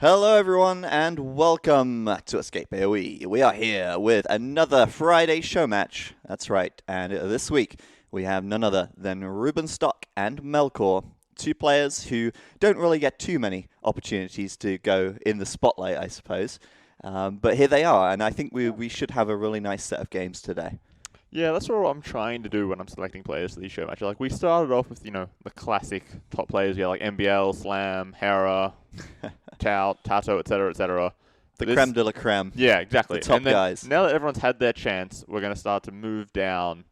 Hello everyone and welcome to EscapeAoE. We are here with another Friday show match. That's right, and this week we have none other than Rubenstock and Melkor, two players who don't really get too many opportunities to go in the spotlight, I suppose. But here they are, and I think we should have a really nice set of games today. Yeah, that's what I'm trying to do when I'm selecting players for these show matches. Like, we started off with, the classic top players, like MBL, Slam, Hera, Tao, Tato, etc., etc. The creme de la creme. Yeah, exactly. The top and then, guys. Now that everyone's had their chance, we're going to start to move down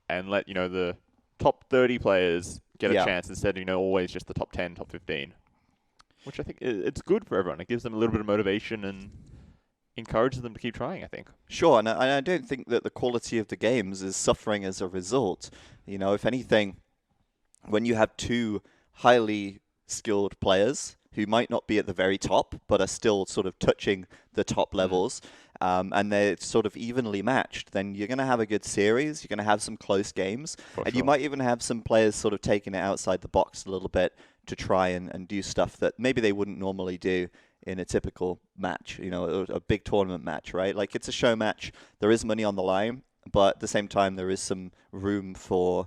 and let, the top 30 players get a chance instead of, always just the top 10, top 15. Which I think it's good for everyone. It gives them a little bit of motivation and encourages them to keep trying, I think. Sure, and I don't think that the quality of the games is suffering as a result. If anything, when you have two highly skilled players who might not be at the very top, but are still sort of touching the top levels, and they're sort of evenly matched, then you're going to have a good series, you're going to have some close games, and you might even have some players sort of taking it outside the box a little bit to try and do stuff that maybe they wouldn't normally do in a typical match, a big tournament match, right? Like, it's a show match, there is money on the line, but at the same time there is some room for,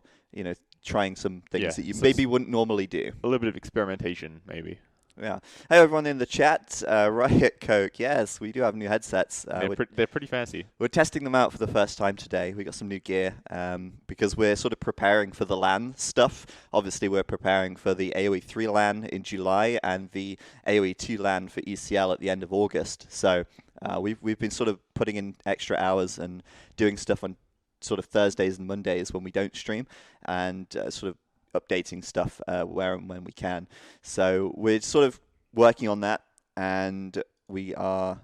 trying some things that you maybe wouldn't normally do. A little bit of experimentation, maybe. Yeah. Hey, everyone in the chat. Riot Coke. Yes, we do have new headsets. They're pretty fancy. We're testing them out for the first time today. We got some new gear because we're sort of preparing for the LAN stuff. Obviously, we're preparing for the AoE 3 LAN in July and the AoE 2 LAN for ECL at the end of August. So we've been sort of putting in extra hours and doing stuff on sort of Thursdays and Mondays when we don't stream, and sort of updating stuff where and when we can. So we're sort of working on that, and we are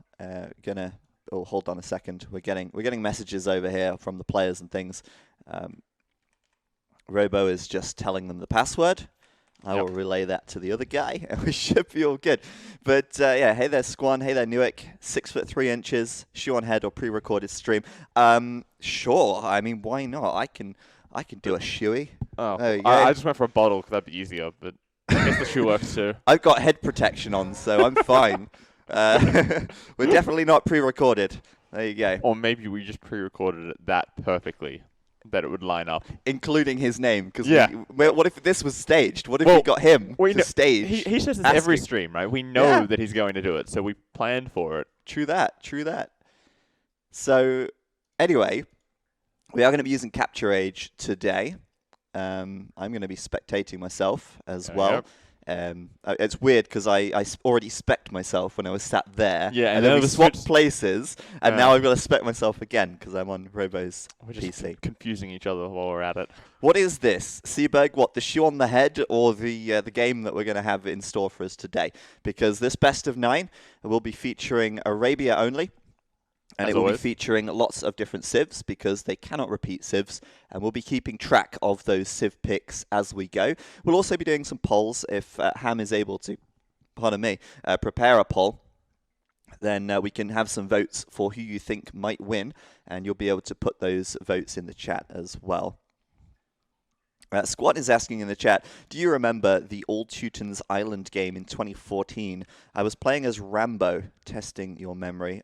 gonna. Oh, hold on a second. We're getting messages over here from the players and things. Robo is just telling them the password. I will relay that to the other guy, and we should be all good. But yeah, hey there, Squan. Hey there, Newick. 6'3", shoe on head or pre-recorded stream. Sure. I mean, why not? I can do a shoey. Oh, I just went for a bottle because that'd be easier, but I guess the shoe works too. I've got head protection on, so I'm fine. We're definitely not pre-recorded. There you go. Or maybe we just pre-recorded it that perfectly that it would line up. Including his name. Because what if this was staged? What if we got him to stage? He says this every stream, right? We know that he's going to do it, so we planned for it. True that. So, anyway, we are going to be using Capture Age today. I'm going to be spectating myself as well. It's weird because I already spec'd myself when I was sat there. Yeah, and then we swapped places, and now I've got to spec myself again because I'm on Robo's PC. Just confusing each other while we're at it. What is this? Seaberg, what, the shoe on the head or the game that we're going to have in store for us today? Because this best of 9 will be featuring Arabia only. And it will be featuring lots of different civs because they cannot repeat civs, and we'll be keeping track of those civ picks as we go. We'll also be doing some polls if Ham is able to, prepare a poll. Then we can have some votes for who you think might win, and you'll be able to put those votes in the chat as well. Squat is asking in the chat, do you remember the Old Teutons Island game in 2014? I was playing as Rambo, testing your memory.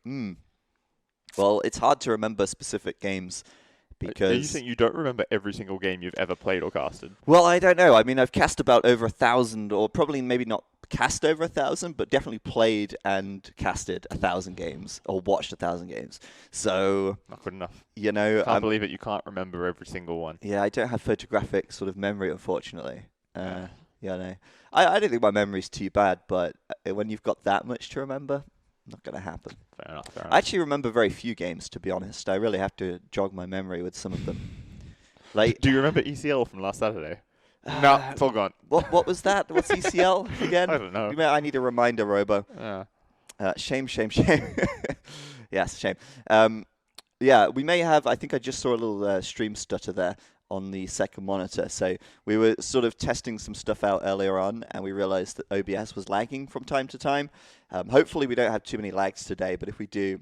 Well, it's hard to remember specific games because... Are you saying you don't remember every single game you've ever played or casted? Well, I don't know. I mean, I've cast about over 1,000, or probably maybe not cast over 1,000, but definitely played and casted 1,000 games, or watched 1,000 games. So... Not good enough. Can't believe it. You can't remember every single one. Yeah, I don't have photographic sort of memory, unfortunately. I don't think my memory's too bad, but when you've got that much to remember... Not going to happen. Fair enough. I actually remember very few games, to be honest. I really have to jog my memory with some of them. Like, do you remember ECL from last Saturday? No, it's all gone. What was that? What's ECL again? I don't know. I need a reminder, Robo. Shame. Yes, shame. We may have... I think I just saw a little stream stutter there on the second monitor. So we were sort of testing some stuff out earlier on, and we realized that OBS was lagging from time to time. Hopefully we don't have too many lags today, but if we do,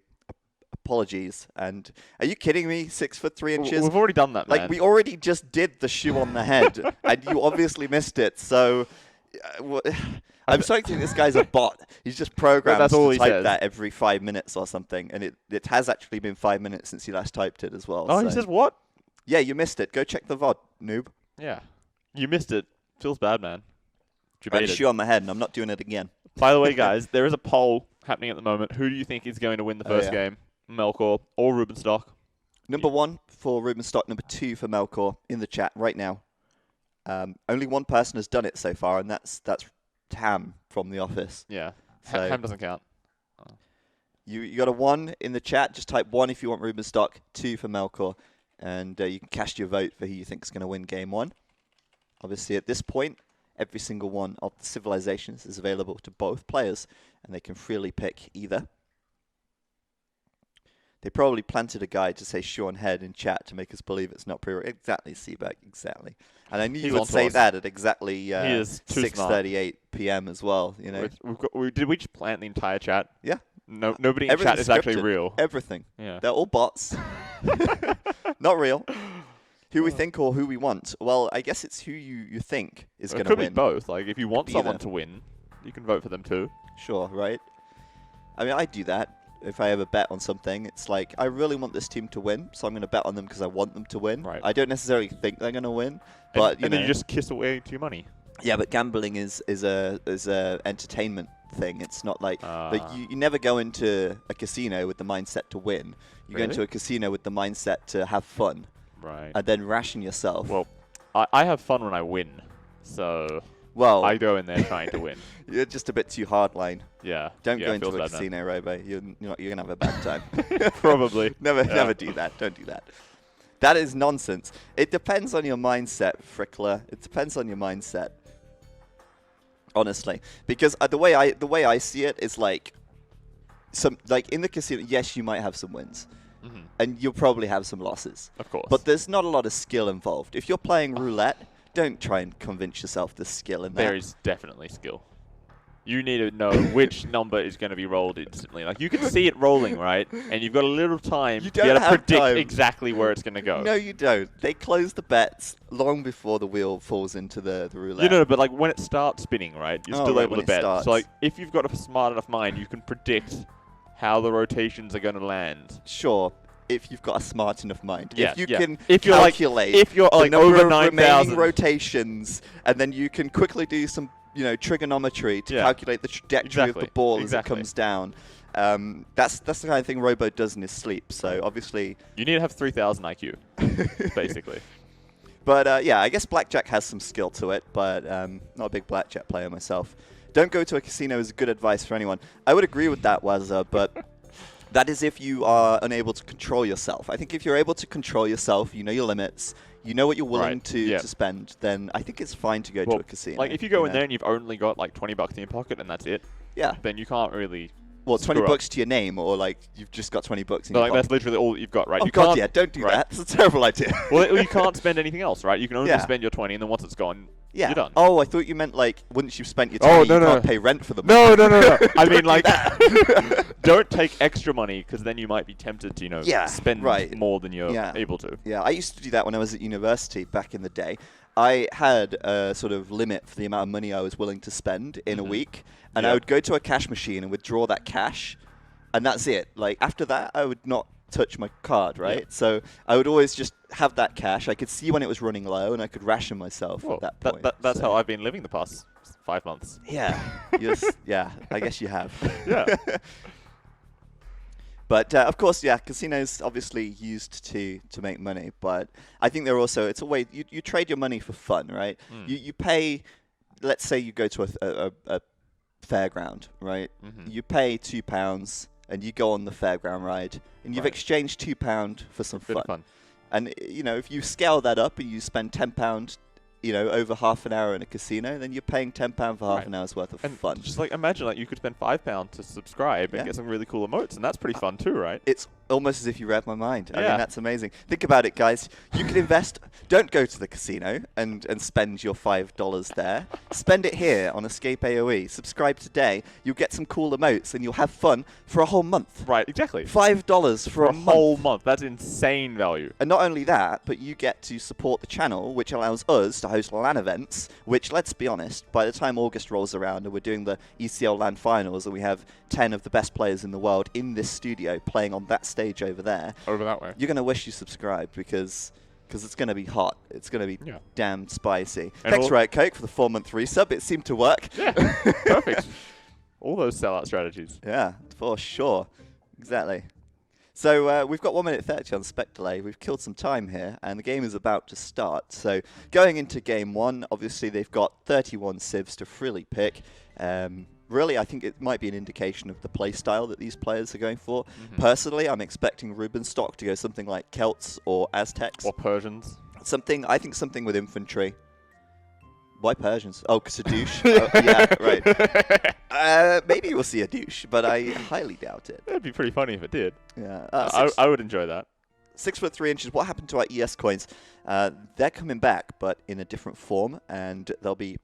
apologies. And are you kidding me? 6'3". We've already done that, man. Like, we already just did the shoe on the head, and you obviously missed it. So I'm starting to think this guy's a bot. He's just programmed that's all to he type says. that every 5 minutes or something, and it has actually been 5 minutes since he last typed it as well. Oh, so. he says what? Yeah, you missed it. Go check the VOD, noob. Yeah. You missed it. Feels bad, man. I had a shoe on my head, and I'm not doing it again. By the way, guys, there is a poll happening at the moment. Who do you think is going to win the first game? Melkor or Rubenstock? Number 1 for Rubenstock, number 2 for Melkor in the chat right now. Only one person has done it so far, and that's Tam from The Office. Yeah. So Ham doesn't count. Oh. You got a 1 in the chat. Just type 1 if you want Rubenstock, 2 for Melkor, and you can cast your vote for who you think is going to win game 1. Obviously, at this point, every single one of the civilizations is available to both players, and they can freely pick either. They probably planted a guy to say shoe on head in chat to make us believe it's not pre-order. Exactly, Seaback, exactly. And I knew you would say that at exactly 6:38 p.m. as well. You know, did we just plant the entire chat? Yeah. No, nobody in chat is actually real. Everything. Yeah. They're all bots. Not real. Who we think or who we want? Well, I guess it's who you think is going to win. It could be both. Like, if you want someone to win, you can vote for them too. Sure, right? I mean, I do that. If I ever bet on something, it's like, I really want this team to win, so I'm going to bet on them because I want them to win. Right. I don't necessarily think they're going to win, but then you just kiss away to your money. Yeah, but gambling is a entertainment thing. It's not like you never go into a casino with the mindset to win. You go into a casino with the mindset to have fun. Right. And then ration yourself. Well, I have fun when I win, so I go in there trying to win. You're just a bit too hardline. Yeah. Don't go into a casino, Robo. You're gonna have a bad time. Probably. Never do that. Don't do that. That is nonsense. It depends on your mindset, Frickler. It depends on your mindset. Honestly, because the way I see it is like in the casino. Yes, you might have some wins. Mm-hmm. And you'll probably have some losses. Of course. But there's not a lot of skill involved. If you're playing roulette, don't try and convince yourself there's skill in that. There is definitely skill. You need to know which number is going to be rolled instantly. Like, you can see it rolling, right? And you've got a little time to be able to predict exactly where it's going to go. No, you don't. They close the bets long before the wheel falls into the roulette. You know, but like when it starts spinning, right? You're still able to bet. So like, if you've got a smart enough mind, you can predict how the rotations are going to land. Sure, if you've got a smart enough mind. Yeah, if you can calculate the number over of 9,000 remaining rotations, and then you can quickly do some trigonometry to calculate the trajectory of the ball as it comes down. That's the kind of thing Robo does in his sleep. So obviously, you need to have 3,000 IQ, basically. But yeah, I guess blackjack has some skill to it, but not a big blackjack player myself. Don't go to a casino is good advice for anyone. I would agree with that, Wazza, but that is if you are unable to control yourself. I think if you're able to control yourself, you know your limits, you know what you're willing to spend, then I think it's fine to go to a casino. Like, if you go in there and you've only got like $20 in your pocket and that's it, then you can't really... Well, $20 to your name, or like you've just got $20 in your pocket. That's literally all that you've got, right? Oh, God, yeah, don't do that. It's a terrible idea. Well, you can't spend anything else, right? You can only spend your 20, and then once it's gone, you're done. Oh, I thought you meant like once you've spent your 20, you can't pay rent for the money. No. I mean, like, don't take extra money, because then you might be tempted to, spend more than you're able to. Yeah, I used to do that when I was at university back in the day. I had a sort of limit for the amount of money I was willing to spend in a week, and I would go to a cash machine and withdraw that cash, and that's it. Like, after that, I would not touch my card, right? Yep. So I would always just have that cash. I could see when it was running low, and I could ration myself at that point. That's how I've been living the past 5 months. Yeah. Yeah, I guess you have. Yeah. But, of course, casinos obviously used to make money, but I think they're also, it's a way, you trade your money for fun, right? You pay, let's say you go to a fairground, right? You pay £2 and you go on the fairground ride, and you've exchanged £2 for some fun. And, if you scale that up and you spend £10, over half an hour in a casino, then you're paying £10 for half an hour's worth of fun. Just like imagine, like, you could spend £5 to subscribe and get some really cool emotes, and that's pretty fun too, right? It's Almost as if you read my mind. I mean, that's amazing. Think about it, guys. You can invest. Don't go to the casino and spend your $5 there. Spend it here on EscapeAoE. Subscribe today. You'll get some cool emotes, and you'll have fun for a whole month. Right, exactly. $5 for a whole month. That's insane value. And not only that, but you get to support the channel, which allows us to host LAN events, which, let's be honest, by the time August rolls around and we're doing the ECL LAN finals, and we have 10 of the best players in the world in this studio playing on that stage over there. Over that way. You're going to wish you subscribed because it's going to be hot. It's going to be damn spicy. And thanks, Riot Coke, for the 4-month resub. It seemed to work. Yeah, perfect. All those sellout strategies. Yeah, for sure. Exactly. So we've got 1 minute 30 on spec delay. We've killed some time here, and the game is about to start. So going into game 1, obviously they've got 31 civs to freely pick. Really, I think it might be an indication of the play style that these players are going for. Personally, I'm expecting Rubenstock to go something like Celts or Aztecs. Or Persians. I think something with infantry. Why Persians? Oh, because a douche? Yeah, right. Maybe we'll see a douche, but I highly doubt it. It'd be pretty funny if it did. Yeah. I would enjoy that. 6'3". What happened to our ES coins? They're coming back, but in a different form, and they'll be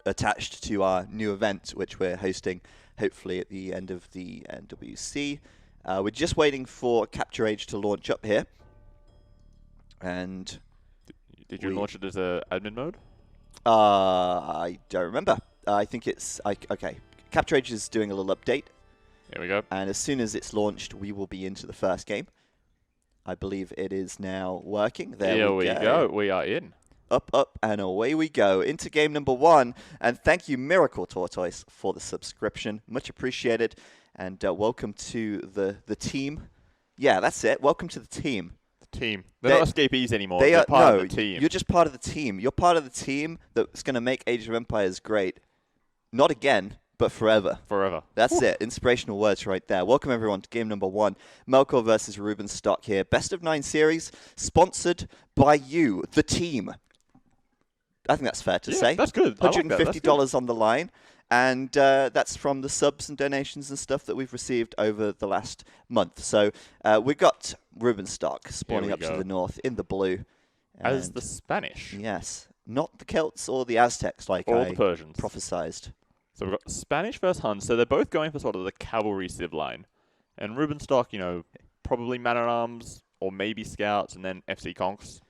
attached to our new event, which we're hosting hopefully at the end of the NWC. We're just waiting for Capture Age to launch up here. And did you launch it as a admin mode? I don't remember. I think it's... okay. Capture Age is doing a little update. There we go. And as soon as it's launched, we will be into the first game. I believe it is now working. There we go. We are in. Up, and away we go into game number 1. And thank you, Miracle Tortoise, for the subscription. Much appreciated. And welcome to the team. Yeah, that's it. Welcome to the team. Team. They're not escapees anymore. They're part of the team. You're just part of the team. You're part of the team that's going to make Age of Empires great. Not again, but forever. Forever. That's it. Inspirational words right there. Welcome, everyone, to game number 1. Melkor versus Rubenstock here. Best of 9 series, sponsored by you, the team. I think that's fair to say. That's good. $150 on the line. And that's from the subs and donations and stuff that we've received over the last month. So we've got Rubenstock spawning up to the north in the blue. As the Spanish. Yes. Not the Celts or the Aztecs like the Persians. Prophesized. So we've got Spanish versus Huns. So they're both going for sort of the cavalry civ line. And Rubenstock, probably man-at-arms or maybe scouts and then FC Conks.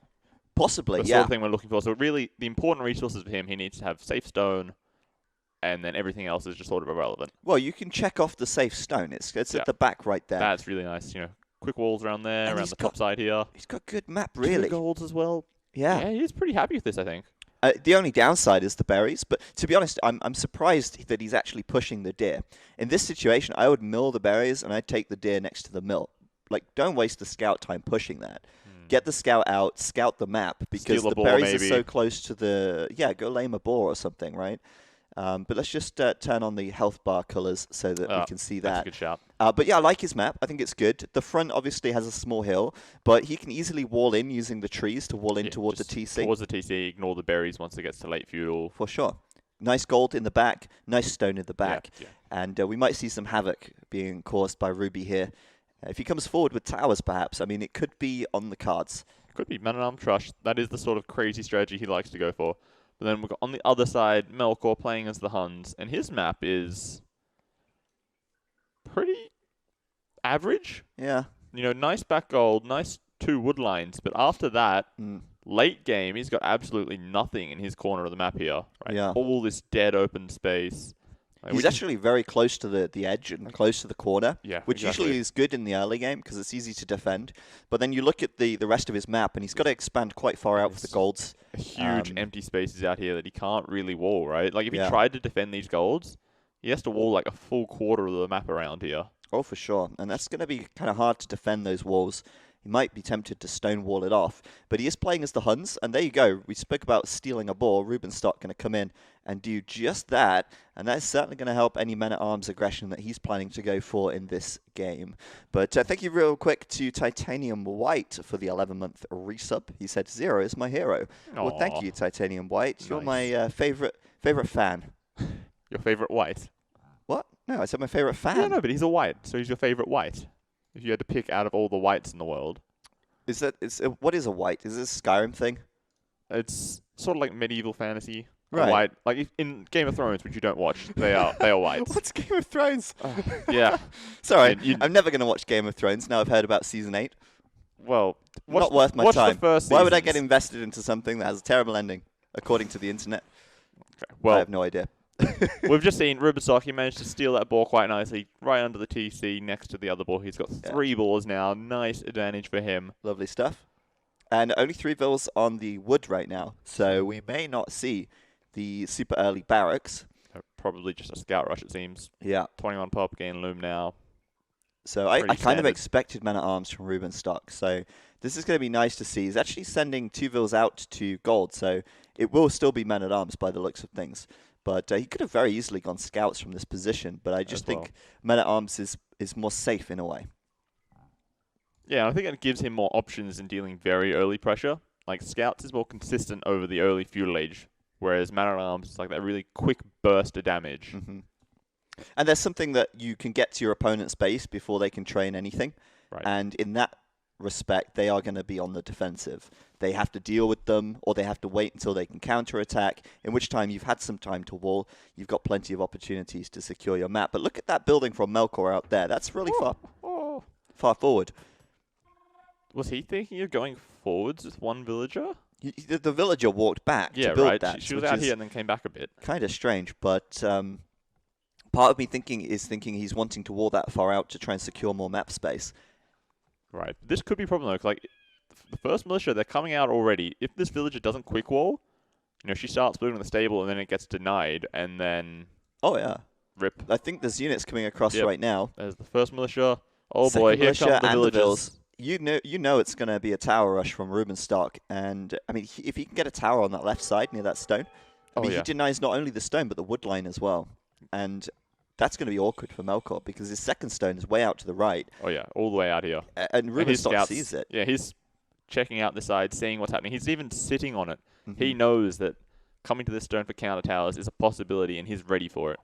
Possibly, the sort of thing we're looking for. So really, the important resources for him, he needs to have safe stone, and then everything else is just sort of irrelevant. Well, you can check off the safe stone. It's at the back right there. That's really nice. Quick walls around there, and around the top side here. He's got good map, really. 2 golds as well. Yeah. Yeah, he's pretty happy with this, I think. The only downside is the berries, but to be honest, I'm surprised that he's actually pushing the deer. In this situation, I would mill the berries, and I'd take the deer next to the mill. Like, don't waste the scout time pushing that. Get the scout out, scout the map, because the berries are so close to the... Yeah, go lame a boar or something, right? But let's just turn on the health bar colors so that we can see that. That's a good shout. But yeah, I like his map. I think it's good. The front obviously has a small hill, but he can easily wall in using the trees to wall in towards the TC. Towards the TC, ignore the berries once it gets to late feudal. For sure. Nice gold in the back, nice stone in the back. Yeah. And we might see some havoc being caused by Ruby here. If he comes forward with towers, perhaps, I mean, it could be on the cards. Could be man-at-arm trush. That is the sort of crazy strategy he likes to go for. But then we've got on the other side, Melkor playing as the Huns, and his map is pretty average. Yeah. Nice back gold, nice 2 wood lines, but after that, late game, he's got absolutely nothing in his corner of the map here. Right? Yeah. All this dead open space. He's actually very close to the edge and close to the corner, which exactly. usually is good in the early game because it's easy to defend. But then you look at the rest of his map, and he's got to expand quite far out for the golds. Huge empty spaces out here that he can't really wall, right? Like, if he tried to defend these golds, he has to wall like a full quarter of the map around here. Oh, for sure. And that's going to be kind of hard to defend those walls. He might be tempted to stonewall it off, but he is playing as the Huns, and there you go. We spoke about stealing a boar. Rubenstock going to come in and do just that, and that's certainly going to help any men-at-arms aggression that he's planning to go for in this game. But thank you real quick to Titanium White for the 11-month resub. He said, Zero is my hero. Aww. Well, thank you, Titanium White. Nice. You're my favorite fan. Your favorite white? What? No, I said my favorite fan. Yeah, no, but he's a white, so he's your favorite white. if you had to pick out of all the whites in the world. What is a white? Is this a Skyrim thing? It's sort of like medieval fantasy. Right. A white, like in Game of Thrones, which you don't watch, they are whites. What's Game of Thrones? Yeah. Sorry, I'm never going to watch Game of Thrones. Now I've heard about season 8. Well, not worth my time. Why would I get invested into something that has a terrible ending, according to the internet? Okay. Well, I have no idea. We've just seen Rubenstock. He managed to steal that ball quite nicely, right under the TC, next to the other ball. He's got 3 balls now. Nice advantage for him. Lovely stuff. And only 3 vills on the wood right now, so we may not see the super early barracks. Probably just a scout rush, it seems. Yeah. 21 pop, gain loom now. So I kind of expected men-at-arms from Rubenstock, so this is going to be nice to see. He's actually sending 2 vills out to gold, so it will still be men-at-arms by the looks of things. But he could have very easily gone scouts from this position, but I just think men-at-arms is more safe in a way. Yeah, I think it gives him more options in dealing very early pressure. Like, scouts is more consistent over the early feudal age, whereas man-at-arms is like that really quick burst of damage. Mm-hmm. And there's something that you can get to your opponent's base before they can train anything. Right. And in that respect, they are going to be on the defensive. They have to deal with them, or they have to wait until they can counterattack, in which time you've had some time to wall. You've got plenty of opportunities to secure your map. But look at that building from Melkor out there. That's really far forward. Was he thinking of going forwards with one villager? The villager walked back to build that. She was out here and then came back a bit. Kind of strange, but part of me thinking he's wanting to wall that far out to try and secure more map space. Right. This could be a problem, though. Like, the first militia, they're coming out already. If this villager doesn't quick wall, she starts building the stable and then it gets denied, and then... Oh, yeah. Rip. I think there's units coming across right now. There's the first militia. Oh, Second boy, here militia come the and villagers. You know it's going to be a tower rush from Rubenstock, and, I mean, if he can get a tower on that left side near that stone, he denies not only the stone, but the wood line as well. And... that's going to be awkward for Melkor because his second stone is way out to the right. Oh, yeah, all the way out here. And Rubenstock sees it. Yeah, he's checking out the side, seeing what's happening. He's even sitting on it. Mm-hmm. He knows that coming to this stone for counter towers is a possibility, and he's ready for it.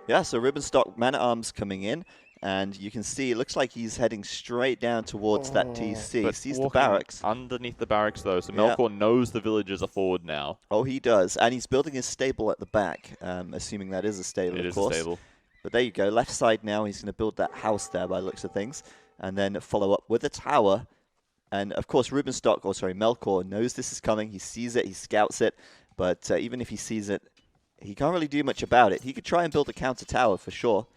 Yeah, so Rubenstock man-at-arms coming in, and you can see it looks like he's heading straight down towards that TC. He sees the barracks. Underneath the barracks, though, so Melkor knows the villagers are forward now. Oh, he does. And he's building his stable at the back, assuming that is a stable, of course. It is a stable. But there you go. Left side now, he's going to build that house there by the looks of things. And then follow up with a tower. And, of course, Melkor knows this is coming. He sees it. He scouts it. But even if he sees it, he can't really do much about it. He could try and build a counter tower for sure.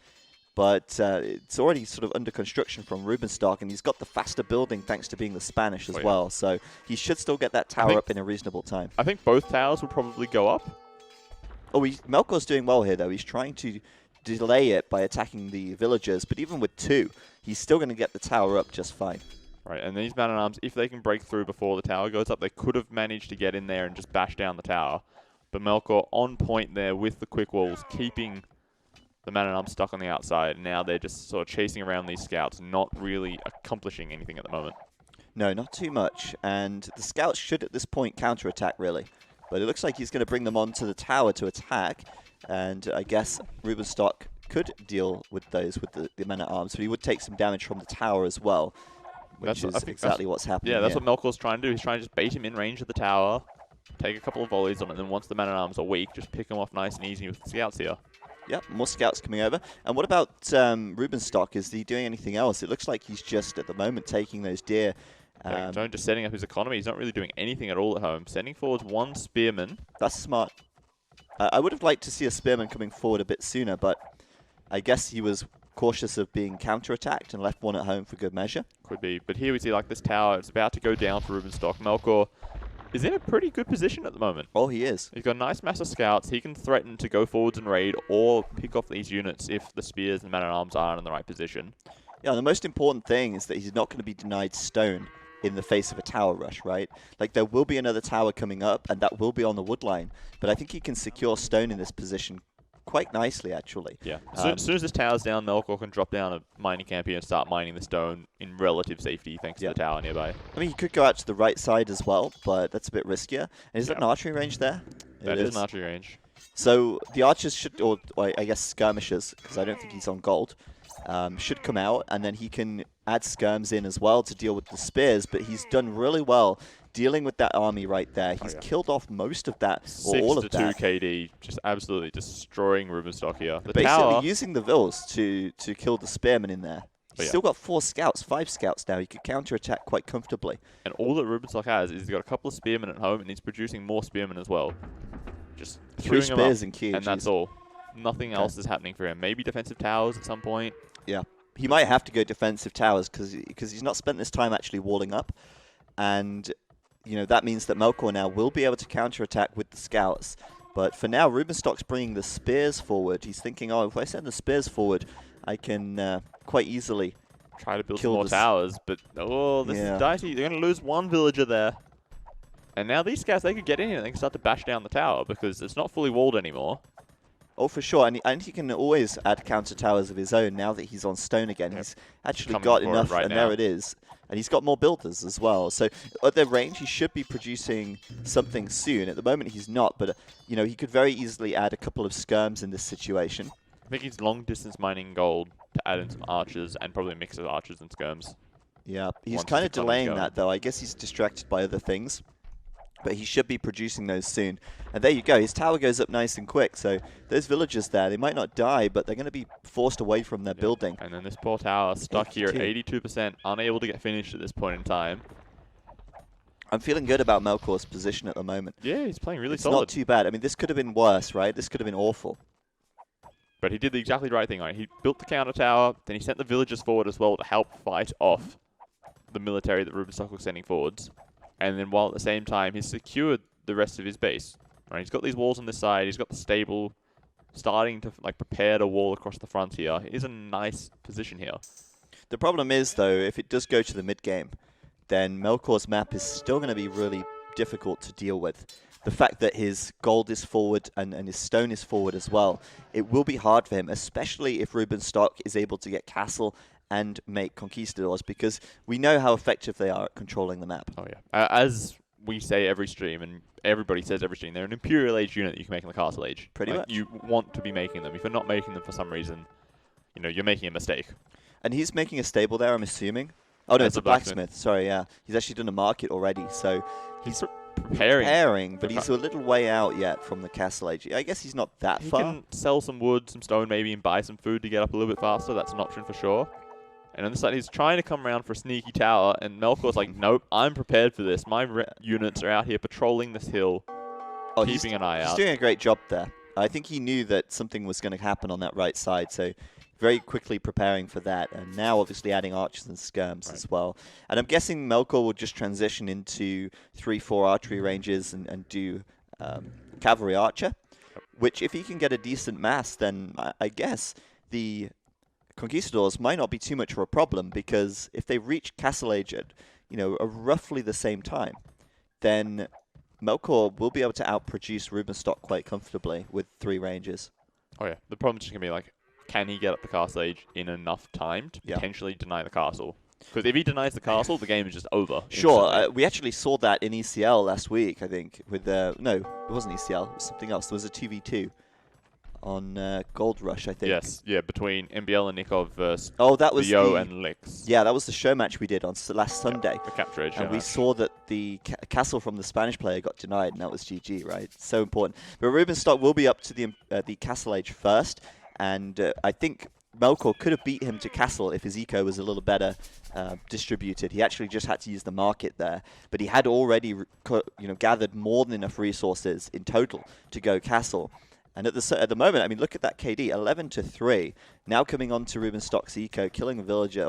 But it's already sort of under construction from Rubenstock. And he's got the faster building thanks to being the Spanish as well. So he should still get that tower up in a reasonable time. I think both towers will probably go up. Oh, Melkor's doing well here, though. He's trying to delay it by attacking the villagers, but even with 2, he's still going to get the tower up just fine. Right, and these man-at-arms, if they can break through before the tower goes up, they could have managed to get in there and just bash down the tower. But Melkor on point there with the quick walls, keeping the man-at-arms stuck on the outside. Now they're just sort of chasing around these scouts, not really accomplishing anything at the moment. No, not too much. And the scouts should at this point counterattack, really. But it looks like he's going to bring them onto the tower to attack. And I guess Rubenstock could deal with those with the men-at-arms, but he would take some damage from the tower as well, which is exactly what's happening. Yeah, that's what Melkor's trying to do. He's trying to just bait him in range of the tower, take a couple of volleys on it, and then once the men-at-arms are weak, just pick them off nice and easy with the scouts here. Yep, more scouts coming over. And what about Rubenstock? Is he doing anything else? It looks like he's just, at the moment, taking those deer. Just setting up his economy. He's not really doing anything at all at home. Sending forward 1 spearman. That's smart. I would have liked to see a spearman coming forward a bit sooner, but I guess he was cautious of being counterattacked and left 1 at home for good measure. Could be. But here we see like this tower. It's about to go down for Rubenstock. Melkor is in a pretty good position at the moment. Oh, he is. He's got a nice mass of scouts. He can threaten to go forwards and raid or pick off these units if the spears and man-at-arms aren't in the right position. Yeah, the most important thing is that he's not going to be denied stone in the face of a tower rush, right? Like, there will be another tower coming up, and that will be on the wood line. But I think he can secure stone in this position quite nicely, actually. Yeah. As soon as this tower's down, Melkor can drop down a mining camp here and start mining the stone in relative safety, thanks to the tower nearby. I mean, he could go out to the right side as well, but that's a bit riskier. And is that an archery range there? That is an archery range. So the archers should, or I guess skirmishers, because I don't think he's on gold. should come out, and then he can add skirms in as well to deal with the spears, but he's done really well dealing with that army right there. He's killed off most of that, or all of that. 6 to 2 KD, just absolutely destroying Rubenstock here. The Basically tower, using the vills to kill the spearmen in there. He's still got 4 scouts, 5 scouts now. He could counterattack quite comfortably. And all that Rubenstock has is he's got a couple of spearmen at home, and he's producing more spearmen as well. Just 3 spears in key, and that's all. Nothing else is happening for him. Maybe defensive towers at some point. Yeah. He might have to go defensive towers because he's not spent this time actually walling up. And, you know, that means that Melkor now will be able to counterattack with the scouts. But for now, Rubenstock's bringing the spears forward. He's thinking, oh, if I send the spears forward, I can quite easily try to build some more towers. But, oh, this is dicey. They're going to lose 1 villager there. And now these scouts, they could get in here and they can start to bash down the tower because it's not fully walled anymore. Oh, for sure. And he can always add counter towers of his own now that he's on stone again. He's actually got enough, and there it is. And he's got more builders as well. So at the range, he should be producing something soon. At the moment, he's not. But, you know, he could very easily add a couple of skirms in this situation. I think he's long-distance mining gold to add in some archers and probably a mix of archers and skirms. Yeah, he's kind of delaying that, though. I guess he's distracted by other things. But he should be producing those soon. And there you go. His tower goes up nice and quick. So those villagers there, they might not die, but they're going to be forced away from their building. And then this poor tower stuck here at 82%, unable to get finished at this point in time. I'm feeling good about Melkor's position at the moment. Yeah, he's playing really solid. It's not too bad. I mean, this could have been worse, right? This could have been awful. But he did the exactly right thing, right? He built the counter tower, then he sent the villagers forward as well to help fight off the military that Rubenstock was sending forwards. And then while at the same time, he's secured the rest of his base. Right, he's got these walls on this side. He's got the stable starting to prepare to wall across the front here. It is a nice position here. The problem is, though, if it does go to the mid-game, then Melkor's map is still going to be really difficult to deal with. The fact that his gold is forward and his stone is forward as well, it will be hard for him, especially if Rubenstock is able to get castle and make conquistadors, because we know how effective they are at controlling the map. Oh, yeah. As we say every stream, and everybody says every stream, they're an Imperial Age unit that you can make in the Castle Age. Pretty much. You want to be making them. If you're not making them for some reason, you know, you're making a mistake. And he's making a stable there, I'm assuming. Oh, no, it's a blacksmith. Sorry, yeah. He's actually done a market already, so he's preparing, but he's a little way out yet from the Castle Age. I guess he's not that far. He can sell some wood, some stone maybe, and buy some food to get up a little bit faster. That's an option for sure. And on this side, he's trying to come around for a sneaky tower, and Melkor's like, nope, I'm prepared for this. My units are out here patrolling this hill, keeping an eye out. He's doing a great job there. I think he knew that something was going to happen on that right side, so very quickly preparing for that. And now, obviously, adding archers and skirms as well. And I'm guessing Melkor will just transition into 3-4 archery ranges and do cavalry archer, which if he can get a decent mass, then I guess the conquistadors might not be too much of a problem, because if they reach Castle Age at, you know, roughly the same time, then Melkor will be able to outproduce Rubenstock quite comfortably with 3 ranges. Oh yeah, the problem's just going to be like, can he get up the Castle Age in enough time to potentially deny the castle? Because if he denies the castle, the game is just over. Sure, we actually saw that in ECL last week, I think, with no, it wasn't ECL, it was something else. There was a 2v2. On Gold Rush, I think. Yes, yeah, between MBL and Nikov versus Vio and Lix. Yeah, that was the show match we did on last Sunday. The Capture Age and we saw that the castle from the Spanish player got denied, and that was GG, right? So important. But Rubenstock will be up to the Castle Age first, and I think Melkor could have beat him to Castle if his eco was a little better distributed. He actually just had to use the market there, but he had already gathered more than enough resources in total to go Castle. And at the moment, I mean, look at that KD, 11-3. Now coming on to Rubenstock's eco, killing a villager,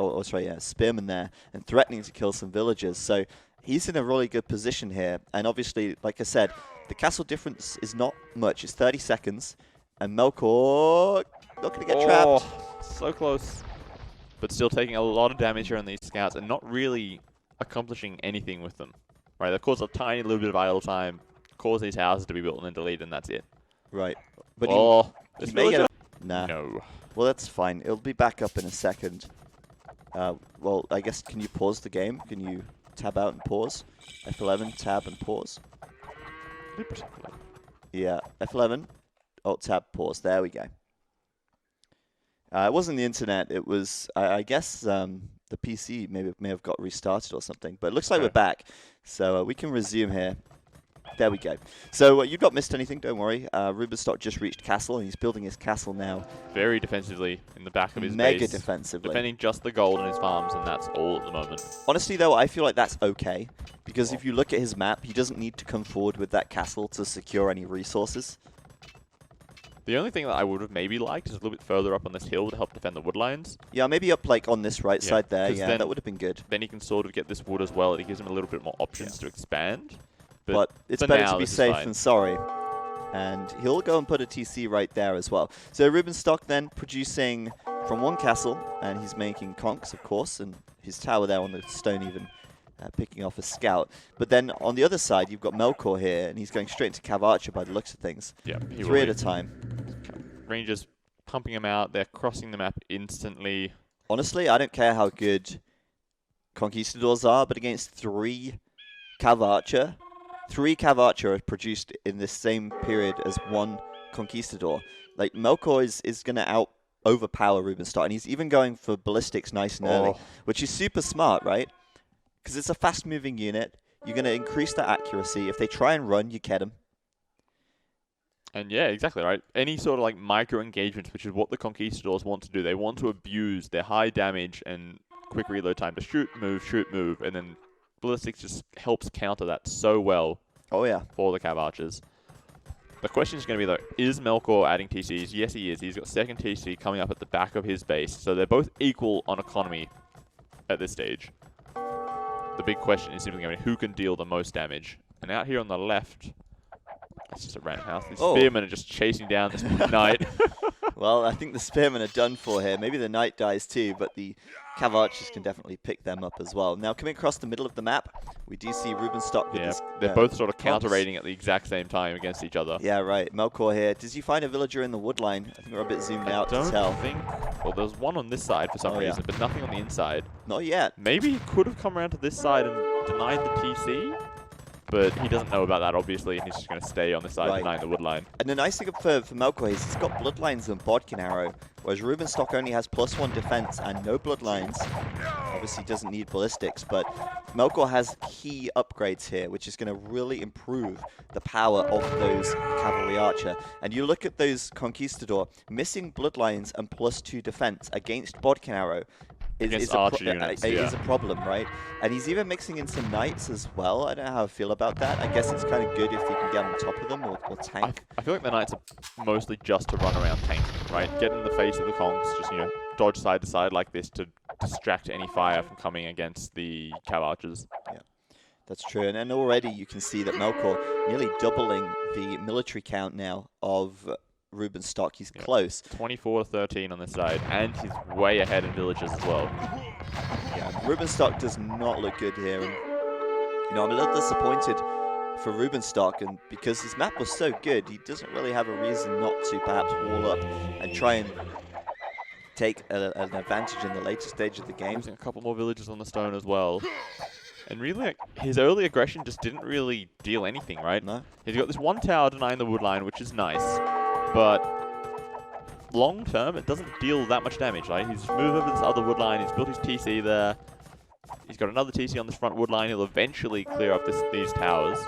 spearman there, and threatening to kill some villagers. So he's in a really good position here. And obviously, like I said, the castle difference is not much. It's 30 seconds. And Melkor not going to get trapped. So close. But still taking a lot of damage here on these scouts and not really accomplishing anything with them. Right, they've caused a tiny little bit of idle time, caused these houses to be built and then deleted, and that's it. Right. But this may get Nah. No. Well, that's fine. It'll be back up in a second. Well, I guess, can you pause the game? Can you tab out and pause? F11, tab and pause. Yeah, F11, Alt, tab, pause. There we go. It wasn't the internet. It was, I guess, the PC may have got restarted or something. But it looks like we're back. So we can resume here. There we go. So you've not missed anything, don't worry. Rubenstock just reached castle, and he's building his castle now. Very defensively in the back of his Mega base. defensively. Defending just the gold in his farms, and that's all at the moment. Honestly, though, I feel like that's okay. Because if you look at his map, he doesn't need to come forward with that castle to secure any resources. The only thing that I would have maybe liked is a little bit further up on this hill to help defend the wood lines. Yeah, maybe up like on this right side there. Yeah, that would have been good. Then he can sort of get this wood as well. It gives him a little bit more options to expand. But it's better to be safe than sorry. And he'll go and put a TC right there as well. So Rubenstock then producing from one castle, and he's making conks, of course, and his tower there on the stone even picking off a scout. But then on the other side, you've got Melkor here, and he's going straight into Cav Archer by the looks of things. Yeah, 3 at a time. Rangers pumping him out. They're crossing the map instantly. Honestly, I don't care how good Conquistadors are, but against 3 Cav Archer, 3 Cav Archer are produced in this same period as 1 Conquistador. Like, Melkor is going to overpower Rubenstock, and he's even going for ballistics nice and early, which is super smart, right? Because it's a fast-moving unit. You're going to increase the accuracy. If they try and run, you get them. And yeah, exactly right. Any sort of like micro-engagements, which is what the Conquistadors want to do. They want to abuse their high damage and quick reload time to shoot, move, and then ballistics just helps counter that so well. Oh yeah. For the Cav Archers. The question is going to be though, is Melkor adding TCs? Yes, he is. He's got second TC coming up at the back of his base. So they're both equal on economy at this stage. The big question is simply going to be who can deal the most damage. And out here on the left, it's just a random house. These spearmen are just chasing down this knight. Well, I think the spearmen are done for here. Maybe the knight dies too, but the Cav Archers can definitely pick them up as well. Now, coming across the middle of the map, we do see Rubenstock with his, they're both sort of counter-raiding at the exact same time against each other. Yeah, right. Melkor here. Does he find a villager in the wood line? I think we're a bit zoomed out to tell. Well, there's one on this side for some reason, but nothing on the inside. Not yet. Maybe he could have come around to this side and denied the TC? But he doesn't know about that, obviously, and he's just going to stay on the side denying the wood line. And the nice thing for Melkor is he's got bloodlines and Bodkin Arrow, whereas Rubenstock only has +1 defense and no bloodlines. Obviously doesn't need ballistics, but Melkor has key upgrades here, which is going to really improve the power of those cavalry archer. And you look at those Conquistador, missing bloodlines and +2 defense against Bodkin Arrow is a problem, right? And he's even mixing in some knights as well. I don't know how I feel about that. I guess it's kind of good if he can get on top of them or tank. I feel like the knights are mostly just to run around tanking, right? Get in the face of the conks, just, dodge side to side like this to distract any fire from coming against the Cav Archers. Yeah, that's true. And already you can see that Melkor nearly doubling the military count now of Rubenstock. He's close. 24 to 13 on this side, and he's way ahead in villages as well. Yeah, Rubenstock does not look good here. And, I'm a little disappointed for Rubenstock, and because his map was so good, he doesn't really have a reason not to perhaps wall up and try and take an advantage in the later stage of the game. Using a couple more villages on the stone as well. And really, his early aggression just didn't really deal anything, right? No. He's got this one tower denying the wood line, which is nice. But long term, it doesn't deal that much damage. Right? He's moved over this other wood line. He's built his TC there. He's got another TC on this front wood line. He'll eventually clear up these towers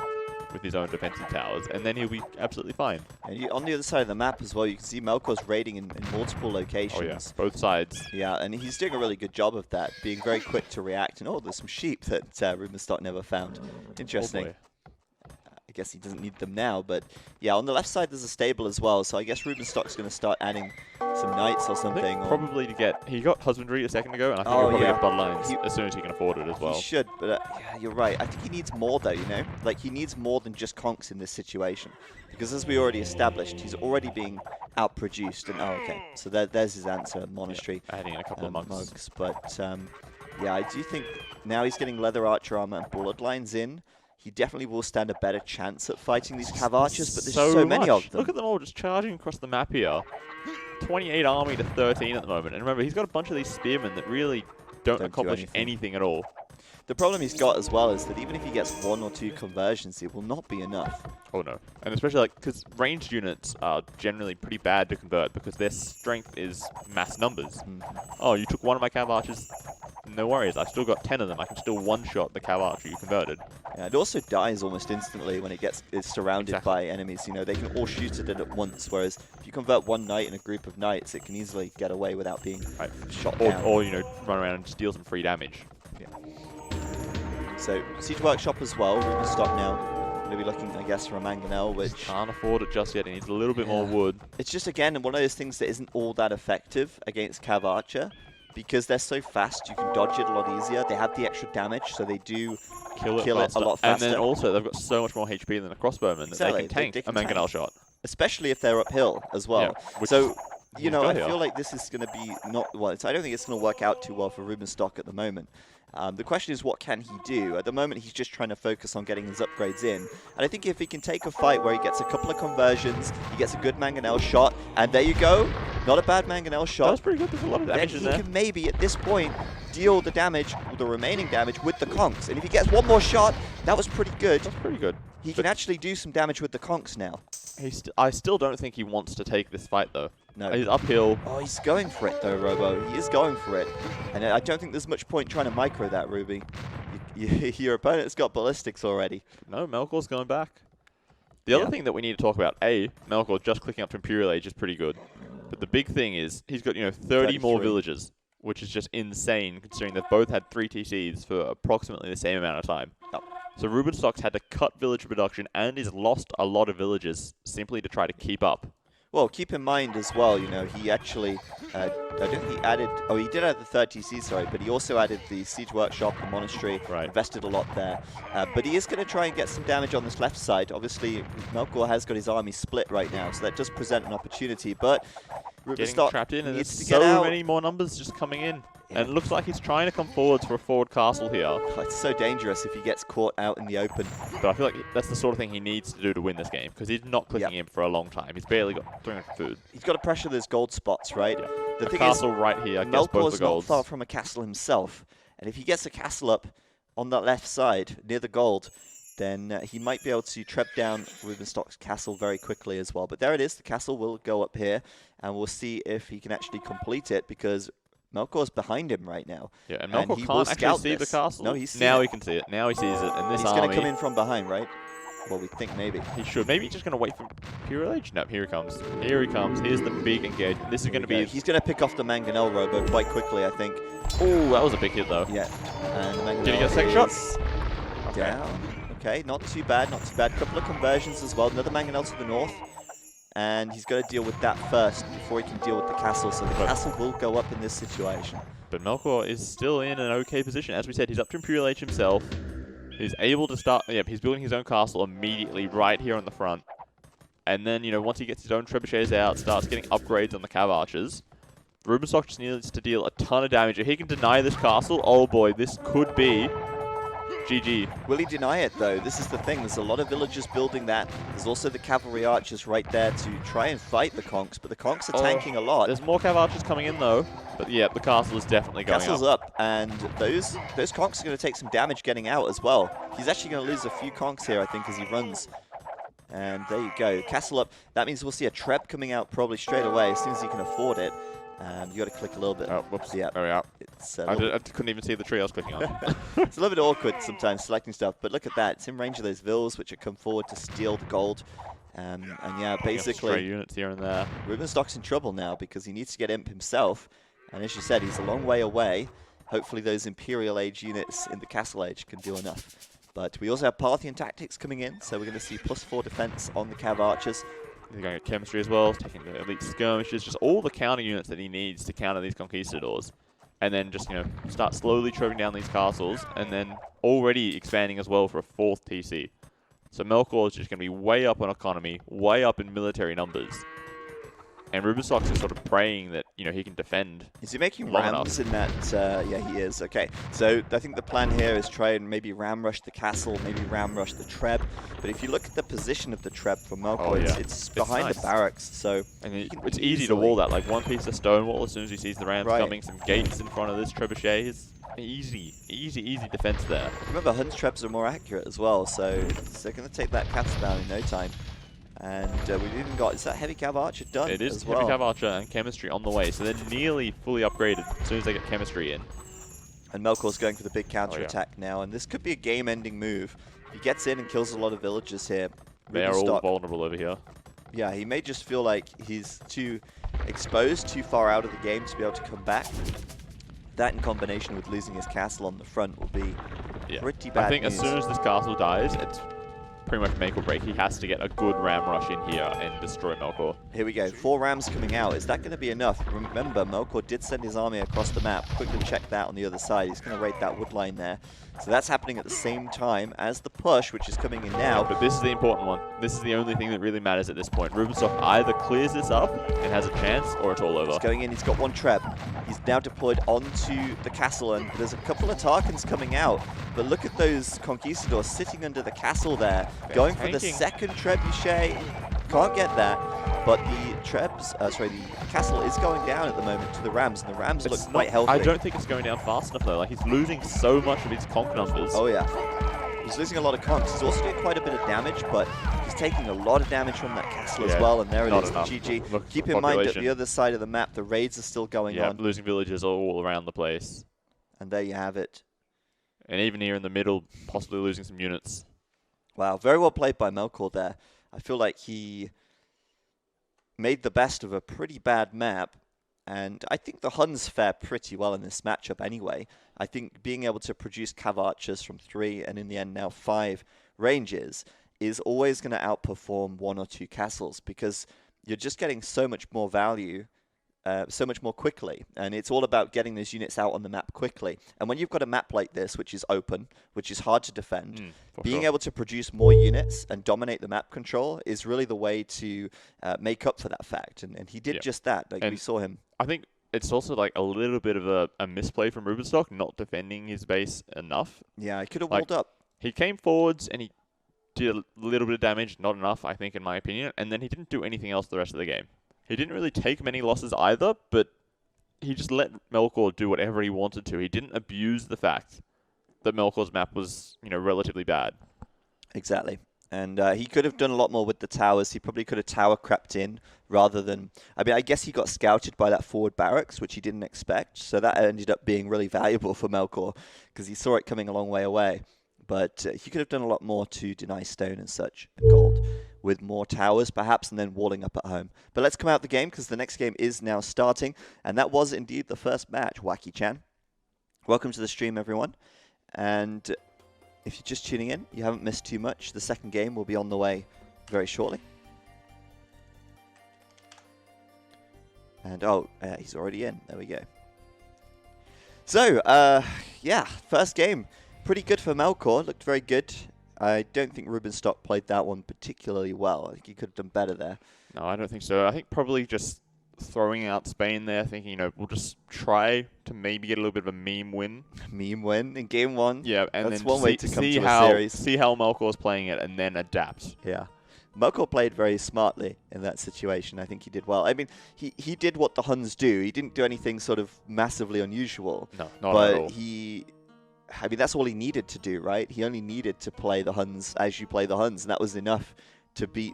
with his own defensive towers, and then he'll be absolutely fine. And on the other side of the map as well, you can see Melkor's raiding in multiple locations. Oh yeah, both sides. Yeah, and he's doing a really good job of that, being very quick to react. And there's some sheep that Rubenstock never found. Interesting. I guess he doesn't need them now, but yeah, on the left side there's a stable as well, so I guess Rubenstock's going to start adding some knights or something. Probably to get... He got husbandry a second ago, and I think he'll probably get bloodlines as soon as he can afford it as well. He should, but yeah, you're right. I think he needs more though, Like, he needs more than just conks in this situation. Because as we already established, he's already being outproduced. And okay, so there's his answer, Monastery. Yeah, adding in a couple of monks. But yeah, I do think now he's getting leather archer armor and bloodlines in. He definitely will stand a better chance at fighting these Cav Archers, but there's so many of them. Look at them all just charging across the map here. 28 army to 13 at the moment. And remember, he's got a bunch of these spearmen that really don't accomplish anything at all. The problem he's got as well is that even if he gets 1 or 2 conversions, it will not be enough. Oh no. And especially like, because ranged units are generally pretty bad to convert because their strength is mass numbers. Oh, you took 1 of my cav archers? No worries, I've still got 10 of them. I can still one-shot the cav archer you converted. Yeah, it also dies almost instantly when it's surrounded by enemies. You know, they can all shoot at it at once, whereas if you convert 1 knight in a group of knights, it can easily get away without being shot down. Or, you know, run around and steal some free damage. Yeah. So, Siege Workshop as well, Rubenstock now. Going to be looking, I guess, for a mangonel, which... Can't afford it just yet. He needs a little bit more wood. It's just, again, one of those things that isn't all that effective against Cav Archer. Because they're so fast, you can dodge it a lot easier. They have the extra damage, so they do kill it a lot faster. And then also, they've got so much more HP than a crossbowman that they can tank a mangonel shot. Especially if they're uphill as well. Yeah, so, you know, I feel like this is going to be not... Well, I don't think it's going to work out too well for Rubenstock at the moment. The question is, what can he do? At the moment, he's just trying to focus on getting his upgrades in. And I think if he can take a fight where he gets a couple of conversions, he gets a good mangonel shot, and there you go. Not a bad mangonel shot. That was pretty good. There's a lot of damage in there. He can maybe, at this point, deal the damage, the remaining damage, with the conks. And if he gets 1 more shot, that was pretty good. That's pretty good. He can actually do some damage with the conks now. I still don't think he wants to take this fight, though. No. He's uphill. Oh, he's going for it, though, Robo. He is going for it. And I don't think there's much point trying to micro that, Ruby. Your opponent's got ballistics already. No, Melkor's going back. The other thing that we need to talk about, Melkor just clicking up to Imperial Age is pretty good. But the big thing is, he's got, 30 more villages, which is just insane, considering they've both had 3 TCs for approximately the same amount of time. Yep. So Rubenstock's had to cut village production, and he's lost a lot of villages simply to try to keep up. Well, keep in mind as well, he actually, I think he added, he did add the 3rd TC, sorry, but he also added the Siege Workshop, the Monastery, invested a lot there. But he is going to try and get some damage on this left side. Obviously, Melkor has got his army split right now, so that does present an opportunity, but Rubenstock trapped in, and there's so many more numbers just coming in. Yeah. And it looks like he's trying to come forwards for a forward castle here. Oh, it's so dangerous if he gets caught out in the open. But I feel like that's the sort of thing he needs to do to win this game, because he's not clicking in for a long time. He's barely got 300 food. He's got to pressure those gold spots, right? Yeah. The thing castle right here, I guess both the golds. Melkor's not far from a castle himself, and if he gets a castle up on that left side, near the gold, then he might be able to trap down Rubenstock's castle very quickly as well. But there it is, the castle will go up here, and we'll see if he can actually complete it, because Melkor's behind him right now. Yeah, and Melkor can't actually see the castle. No, he's now he can see it. Now he sees it, and this he's going to come in from behind, right? Well, we think maybe. He should. Maybe he's just going to wait for Imperial Age. No, here he comes. Here he comes. Here's the big engagement. This is going to be... He's going to pick off the mangonel Robo quite quickly, I think. Oh, that was a big hit, though. Yeah. And the mangonel Did he get a second shot? Down. Okay, not too bad, not too bad. Couple of conversions as well. Another mangonel to the north. And he's got to deal with that first before he can deal with the castle. So the castle will go up in this situation. But Melkor is still in an okay position. As we said, he's up to Imperial Age himself. He's able to start... Yep, he's building his own castle immediately right here on the front. And then, once he gets his own trebuchets out, starts getting upgrades on the cav archers, Rubenstock just needs to deal a ton of damage. If he can deny this castle, oh boy, this could be GG. Will he deny it, though? This is the thing. There's a lot of villagers building that. There's also the cavalry archers right there to try and fight the conks, but the conks are tanking a lot. There's more cav archers coming in, though. But yeah, the castle is definitely going Castle's up, and those conks are going to take some damage getting out as well. He's actually going to lose a few conks here, I think, as he runs. And there you go. Castle up. That means we'll see a treb coming out probably straight away as soon as he can afford it. You got to click a little bit. Oh, whoops. Yeah. There we are. It's I couldn't even see the tree I was clicking on. It's a little bit awkward sometimes selecting stuff, but look at that. It's in range of those vills, which have come forward to steal the gold. And yeah, basically, stray units here and there. Rubenstock's in trouble now because he needs to get Imp himself. And as you said, he's a long way away. Hopefully those Imperial Age units in the Castle Age can do enough. But we also have Parthian tactics coming in, so we're going to see +4 defense on the Cav Archers. He's going to chemistry as well, taking the elite skirmishes, just all the counter units that he needs to counter these conquistadors. And then just, start slowly tripping down these castles, and then already expanding as well for a 4th TC. So Melkor is just going to be way up on economy, way up in military numbers. And Rubenstock's is sort of praying that, he can defend. Is he making rams in that? Yeah, he is. Okay. So I think the plan here is try and maybe ram rush the castle, maybe ram rush the treb. But if you look at the position of the treb for Melkor, it's behind the barracks. So it's easy to wall that. Like one piece of stone wall as soon as he sees the rams coming, some gates in front of this trebuchet. Easy defense there. Remember, Huns traps are more accurate as well, so they're going to take that castle down in no time. And we've even got, is that Heavy Cav Archer done It is as well? Heavy Cav Archer and Chemistry on the way, so they're nearly fully upgraded as soon as they get Chemistry in. And Melkor's going for the big counter-attack now, and this could be a game-ending move. He gets in and kills a lot of villagers here. They are all vulnerable over here. Yeah, he may just feel like he's too exposed, too far out of the game to be able to come back. That in combination with losing his castle on the front will be pretty bad I think news. as soon as this castle dies, it's pretty much make or break. He has to get a good ram rush in here and destroy Melkor. Here we go, 4 rams coming out. Is that going to be enough? Remember, Melkor did send his army across the map. Quickly check that on the other side. He's going to raid that wood line there. So that's happening at the same time as the push, which is coming in now. But this is the important one. This is the only thing that really matters at this point. Rubenstock either clears this up and has a chance, or it's all over. He's going in, he's got 1 trap. He's now deployed onto the castle, and there's a couple of Tarkans coming out. But look at those Conquistadors sitting under the castle there, going for the second trebuchet. Can't get that, but the the castle is going down at the moment to the Rams, and the Rams look quite healthy. I don't think it's going down fast enough though. Like, he's losing so much of his conk numbers. Oh yeah, he's losing a lot of conks. He's also doing quite a bit of damage, but he's taking a lot of damage from that castle as well. And there it is, GG. Look, keep in mind, at the other side of the map, the raids are still going on. Losing villages all around the place. And there you have it. And even here in the middle, possibly losing some units. Wow, very well played by Melkor there. I feel like he made the best of a pretty bad map, and I think the Huns fare pretty well in this matchup anyway. I think being able to produce Cav Archers from 3 and in the end now 5 ranges is always going to outperform 1 or 2 castles, because you're just getting so much more value so much more quickly, and it's all about getting those units out on the map quickly. And when you've got a map like this, which is open, which is hard to defend, being able to produce more units and dominate the map control is really the way to make up for that fact. And he did just that. Like, we saw him. I think it's also like a little bit of a misplay from Rubenstock, not defending his base enough. Yeah, he could have walled up. He came forwards and he did a little bit of damage, not enough, I think, in my opinion, and then he didn't do anything else the rest of the game. He didn't really take many losses either, but he just let Melkor do whatever he wanted to. He didn't abuse the fact that Melkor's map was, relatively bad. Exactly. And he could have done a lot more with the towers. He probably could have tower crept in rather than... I mean, I guess he got scouted by that forward barracks, which he didn't expect. So that ended up being really valuable for Melkor, because he saw it coming a long way away. But he could have done a lot more to deny stone and such, and gold, with more towers perhaps, and then walling up at home. But let's come out the game, because the next game is now starting, and that was indeed the first match. Wacky-chan, welcome to the stream, everyone. And if you're just tuning in, you haven't missed too much. The second game will be on the way very shortly. And he's already in. There we go. So, yeah, first game. Pretty good for Melkor. Looked very good. I don't think Rubenstock played that one particularly well. I think he could have done better there. No, I don't think so. I think probably just throwing out Spain there, thinking, we'll just try to maybe get a little bit of a meme win. Meme win in game 1? Yeah, and that's then one way to come to a series. See how Melkor's playing it and then adapt. Yeah. Melkor played very smartly in that situation. I think he did well. I mean, he did what the Huns do. He didn't do anything sort of massively unusual. No, not at all. I mean, that's all he needed to do, right? He only needed to play the Huns as you play the Huns, and that was enough to beat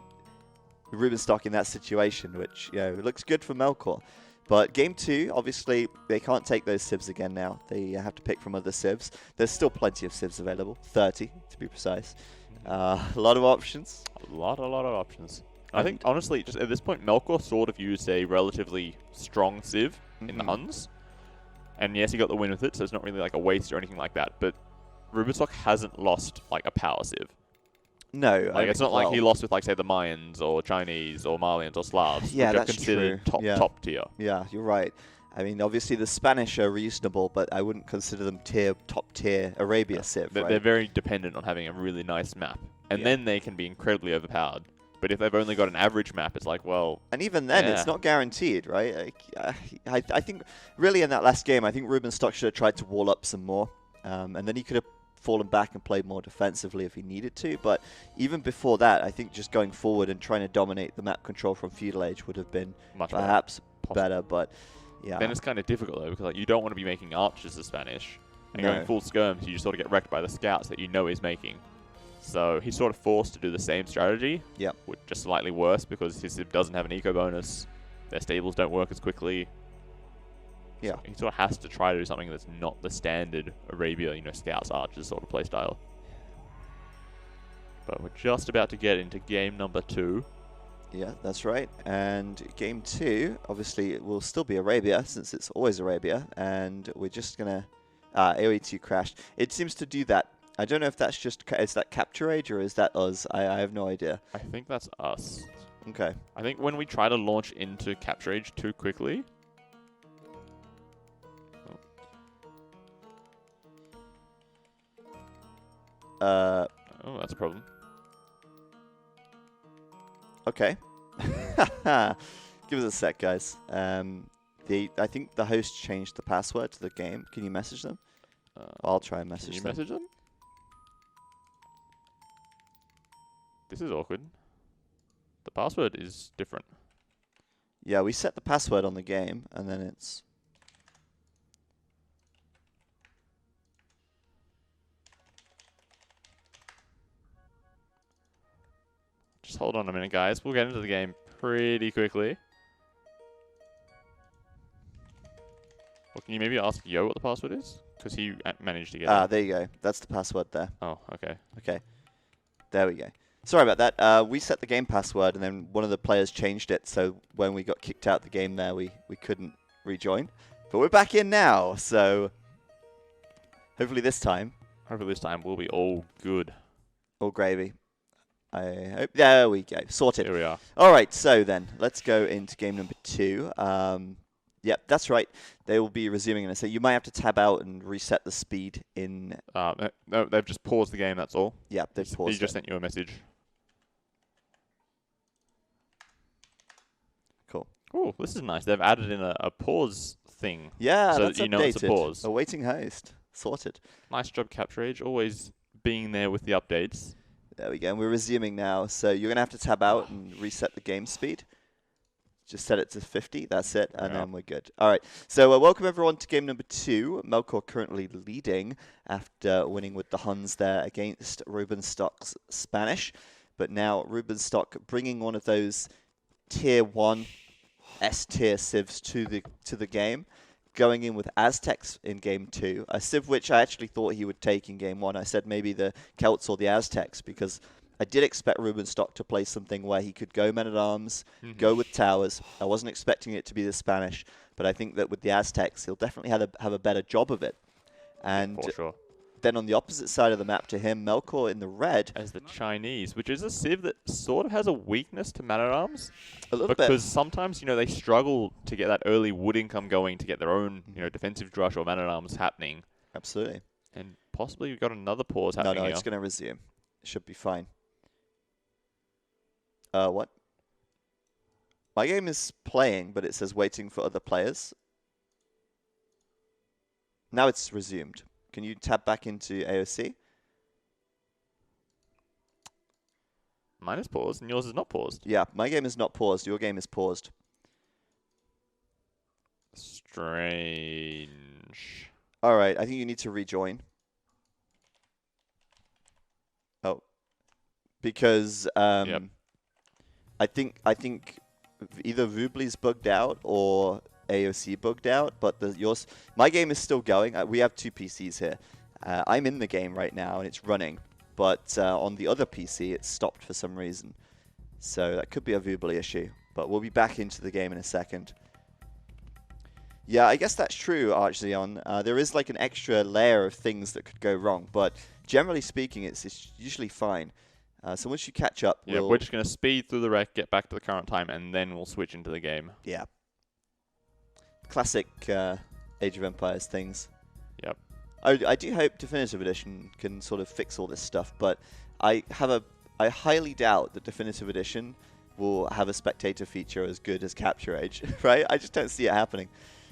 Rubenstock in that situation, which, looks good for Melkor. But game 2, obviously, they can't take those civs again now. They have to pick from other civs. There's still plenty of civs available, 30 to be precise. A lot of options. A lot of options. I think, honestly, just at this point, Melkor sort of used a relatively strong civ in the Huns. And yes, he got the win with it, so it's not really like a waste or anything like that. But Rubenstock hasn't lost like a power civ. No. It's not like he lost with, like, say, the Mayans or Chinese or Malians or Slavs. Yeah, which are that's considered true. top tier. Yeah, you're right. I mean, obviously the Spanish are reasonable, but I wouldn't consider them top tier Arabia civ, right? They're very dependent on having a really nice map. And then they can be incredibly overpowered. But if they've only got an average map, it's like, well... And even then, it's not guaranteed, right? I think, really in that last game, I think Rubenstock should have tried to wall up some more. And then he could have fallen back and played more defensively if he needed to. But even before that, I think just going forward and trying to dominate the map control from Feudal Age would have been perhaps better. But, yeah. Then it's kind of difficult, though, because you don't want to be making archers as Spanish. And going full skirms, you just sort of get wrecked by the scouts that you know he's making. So he's sort of forced to do the same strategy, with just slightly worse because his civ doesn't have an eco bonus. Their stables don't work as quickly. Yeah. So he sort of has to try to do something that's not the standard Arabia, scouts, archers sort of playstyle. But we're just about to get into game number 2. Yeah, that's right. And game 2, obviously, it will still be Arabia, since it's always Arabia. And we're just going to... AoE2 crashed. It seems to do that. I don't know if that's just... Is that Capture Age or is that us? I have no idea. I think that's us. Okay. I think when we try to launch into Capture Age too quickly... Oh, that's a problem. Okay. Give us a sec, guys. I think the host changed the password to the game. Can you message them? I'll try and message them. Can you message them? This is awkward. The password is different. Yeah, we set the password on the game, and then it's... Just hold on a minute, guys. We'll get into the game pretty quickly. Well, can you maybe ask Yo what the password is? Because he managed to get it. There you go. That's the password there. Oh, okay. Okay. There we go. Sorry about that. We set the game password, and then one of the players changed it, so when we got kicked out the game there, we couldn't rejoin. But we're back in now, so hopefully this time we'll be all good. All gravy. I hope. There we go. Sorted. Here we are. All right, so then let's go into game number 2. Yep, that's right. They will be resuming in a second. You might have to tab out and reset the speed in... No, they've just paused the game, that's all. Yeah, they've paused He just sent you a message. Cool. Oh, this is nice. They've added in a pause thing. Yeah, so that's that you know it's a pause. Awaiting host. Sorted. Nice job, Capture Age. Always being there with the updates. There we go. And we're resuming now. So you're going to have to tab out and reset the game speed. Just set it to 50. That's it. And then we're good. All right. So welcome, everyone, to game number 2. Melkor currently leading after winning with the Huns there against Rubenstock's Spanish. But now Rubenstock bringing one of those Tier 1 S-tier civs to the game. Going in with Aztecs in game 2, a civ which I actually thought he would take in game 1. I said maybe the Celts or the Aztecs because I did expect Rubenstock to play something where he could go men-at-arms, go with towers. I wasn't expecting it to be the Spanish, but I think that with the Aztecs, he'll definitely have a better job of it. And for sure. Then on the opposite side of the map to him, Melkor in the red. As the Chinese, which is a civ that sort of has a weakness to man-at-arms. A little bit. Because sometimes, they struggle to get that early wood income going to get their own, defensive drush or man-at-arms happening. Absolutely. And possibly we've got another pause happening No, here. it's going to resume. It should be fine. What? My game is playing, but it says waiting for other players. Now it's resumed. Can you tab back into AOC? Mine is paused, and yours is not paused. Yeah, my game is not paused. Your game is paused. Strange. All right, I think you need to rejoin. Oh, because Yep. I think either Vubli's bugged out or AOC bugged out, but my game is still going. We have 2 PCs here. I'm in the game right now and it's running, but on the other PC it's stopped for some reason. So that could be a Vubli issue, but we'll be back into the game in a second. Yeah, I guess that's true, Archzeon. There is like an extra layer of things that could go wrong, but generally speaking, it's usually fine. So once you catch up, we're just going to speed through the wreck, get back to the current time, and then we'll switch into the game. Yeah. Classic Age of Empires things. Yep. I do hope Definitive Edition can sort of fix all this stuff, but I highly doubt that Definitive Edition will have a spectator feature as good as Capture Age, right? I just don't see it happening.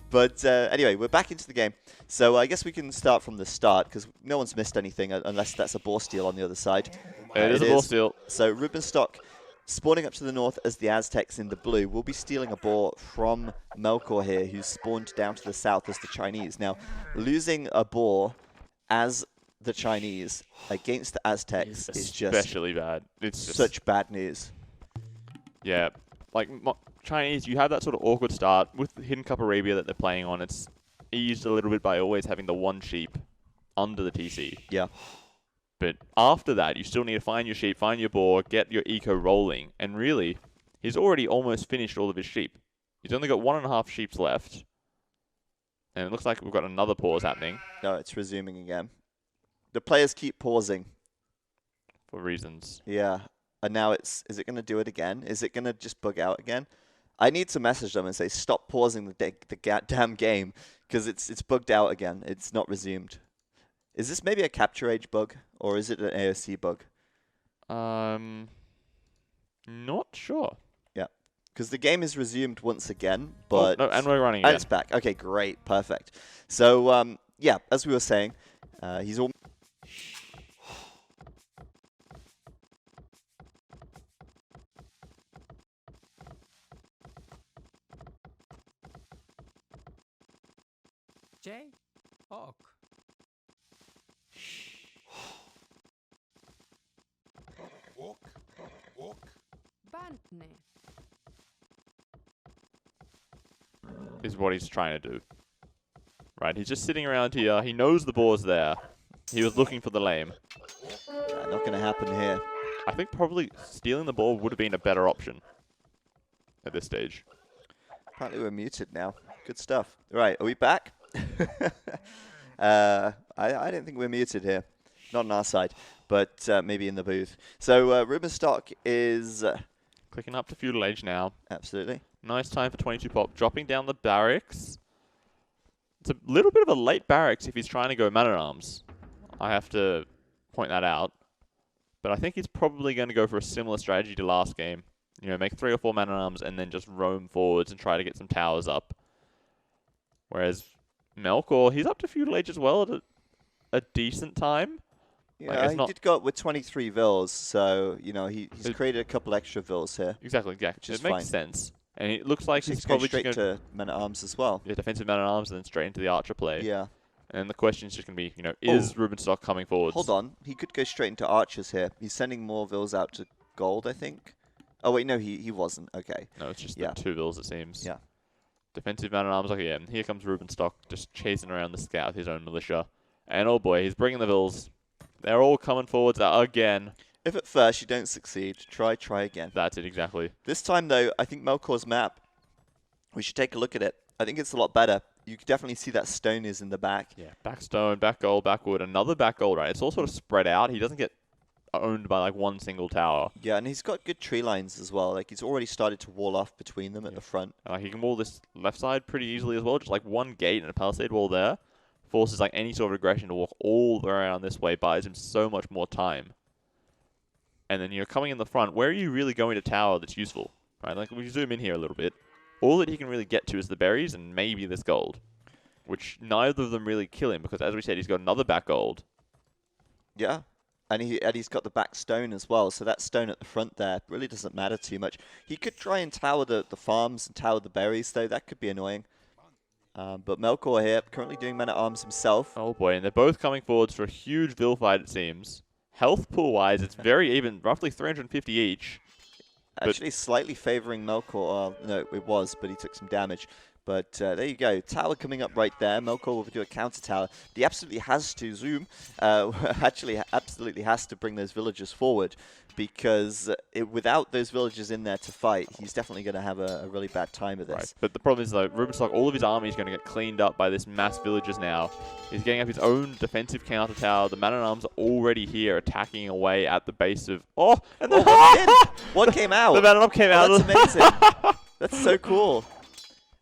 But anyway, we're back into the game. So I guess we can start from the start, because no one's missed anything unless that's a boar steal on the other side. It is a boar steal. So Rubenstock spawning up to the north as the Aztecs in the blue. We'll be stealing a boar from Melkor here, who's spawned down to the south as the Chinese. Now, losing a boar as the Chinese against the Aztecs is just especially bad. It's such bad news. Yeah, like Chinese, you have that sort of awkward start with the Hidden Cup Arabia that they're playing on. It's eased a little bit by always having the one sheep under the TC. Yeah. But after that, you still need to find your sheep, find your boar, get your eco rolling. And really, he's already almost finished all of his sheep. He's only got 1.5 sheep left. And it looks like we've got another pause happening. No, it's resuming again. The players keep pausing. For reasons. Yeah. And now is it going to do it again? Is it going to just bug out again? I need to message them and say, stop pausing the damn game, because it's bugged out again. It's not resumed. Is this maybe a capture age bug, or is it an AOC bug? Not sure. Yeah. Because the game is resumed once again, but... Oh, no, and we're running again. And it's back. Okay, great. Perfect. So, yeah, as we were saying, he's all... Ok. Bantne. Is what he's trying to do. Right, he's just sitting around here. He knows the boar's there. He was looking for the lame. Yeah, not going to happen here. I think probably stealing the ball would have been a better option at this stage. Apparently we're muted now. Good stuff. Right, are we back? I don't think we're muted here. Not on our side, but maybe in the booth. So Rubenstock is... Clicking up to feudal age now. Absolutely. Nice time for 22 pop. Dropping down the barracks. It's a little bit of a late barracks if he's trying to go man-at-arms. I have to point that out. But I think he's probably going to go for a similar strategy to last game. You know, make 3 or 4 man-at-arms and then just roam forwards and try to get some towers up. Whereas Melkor, he's up to feudal age as well at a decent time. Yeah, he did go up with 23 vills, so, you know, he's created a couple extra vills here. Exactly, yeah. Which is it makes fine. sense. And it looks like He's probably going just straight to men-at-arms as well. Yeah, defensive man-at-arms and then straight into the archer play. Yeah. And the question is just going to be, you know, is Rubenstock coming forwards? Hold on. He could go straight into archers here. He's sending more vills out to gold, I think. Oh, wait, no, he wasn't. Okay. No, it's just the 2 vills, it seems. Yeah. Defensive man-at-arms, okay, yeah. And here comes Rubenstock just chasing around the scout with his own militia. And oh boy, he's bringing the vills. They're all coming forwards again. If at first you don't succeed, try again. That's it, exactly. This time, though, I think Melkor's map, we should take a look at it. I think it's a lot better. You can definitely see that stone is in the back. Yeah, back stone, back gold, back wood, another back gold, right? It's all sort of spread out. He doesn't get owned by like one single tower. Yeah, and he's got good tree lines as well. Like, he's already started to wall off between them at the front. He can wall this left side pretty easily as well. Just like one gate and a palisade wall there. Forces like any sort of aggression to walk all the way around this way, buys him so much more time. And then you're coming in the front. Where are you really going to tower that's useful? Right, like we zoom in here a little bit. All that he can really get to is the berries and maybe this gold. Which neither of them really kill him because, as we said, he's got another back gold. Yeah, and he's got the back stone as well. So that stone at the front there really doesn't matter too much. He could try and tower the farms and tower the berries, though. That could be annoying. But Melkor here, currently doing men-at-arms himself. Oh boy, and they're both coming forwards for a huge Vil fight, it seems. Health pool-wise, it's very even, roughly 350 each. Actually, slightly favoring Melkor. No, it was, but he took some damage. But there you go. Tower coming up right there. Melkor will do a counter tower. He absolutely has to zoom. Actually, absolutely has to bring those villagers forward. Because without those villagers in there to fight, he's definitely going to have a really bad time of this. Right. But the problem is, though, Rubenstock, all of his army is going to get cleaned up by this mass villagers now. He's getting up his own defensive counter tower. The man-at-arms are already here attacking away at the base of... Oh! And the what came out? The man-at-arm came out. That's amazing. That's so cool.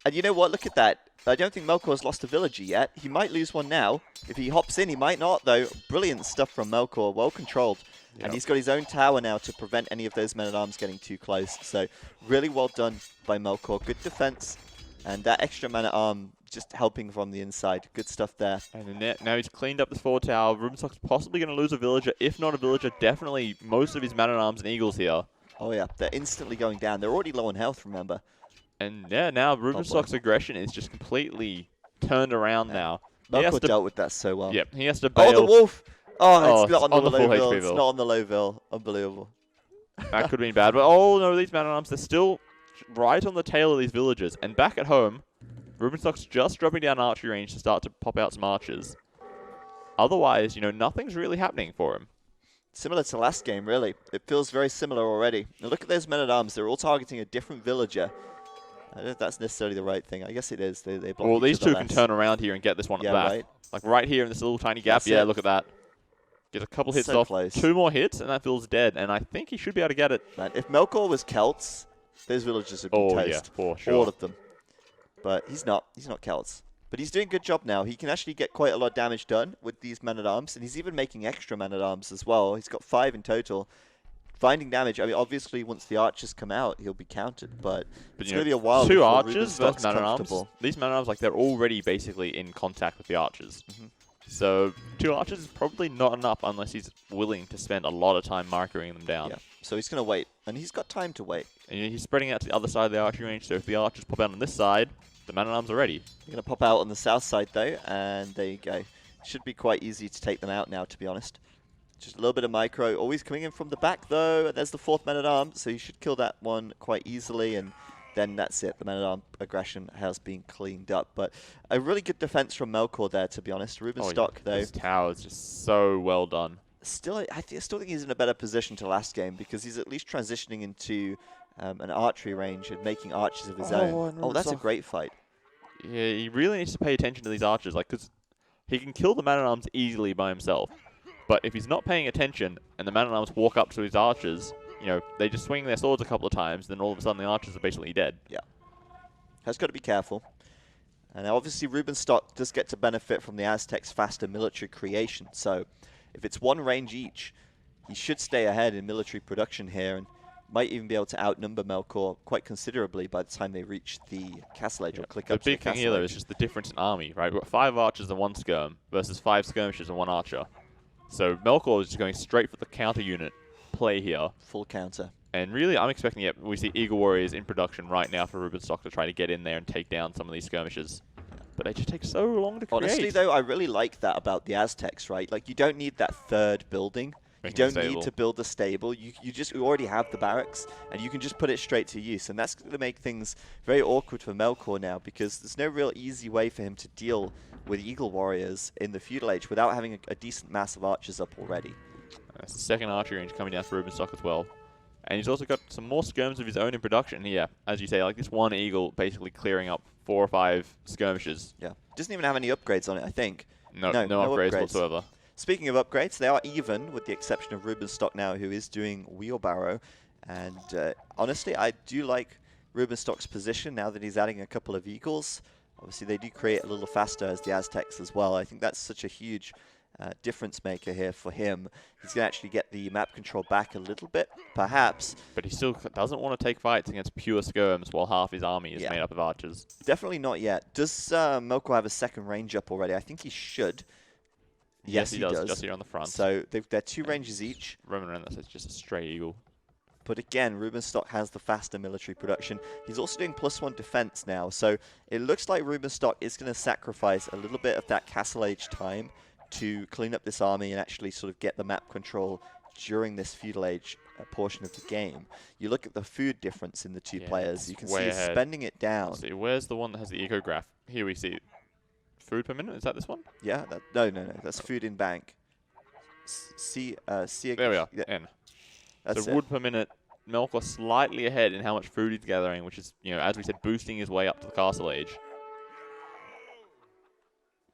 And you know what? Look at that. I don't think Melkor's lost a villager yet. He might lose one now. If he hops in, he might not, though. Brilliant stuff from Melkor. Well controlled. Yep. And he's got his own tower now to prevent any of those men-at-arms getting too close. So really well done by Melkor. Good defense. And that extra man-at-arm just helping from the inside. Good stuff there. And now he's cleaned up this forward tower. Rubenstock's possibly going to lose a villager. If not a villager, definitely most of his man-at-arms and eagles here. Oh yeah, they're instantly going down. They're already low on health, remember. And yeah, now Rubenstock's aggression is just completely turned around now. Melkor dealt with that so well. Yep, he has to bail. Oh, the wolf! Oh, it's not on on the the full low bill. HP It's bill. not on the low bill. Unbelievable. That could have been bad. But oh no, these man-at-arms, they're still right on the tail of these villagers. And back at home, Rubenstock's just dropping down archery range to start to pop out some archers. Otherwise, nothing's really happening for him. Similar to last game, really. It feels very similar already. Now look at those men-at-arms. They're all targeting a different villager. I don't know if that's necessarily the right thing. I guess it is. They block Well, these each other two can less. turn around here and get this one at the back. Right. Like right here in this little tiny gap. That's Yeah, it. look at that. Get a couple hits So off. close. 2 more hits, and that feels dead. And I think he should be able to get it. Man, if Melkor was Celts, those villagers would be Oh, toast. yeah, for sure. All of them. But he's not. He's not Celts. But he's doing a good job now. He can actually get quite a lot of damage done with these men-at-arms, and he's even making extra men-at-arms as well. He's got 5 in total. Finding damage, I mean, obviously, once the archers come out, he'll be counted, but it's going to be a while 2 before archers versus Rubenstock's man-at-arms. comfortable. These man-at-arms, like, they're already basically in contact with the archers. So 2 archers is probably not enough unless he's willing to spend a lot of time microing them down. Yeah, so he's going to wait, and he's got time to wait. And he's spreading out to the other side of the archery range, so if the archers pop out on this side, the man-at-arms are ready. They're going to pop out on the south side, though, and there you go. Should be quite easy to take them out now, to be honest. Just a little bit of micro. Always coming in from the back, though. And there's the 4th man-at-arm, so you should kill that one quite easily, and then that's it. The man-at-arm aggression has been cleaned up. But a really good defense from Melkor there, to be honest. Rubenstock, though. This tower is just so well done. Still, I still think he's in a better position to last game, because he's at least transitioning into an archery range and making archers of his own. Oh, that's a great fight. Yeah, he really needs to pay attention to these archers, like, because he can kill the man-at-arms easily by himself. But if he's not paying attention and the man-at-arms walk up to his archers, they just swing their swords a couple of times, then all of a sudden the archers are basically dead. Yeah. Has got to be careful. And obviously Rubenstock does get to benefit from the Aztecs' faster military creation. So if it's 1 range each, he should stay ahead in military production here and might even be able to outnumber Melkor quite considerably by the time they reach the castle edge or click up to the big thing castle here, though, edge. is just the difference in army, right? We've got 5 archers and 1 skirm versus 5 skirmishers and 1 archer. So Melkor is just going straight for the counter unit play here. Full counter. And really, I'm expecting we see Eagle Warriors in production right now for Rubenstock to try to get in there and take down some of these skirmishers. But they just take so long to create. Honestly, though, I really like that about the Aztecs, right? Like, you don't need that 3rd building. You don't need to build a stable. You already have the barracks, and you can just put it straight to use. And that's going to make things very awkward for Melkor now, because there's no real easy way for him to deal with Eagle Warriors in the feudal age without having a decent mass of archers up already. That's the 2nd archery range coming down for Rubenstock as well. And he's also got some more skirms of his own in production here. As you say, like this 1 eagle basically clearing up 4 or 5 skirmishes. Yeah. Doesn't even have any upgrades on it, I think. No upgrades whatsoever. Speaking of upgrades, they are even, with the exception of Rubenstock now, who is doing wheelbarrow. And honestly, I do like Rubenstock's position now that he's adding a couple of eagles. Obviously, they do create a little faster as the Aztecs as well. I think that's such a huge difference maker here for him. He's going to actually get the map control back a little bit, perhaps. But he still doesn't want to take fights against pure skirms while half his army is made up of archers. Definitely not yet. Does Melkor have a 2nd range up already? I think he should. Yes, he does. Just here on the front. So they're 2 ranges each. Roaming around, that's just a stray eagle. But again, Rubenstock has the faster military production. He's also doing +1 defense now. So it looks like Rubenstock is going to sacrifice a little bit of that castle age time to clean up this army and actually sort of get the map control during this feudal age portion of the game. You look at the food difference in the 2 players. You can see he's spending it down. Let's see, where's the one that has the ecograph? Here we see food per minute. Is that this one? Yeah. No. That's food in bank. There we are. Yeah. N. That's so wood per minute. Melkor slightly ahead in how much food he's gathering, which is, as we said, boosting his way up to the castle age.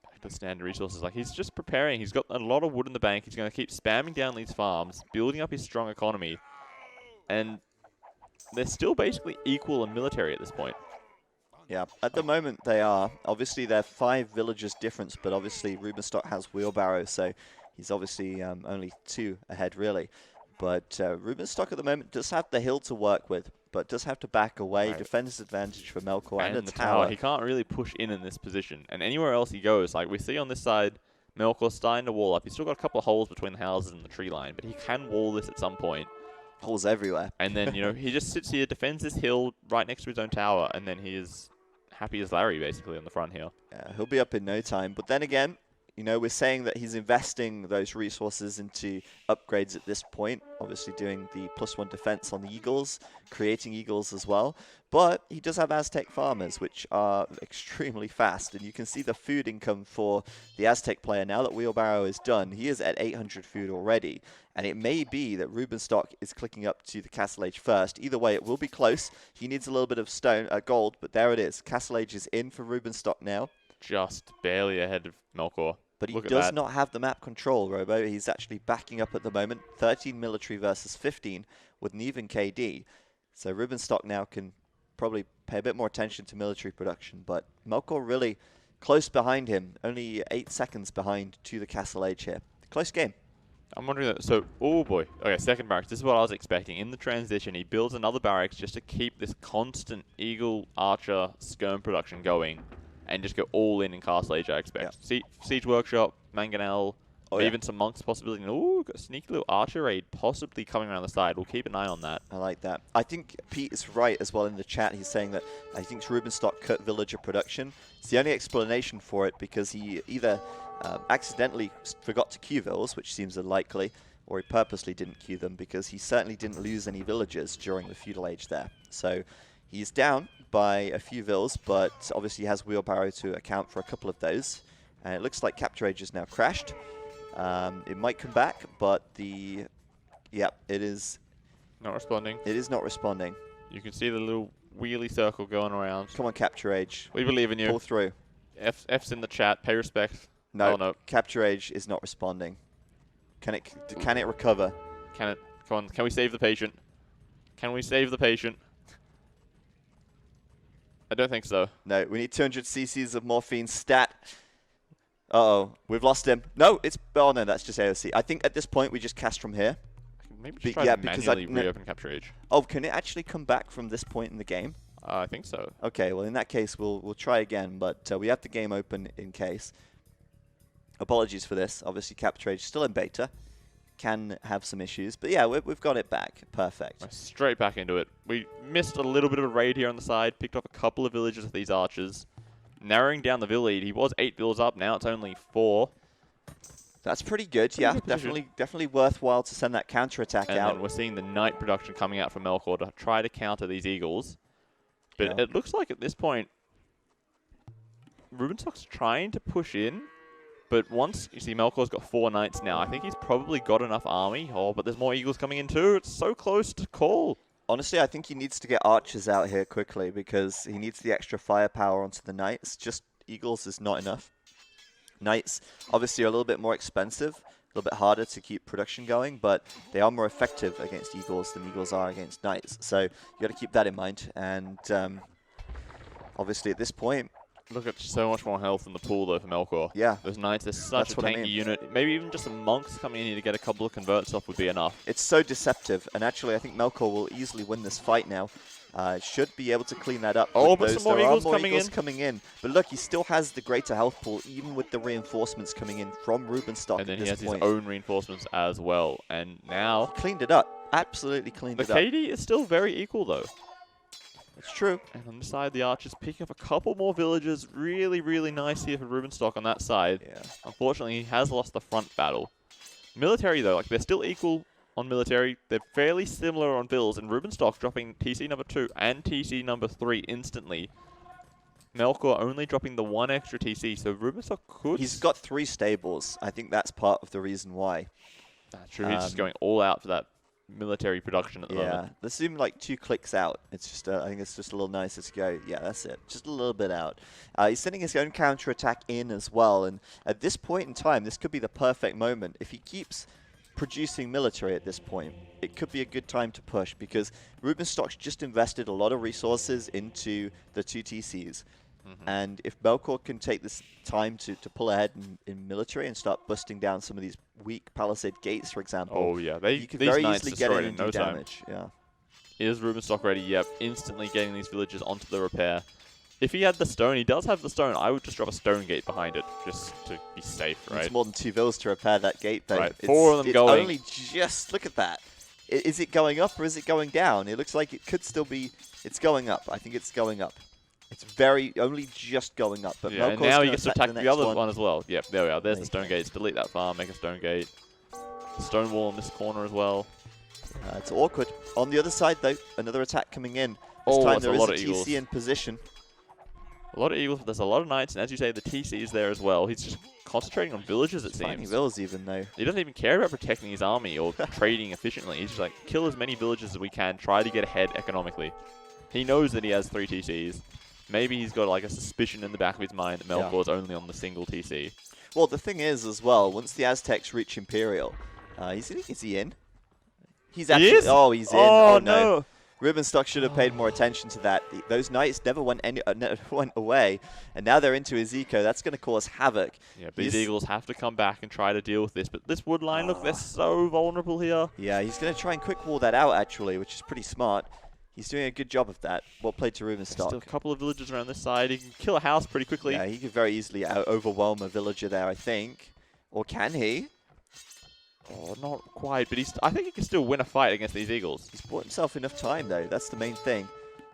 Back to the standard resources. Like, he's just preparing. He's got a lot of wood in the bank. He's going to keep spamming down these farms, building up his strong economy. And they're still basically equal in military at this point. Yeah, at the moment they are. Obviously, they're 5 villages difference, but obviously Rubenstock has wheelbarrow, so he's obviously only 2 ahead, really. But Rubenstock at the moment does have the hill to work with, but does have to back away, defend his advantage for Melkor and the tower. He can't really push in this position. And anywhere else he goes, like we see on this side, Melkor's starting to wall up. He's still got a couple of holes between the houses and the tree line, but he can wall this at some point. Holes everywhere. And then, he just sits here, defends this hill right next to his own tower, and then he is happy as Larry, basically, on the front here. Yeah, he'll be up in no time. But then again, you know, we're saying that he's investing those resources into upgrades at this point, obviously doing the +1 defense on the Eagles, creating Eagles as well. But he does have Aztec farmers, which are extremely fast. And you can see the food income for the Aztec player now that Wheelbarrow is done. He is at 800 food already. And it may be that Rubenstock is clicking up to the Castle Age first. Either way, it will be close. He needs a little bit of gold, but there it is. Castle Age is in for Rubenstock now. Just barely ahead of Melkor. But he does not have the map control, Robo. He's actually backing up at the moment. 13 military versus 15 with an even KD. So Rubenstock now can probably pay a bit more attention to military production. But Melkor really close behind him. Only 8 seconds behind to the Castle Age here. Close game. I'm wondering that. So, oh boy. Okay, second barracks. This is what I was expecting. In the transition, he builds another barracks just to keep this constant Eagle, Archer, Skirm production going. And just go all in Castle Age, I expect. Yeah. Siege Workshop, Mangonel, even some Monks possibility. Ooh, got a sneaky little Archer raid possibly coming around the side. We'll keep an eye on that. I like that. I think Pete is right as well in the chat. He's saying that I think Rubenstock cut villager production. It's the only explanation for it because he either accidentally forgot to queue vills, which seems unlikely, or he purposely didn't queue them because he certainly didn't lose any villagers during the feudal age there. So he's down by a few vills, but obviously he has Wheelbarrow to account for a couple of those. And it looks like Capture Age is now crashed. It might come back, but it is not responding. It is not responding. You can see the little wheelie circle going around. Come on, Capture Age. We believe in you. Pull through. F's in the chat. Pay respect. No, oh, no. Capture Age is not responding. Can it recover? Can it? Come on. Can we save the patient? Can we save the patient? I don't think so. No, we need 200 cc's of morphine stat. Uh-oh, we've lost him. No, oh no, that's just AOC. I think at this point we just cast from here. Maybe just try to manually reopen Capture Age. Oh, can it actually come back from this point in the game? I think so. Okay, well in that case we'll try again, but we have the game open in case. Apologies for this. Obviously Capture Age still in beta. Can have some issues, but yeah, we've got it back. Perfect. Right, straight back into it. We missed a little bit of a raid here on the side, picked off a couple of villages with these archers. Narrowing down the vill lead. He was 8 vills up, now it's only 4. That's pretty good, yeah. Definitely worthwhile to send that counter-attack out. And we're seeing the knight production coming out from Melkor to try to counter these Eagles. But it looks like at this point, Rubenstock's trying to push in. But once, you see, Melkor's got 4 knights now. I think he's probably got enough army. Oh, but there's more Eagles coming in too. It's so close to call. Honestly, I think he needs to get archers out here quickly because he needs the extra firepower onto the knights. Just Eagles is not enough. Knights, obviously, are a little bit more expensive, a little bit harder to keep production going, but they are more effective against Eagles than Eagles are against knights. So you got to keep that in mind. And obviously, at this point, look at so much more health in the pool, though, for Melkor. Yeah. Those knights, they're such a tanky unit. Maybe even just some monks coming in here to get a couple of converts off would be enough. It's so deceptive. And actually, I think Melkor will easily win this fight now. Should be able to clean that up. Oh, but some more Eagles coming in. But look, he still has the greater health pool, even with the reinforcements coming in from Rubenstock. And then he has his own reinforcements as well. And now... he cleaned it up. Absolutely cleaned it up. The KD is still very equal, though. It's true. And on the side, the archers picking up a couple more villages. Really, really nice here for Rubenstock on that side. Yeah. Unfortunately, he has lost the front battle. Military, though, like they're still equal on military. They're fairly similar on vills, and Rubenstock dropping TC number 2 and TC number 3 instantly. Melkor only dropping the 1 extra TC, so Rubenstock could... He's got 3 stables. I think that's part of the reason why. That's true. He's just going all out for that military production at the moment. Yeah, there's even like 2 clicks out. It's just, I think it's just a little nicer to go, yeah, that's it. Just a little bit out. He's sending his own counter-attack in as well, and at this point in time, this could be the perfect moment. If he keeps producing military at this point, it could be a good time to push because Rubenstock's just invested a lot of resources into the 2 TCs. And if Melkor can take this time to pull ahead in military and start busting down some of these weak palisade gates, for example, oh yeah, you could very easily get in and do damage. Yeah. Is Rubenstock ready? Yep, instantly getting these villages onto the repair. If he had the stone, he does have the stone, I would just drop a stone gate behind it just to be safe, right? It's more than 2 vills to repair that gate, though. Right, 4 of them going. Only just, look at that. Is it going up or is it going down? It looks like it could still be, it's going up. I think it's going up. It's only just going up. But yeah, and Melkor's now he gonna gets to attack attack the other one. one as well. Yep, there we are. There's the Nice. stone gates. Delete that farm, make a stone gate. Stone wall in this corner as well. It's awkward. On the other side, though, another attack coming in. This Oh, time that's there a is lot a of TC eagles. in position. A lot of eagles, but there's a lot of knights, and as you say, the TC is there as well. He's just concentrating on villages, it Finding seems. villas even, though. He doesn't even care about protecting his army or trading efficiently. He's just like, kill as many villages as we can, try to get ahead economically. He knows that he has 3 TCs. Maybe he's got like a suspicion in the back of his mind that Melkor's only on the single TC. Well, the thing is, as well, once the Aztecs reach Imperial, is he in? He's actually. He is? Oh, he's in. Oh, Oh, no. no. Rubenstock should have paid more attention to that. Those knights never went away, and now they're into his eco. That's going to cause havoc. Yeah, but these eagles have to come back and try to deal with this. But this wood line, look, they're so vulnerable here. Yeah, he's going to try and quick wall that out, actually, which is pretty smart. He's doing a good job of that. Well played to Rubenstock. Still a couple of villages around this side. He can kill a house pretty quickly. Yeah, he could very easily overwhelm a villager there, I think. Or can he? Oh, not quite, but I think he can still win a fight against these eagles. He's bought himself enough time, though. That's the main thing.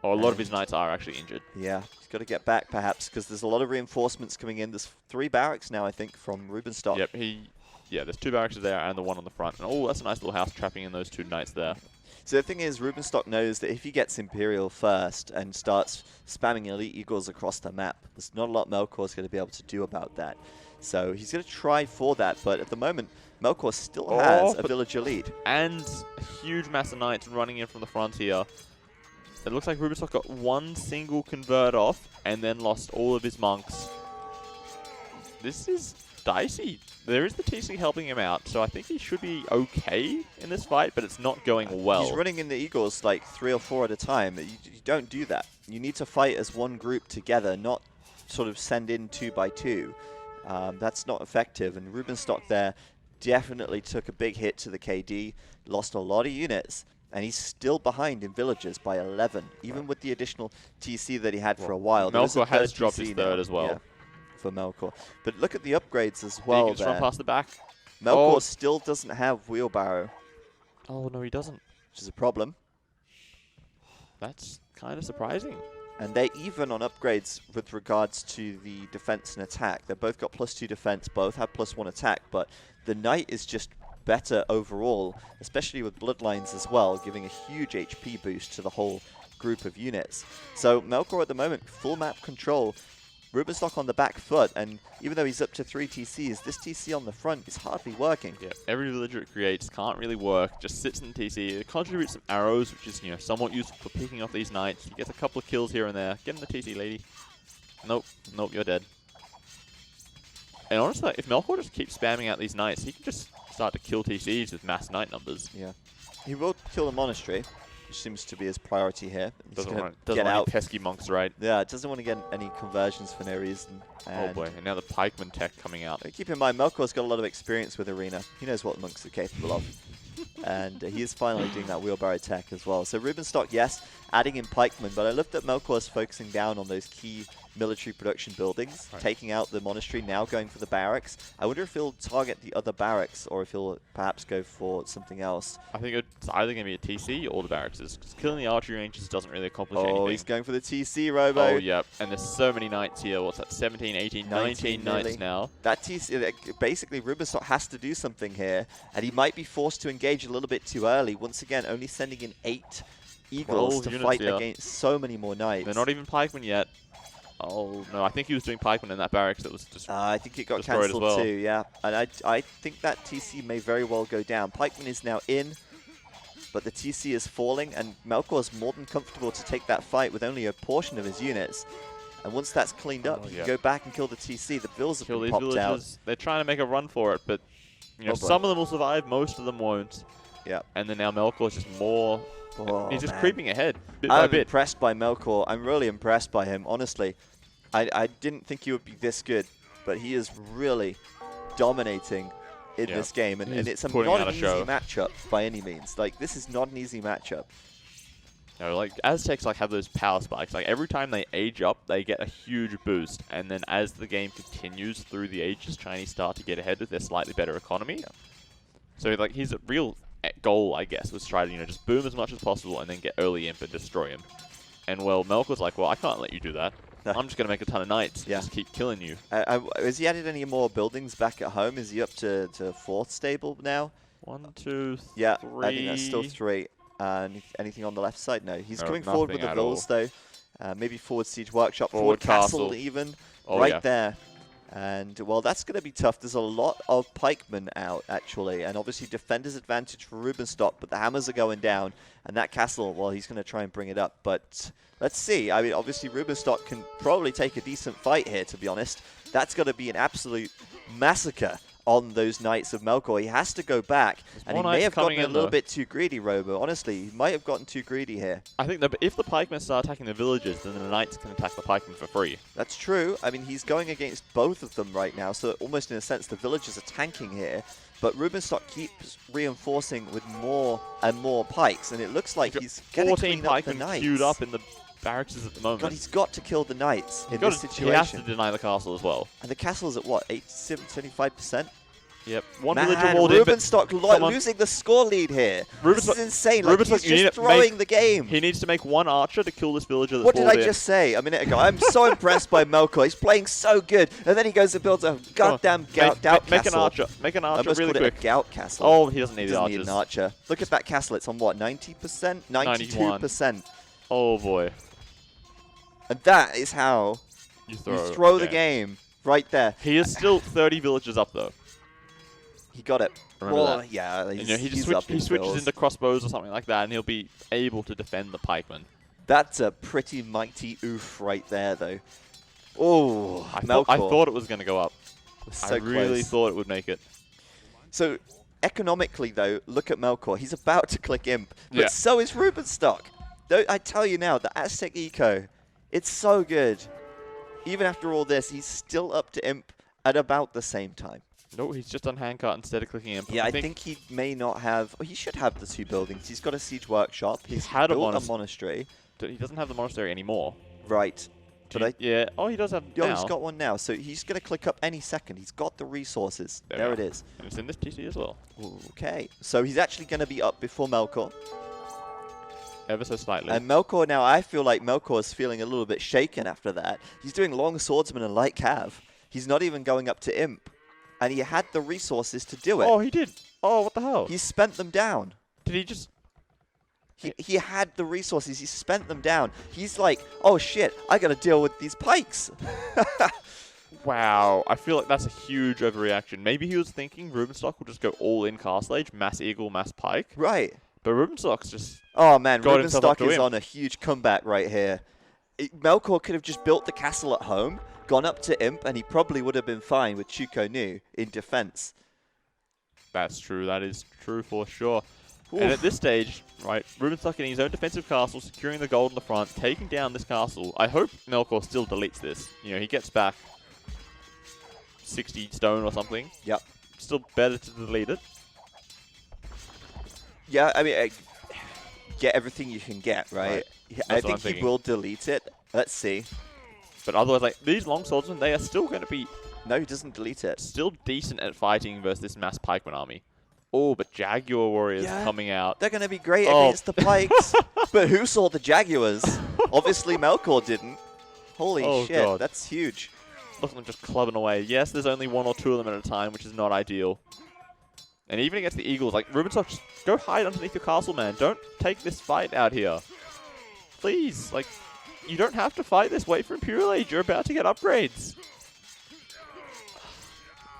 Oh, a lot of his knights are actually injured. Yeah, he's got to get back, perhaps, because there's a lot of reinforcements coming in. There's 3 barracks now, I think, from Rubenstock. Yep, there's 2 barracks there and the one on the front. And oh, that's a nice little house trapping in those 2 knights there. So the thing is, Rubenstock knows that if he gets Imperial first and starts spamming elite eagles across the map, there's not a lot Melkor's going to be able to do about that. So he's going to try for that, but at the moment, Melkor still has a villager lead. And a huge mass of knights running in from the front here. It looks like Rubenstock got 1 single convert off and then lost all of his monks. This is dicey. There is the TC helping him out, so I think he should be okay in this fight, but it's not going well. He's running in the eagles like 3 or 4 at a time. You don't do that. You need to fight as one group together, not sort of send in 2 by 2. That's not effective, and Rubenstock there definitely took a big hit to the KD, lost a lot of units, and he's still behind in villages by 11, even with the additional TC that he had for a while. Melkor has dropped his third as well. Yeah, for Melkor. But look at the upgrades as He well can just run there. past the back. Melkor still doesn't have wheelbarrow, Oh, no, he doesn't. which is a problem. That's kind of surprising. And they're even on upgrades with regards to the defense and attack. They've both got +2 defense, both have +1 attack, but the knight is just better overall, especially with bloodlines as well, giving a huge HP boost to the whole group of units. So Melkor at the moment, full map control. Rubenstock on the back foot, and even though he's up to 3 TCs, this TC on the front is hardly working. Yeah, every villager it creates can't really work, just sits in TC. It contributes some arrows, which is, somewhat useful for picking off these knights. He gets a couple of kills here and there. Get in the TC, lady. Nope, you're dead. And honestly, if Melkor just keeps spamming out these knights, he can just start to kill TCs with mass knight numbers. Yeah. He will kill the monastery, which seems to be his priority here. He's Doesn't gonna want get out. any pesky monks, right? Yeah, doesn't want to get any conversions for no reason. Oh boy, and now the pikeman tech coming out. Keep in mind, Melkor's got a lot of experience with Arena. He knows what monks are capable of. And he is finally doing that wheelbarrow tech as well. So Rubenstock, yes, adding in pikemen, but I love that Melkor is focusing down on those key military production buildings, taking out the monastery, now going for the barracks. I wonder if he'll target the other barracks or if he'll perhaps go for something else. I think it's either going to be a TC or the barracks. Because killing the archery ranges doesn't really accomplish anything. Oh, he's going for the TC, Robo. Oh, yep. And there's so many knights here. What's that? 17, 18, 19 knights nearly. now. That TC, basically, Rubenstock has to do something here, and he might be forced to engage a little bit too early. Once again, only sending in 8 eagles to fight against so many more knights. They're not even pikemen yet. Oh, no, I think he was doing pikemen in that barracks that was just I think it got destroyed cancelled as well. too, yeah. And I think that TC may very well go down. Pikeman is now in, but the TC is falling, and Melkor is more than comfortable to take that fight with only a portion of his units. And once that's cleaned up, he can go back and kill the TC. The vills have been popped out. They're trying to make a run for it, but some of them will survive, most of them won't. Yeah. And then now Melkor is just more... Oh, he's just man. creeping ahead, bit by I'm bit. impressed by Melkor. I'm really impressed by him, honestly. I didn't think he would be this good, but he is really dominating in this game. And it's not an easy matchup by any means. Like, this is not an easy matchup. No, like, Aztecs have those power spikes. Like, every time they age up, they get a huge boost. And then as the game continues through the ages, Chinese start to get ahead with their slightly better economy. Yeah. So, like, his real goal, I guess, was try to, just boom as much as possible and then get early imp and destroy him. And, well, Melkor's like, well, I can't let you do that. No. I'm just going to make a ton of knights. Yeah. Just keep killing you. Has he added any more buildings back at home? Is he up to 4th stable now? 1, 2, 3. Yeah, I think that's still 3. Anything on the left side? No. He's No, coming forward with the nothing at vills, though. Maybe forward siege workshop, Forward castle even, Oh, right yeah. there. And, well, that's going to be tough. There's a lot of pikemen out, actually. And obviously, defender's advantage for Rubenstock, but the hammers are going down. And that castle, well, he's going to try and bring it up. But let's see. I mean, obviously, Rubenstock can probably take a decent fight here, to be honest. That's going to be an absolute massacre on those Knights of Melkor. He has to go back, and he may have gotten a little bit too greedy, Robo. Honestly, he might have gotten too greedy here. I think that if the pikemen start attacking the villages, then the knights can attack the pikemen for free. That's true. I mean, he's going against both of them right now, so almost in a sense the villagers are tanking here. But Rubenstock keeps reinforcing with more and more pikes, and it looks like he's going to clean up the Knights. Queued up in the barracks at the moment. God, he's got to kill the Knights in this situation. He has to deny the castle as well. And the castle's at what, 75%? Yep. One Man, villager walled in, Rubenstock losing the score lead here. This is insane. Like, he's just throwing the game. He needs to make one archer to kill this villager that's What did I in. just say a minute ago? I'm so impressed by Melkor. He's playing so good. And then he goes and builds a goddamn gout castle. Make an archer. Make an archer really quick. A gout castle. Oh, he doesn't need the archers. He doesn't need an archer. Look at that castle. It's on what, 90%? 92%. Oh, boy. And that is how you throw the game right there. He is still 30 villagers up, though. He got it. Remember that. Yeah, he switches into crossbows or something like that, and he'll be able to defend the pikemen. That's a pretty mighty oof right there, though. Oh, I thought it was going to go up. So I really thought it would make it. So, economically, though, look at Melkor. He's about to click Imp, but so is Rubenstock. I tell you now, the Aztec eco, it's so good. Even after all this, he's still up to Imp at about the same time. No, he's just on handcart instead of clicking Imp. Yeah, I think he may not have... Oh, he should have the 2 buildings. He's got a siege workshop. He's had built a monastery. He doesn't have the monastery anymore. Right. Yeah. Oh, he does have now. He's got one now. So he's going to click up any second. He's got the resources. There it is. And it's in this TC as well. Okay. So he's actually going to be up before Melkor. Ever so slightly. And Melkor now, I feel like Melkor is feeling a little bit shaken after that. He's doing long swordsman and light cav. He's not even going up to Imp. And he had the resources to do it. Oh, he did. Oh, what the hell? He spent them down. Did he just... He had the resources. He spent them down. He's like, oh, shit, I got to deal with these pikes. Wow. I feel like that's a huge overreaction. Maybe he was thinking Rubenstock will just go all in Castle Age, mass eagle, mass pike. Right. But Rubenstock's just... Oh, man, Rubenstock is on a huge comeback right here. Melkor could have just built the castle at home, gone up to Imp, and he probably would have been fine with Chuko Nu in defense. That's true. That is true for sure. Oof. And at this stage, right, Rubenstock in his own defensive castle, securing the gold in the front, taking down this castle. I hope Melkor still deletes this. You know, he gets back 60 stone or something. Yep. Still better to delete it. Yeah, I mean, get everything you can get, right? I think he will delete it. Let's see. But otherwise, like, these long swordsmen, they are still going to be... No, he doesn't delete it. Still decent at fighting versus this mass pikeman army. Oh, but Jaguar warriors coming out. They're going to be great against the pikes. But who saw the Jaguars? Obviously, Melkor didn't. Holy shit, God. That's huge. Look at them just clubbing away. Yes, there's only 1 or 2 of them at a time, which is not ideal. And even against the Eagles, like, Rubenstock, just go hide underneath your castle, man. Don't take this fight out here. Please, like, you don't have to fight this. Wait for Imperial Age. You're about to get upgrades.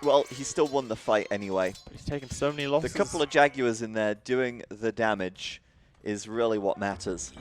Well, he still won the fight anyway. But he's taken so many losses. The couple of Jaguars in there doing the damage is really what matters.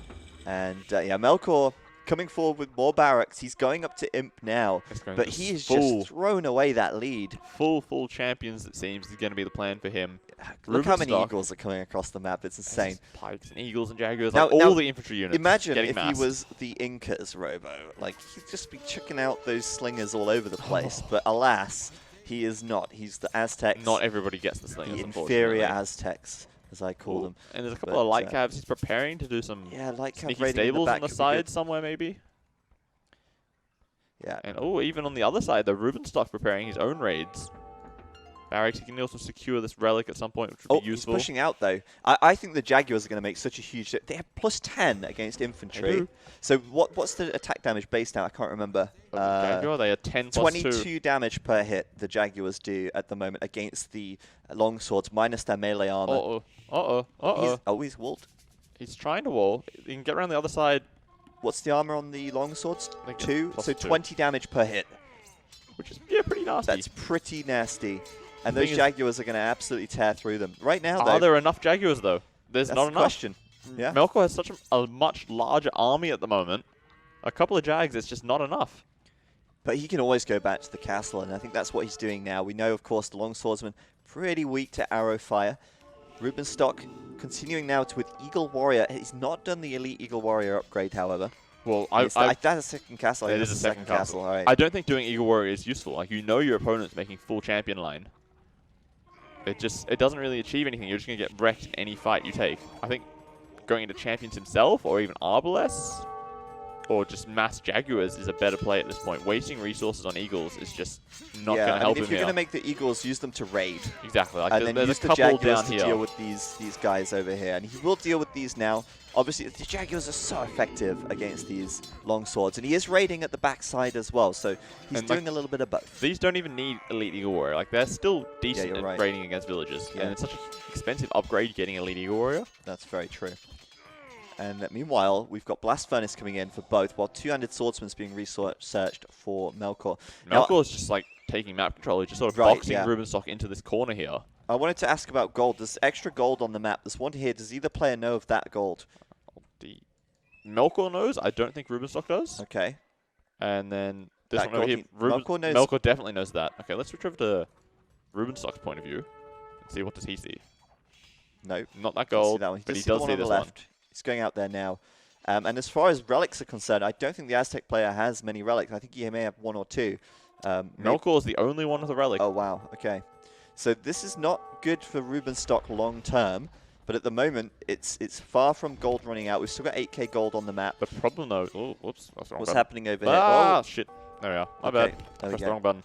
And, yeah, Melkor coming forward with more barracks. He's going up to Imp now. But he has just thrown away that lead. Full champions, it seems, is going to be the plan for him. Look how many Eagles are coming across the map. It's insane. Pikes and Eagles and Jaguars, like all the infantry units. Imagine if he was the Incas, Robo. Like, he'd just be chucking out those slingers all over the place. But alas, he is not. He's the Aztecs. Not everybody gets the slingers, the inferior Aztecs, as I call them. And there's a couple of light cabs he's preparing to do some sneaky stables on the side somewhere, maybe. Yeah. And even on the other side, the Rubenstock preparing his own raids. barracks. He can also secure this relic at some point, which would be useful. He's pushing out, though. I think the Jaguars are going to make such a huge... They have +10 against infantry. So what's the attack damage based out? I can't remember. Jaguar, they are 10 plus 22 damage per hit the Jaguars do at the moment against the longswords, minus their melee armor. He's walled. He's trying to wall. He can get around the other side. What's the armor on the longswords? 2. So 2. 20 damage per hit. Which is pretty nasty. That's pretty nasty. And those Jaguars are going to absolutely tear through them. Right now, though... Are there enough Jaguars, though? There's that's not the enough. question. Yeah. Melkor has such a much larger army at the moment. A couple of Jags, it's just not enough. But he can always go back to the castle, and I think that's what he's doing now. We know, of course, the Longswordsman, pretty weak to arrow fire. Rubenstock continuing now with Eagle Warrior. He's not done the Elite Eagle Warrior upgrade, however. Well, that's a second castle. It is a second castle. All right. I don't think doing Eagle Warrior is useful. Like, you know your opponent's making full champion line. It doesn't really achieve anything. You're just going to get wrecked in any fight you take. I think going into champions himself, or even Arbalest, or just mass Jaguars is a better play at this point. Wasting resources on Eagles is just not going to help him. If you're going to make the Eagles, use them to raid. Exactly. Like, and then there's use a the couple Jaguars down to here. deal with these guys over here. And he will deal with these now. Obviously, the Jaguars are so effective against these longswords. And he is raiding at the backside as well. So he's doing a little bit of both. These don't even need Elite Eagle Warrior. Like, they're still decent at raiding against villages. Yeah. And it's such an expensive upgrade getting Elite Eagle Warrior. That's very true. And meanwhile, we've got Blast Furnace coming in for both, while Two-Handed Swordsman's being researched for Melkor. Melkor is just like taking map control. He's just sort of boxing Rubenstock into this corner here. I wanted to ask about gold. There's extra gold on the map. There's one here. Does either player know of that gold? Melkor knows. I don't think Rubenstock does. Okay. And then this one over here. Melkor definitely knows that. Okay, let's switch over to Rubenstock's point of view and see what does he see. No. Not that gold, but he does see this one. He's going out there now. And as far as relics are concerned, I don't think the Aztec player has many relics. I think he may have 1 or 2. Melkor is the only one with a relic. Oh, wow. Okay. So this is not good for Rubenstock long term. But at the moment, it's far from gold running out. We've still got 8k gold on the map. The problem, though... Oh, whoops. That's the wrong What's button. happening over here? Ah, shit. There we are. My bad. There Pressed the wrong button.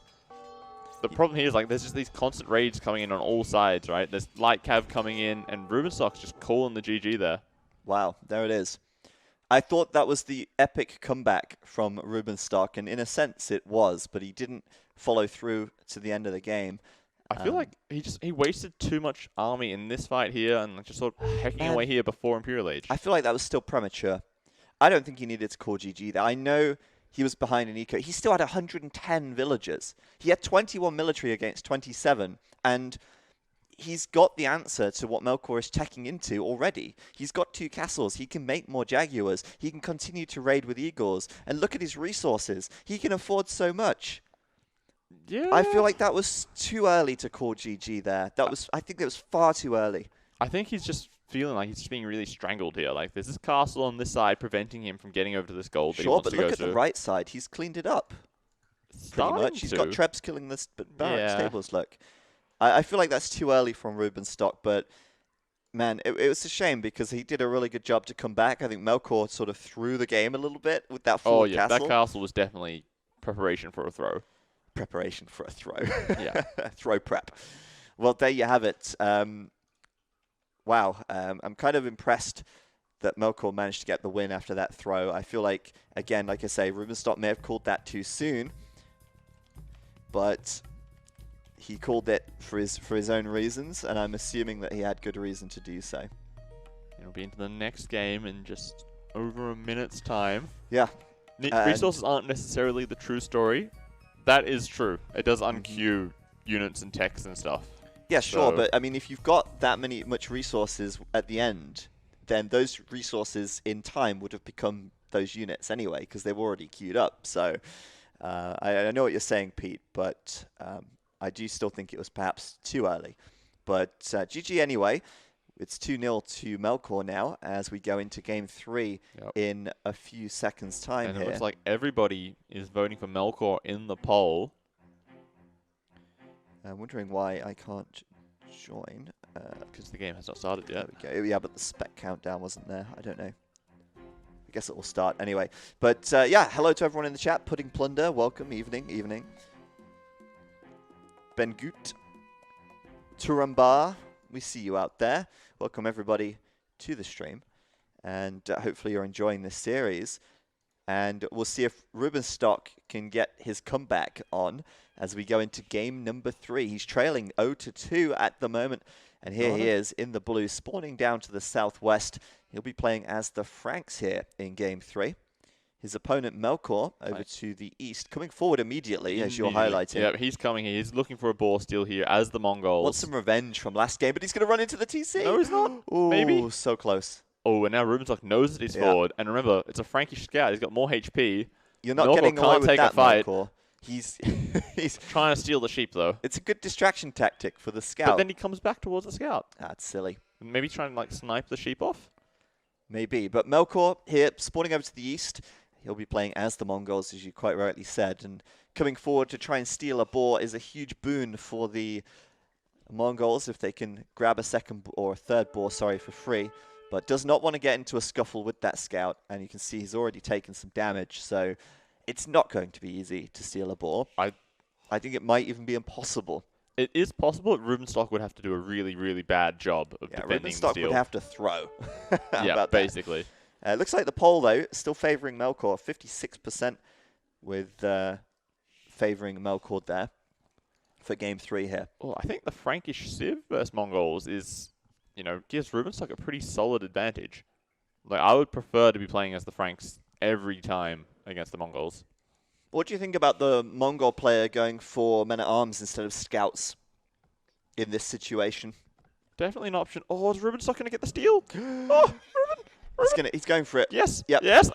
The problem here is, like, there's just these constant raids coming in on all sides, right? There's light cav coming in, and Rubenstock's just calling the GG there. Wow, there it is. I thought that was the epic comeback from Rubenstock, and in a sense it was, but he didn't follow through to the end of the game. I feel like he wasted too much army in this fight here and just sort of hacking away here before Imperial Age. I feel like that was still premature. I don't think he needed to call GG there. I know he was behind an eco. He still had 110 villagers. He had 21 military against 27, and he's got the answer to what Melkor is checking into already. He's got 2 castles. He can make more Jaguars. He can continue to raid with Eagles. And look at his resources. He can afford so much. Yeah. I feel like that was too early to call GG there. I think that was far too early. I think he's just feeling like he's just being really strangled here. Like, there's this castle on this side preventing him from getting over to this gold that he wants to go to. Sure, but look at the right side. He's cleaned it up. Pretty much. He's got Trebs killing this barrack stables, look. I feel like that's too early from Rubenstock, but man, it was a shame because he did a really good job to come back. I think Melkor sort of threw the game a little bit with that forward castle. That castle was definitely preparation for a throw. Preparation for a throw. Yeah. Throw prep. Well, there you have it. Wow. I'm kind of impressed that Melkor managed to get the win after that throw. I feel like, again, like I say, Rubenstock may have called that too soon, but he called it for his own reasons, and I'm assuming that he had good reason to do so. It'll be into the next game in just over a minute's time. Yeah. Resources aren't necessarily the true story. That is true. It does unqueue units and techs and stuff. Yeah, sure, but I mean, if you've got that much resources at the end, then those resources in time would have become those units anyway, because they've already queued up. So I know what you're saying, Pete, but I do still think it was perhaps too early. But GG anyway. It's 2-0 to Melkor now as we go into Game 3 in a few seconds' time and here. it looks like everybody is voting for Melkor in the poll. I'm wondering why I can't join. Because the game has not started yet. There we go. Yeah, but the spec countdown wasn't there. I don't know. I guess it will start anyway. But yeah, hello to everyone in the chat. Pudding Plunder, welcome. Evening. Ben Goot. Turumbar, we see you out there. Welcome everybody to the stream, and hopefully you're enjoying this series. And we'll see if Rubenstock can get his comeback on as we go into game number 3. He's trailing 0-2 at the moment, and here he is in the blue, spawning down to the southwest. He'll be playing as the Franks here in game 3. His opponent, Melkor, over to the east, coming forward immediately, as you're highlighting. Yeah, he's coming here. He's looking for a ball steal here as the Mongols. Wants some revenge from last game, but he's going to run into the TC. No, he's not. Ooh, maybe. So close. Oh, and now Rubenstock knows that he's forward. And remember, it's a Frankish scout. He's got more HP. You're not Melkor getting away can't with take that, a fight. Melkor. He's trying to steal the sheep, though. It's a good distraction tactic for the scout. But then he comes back towards the scout. That's silly. Maybe trying to like snipe the sheep off? Maybe. But Melkor here, spawning over to the east. He'll be playing as the Mongols, as you quite rightly said. And coming forward to try and steal a boar is a huge boon for the Mongols if they can grab a second or a third boar, for free. But does not want to get into a scuffle with that scout. And you can see he's already taken some damage. So it's not going to be easy to steal a boar. I think it might even be impossible. It is possible. Rubenstock would have to do a really, really bad job of defending the steal. Rubenstock would have to throw. Yeah, basically. It looks like the poll, though, still favouring Melkor. 56% with favouring Melkor there for game 3 here. Well, I think the Frankish Civ versus Mongols is, gives Rubenstock a pretty solid advantage. Like, I would prefer to be playing as the Franks every time against the Mongols. What do you think about the Mongol player going for men-at-arms instead of scouts in this situation? Definitely an option. Oh, is Rubenstock going to get the steal? Oh, Ruben! He's going for it. Yes. Yep. Yes.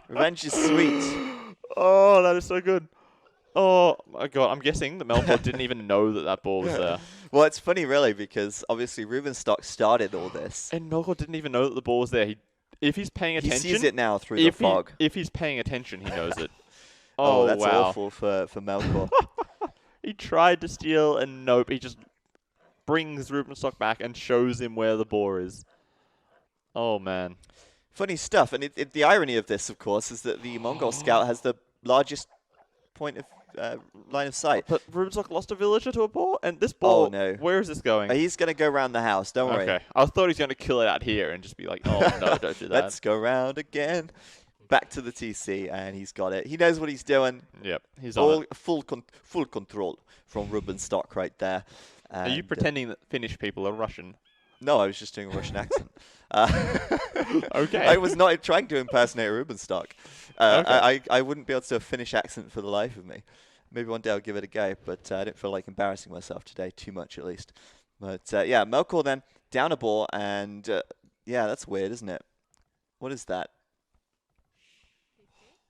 Revenge is sweet. Oh, that is so good. Oh, my God. I'm guessing that Melkor didn't even know that ball was there. Well, it's funny, really, because obviously Rubenstock started all this. And Melkor didn't even know that the ball was there. If he's paying attention... He sees it now through the fog. If he's paying attention, he knows it. Oh, that's awful for Melkor. He tried to steal, and nope. He just brings Rubenstock back and shows him where the boar is. Oh, man. Funny stuff. And the irony of this, of course, is that the Mongol scout has the largest point of line of sight. But Rubenstock lost a villager to a boar? And this boar, oh, no. Where is this going? He's going to go around the house. Don't worry. Okay. I thought he was going to kill it out here and just be like, oh, no, don't do that. Let's go round again. Back to the TC, and he's got it. He knows what he's doing. Yep, he's on it. Full control from Rubenstock right there. Are you pretending that Finnish people are Russian? No, I was just doing a Russian accent. Okay. I was not trying to impersonate Rubenstock. Okay. I wouldn't be able to do a Finnish accent for the life of me. Maybe one day I'll give it a go, but I didn't feel like embarrassing myself today, too much at least. But yeah, Melkor then down a ball, and yeah, that's weird, isn't it? What is that?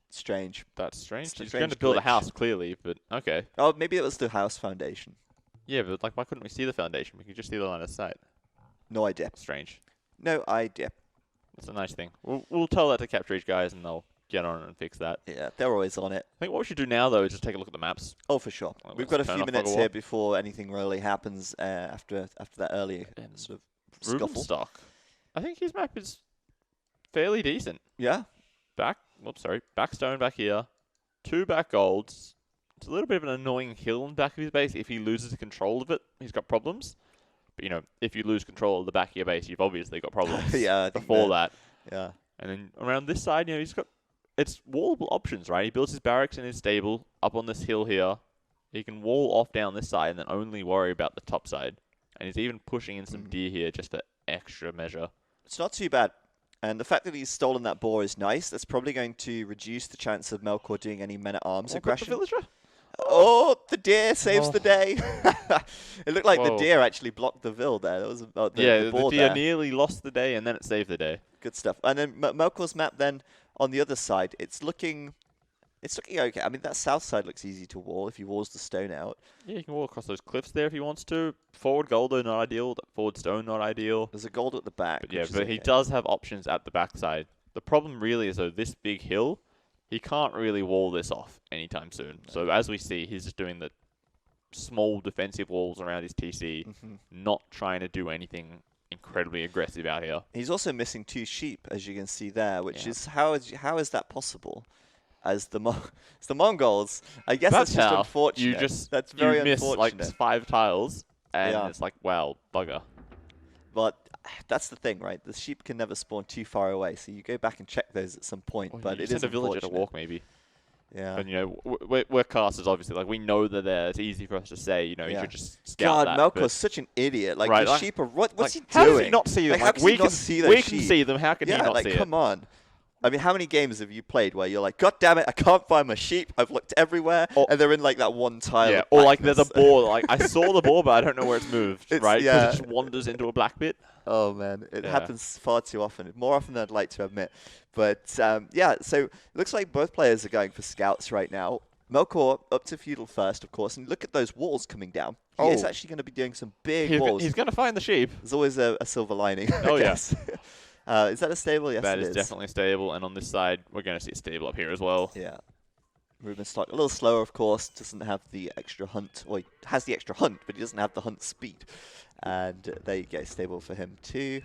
Strange. That's strange. He's Strange going to build a glitch. house, clearly, but okay. Oh, maybe it was the house foundation. Yeah, but like, why couldn't we see the foundation? We could just see the line of sight. No idea. Strange. No idea. That's a nice thing. We'll tell that to Capture Each guys, and they'll get on it and fix that. Yeah, they're always on it. I think what we should do now, though, is just take a look at the maps. Oh, for sure. Well, We've got a turn few off minutes Fog of here War. before anything really happens after that early sort of scuffle. Rubenstock. I think his map is fairly decent. Yeah. Backstone back here. 2 back golds. It's a little bit of an annoying hill in the back of his base. If he loses control of it, he's got problems. But, if you lose control of the back of your base, you've obviously got problems. Yeah, I think before that. Yeah. And then around this side, it's wallable options, right? He builds his barracks in his stable up on this hill here. He can wall off down this side and then only worry about the top side. And he's even pushing in some deer here just for extra measure. It's not too bad. And the fact that he's stolen that boar is nice. That's probably going to reduce the chance of Melkor doing any men-at-arms aggression. The villager? Oh, the deer saves the day. It looked like the Whoa. deer actually blocked the vill there. That was the The boar deer there. nearly lost the day and then it saved the day. Good stuff. And then Melkor's map then on the other side, it's looking okay. I mean, that south side looks easy to wall if he walls the stone out. Yeah, you can walk across those cliffs there if he wants to. Forward gold, though, not ideal. Forward stone, not ideal. There's a gold at the back. But yeah, which is but he okay. does have options at the backside. The problem really is, though, this big hill, he can't really wall this off anytime soon. No. So as we see, he's just doing the small defensive walls around his TC, not trying to do anything incredibly aggressive out here. He's also missing 2 sheep, as you can see there, which is how is that possible? as the Mongols. I guess that's just unfortunate. That's very you miss unfortunate. like 5 tiles, and Yeah. it's like, wow, bugger. But that's the thing, right? The sheep can never spawn too far away, so you go back and check those at some point. Well, but you it send is a villager unfortunate. to walk, maybe. Yeah. And, you know, we're casters, obviously. Like, we know they're there. It's easy for us to say, you know, you should just scout God, that. Melkor's such an idiot. Like, right, the sheep are... What's he how doing? does he not see them? Like, how Like, can we he can not see those we sheep? can see them. How can he not see come on. I mean, how many games have you played where you're like, God damn it, I can't find my sheep. I've looked everywhere, and they're in like that one tile. Yeah, of or like there's a blackness. boar. Like I saw the boar, but I don't know where it's moved. Right? Because it just wanders into a black bit. Oh man, it happens far too often. More often than I'd like to admit. But yeah, so it looks like both players are going for scouts right now. Melkor up to feudal first, of course, and look at those walls coming down. He is actually going to be doing some big walls. He's going to find the sheep. There's always a silver lining. Oh I yeah. guess. Is that a stable? Yes, that it is definitely stable. And on this side, we're going to see a stable up here as well. Yeah. Rubenstock, a little slower, of course, doesn't have the extra hunt. Well, he has the extra hunt, but he doesn't have the hunt speed. And there you go, stable for him too,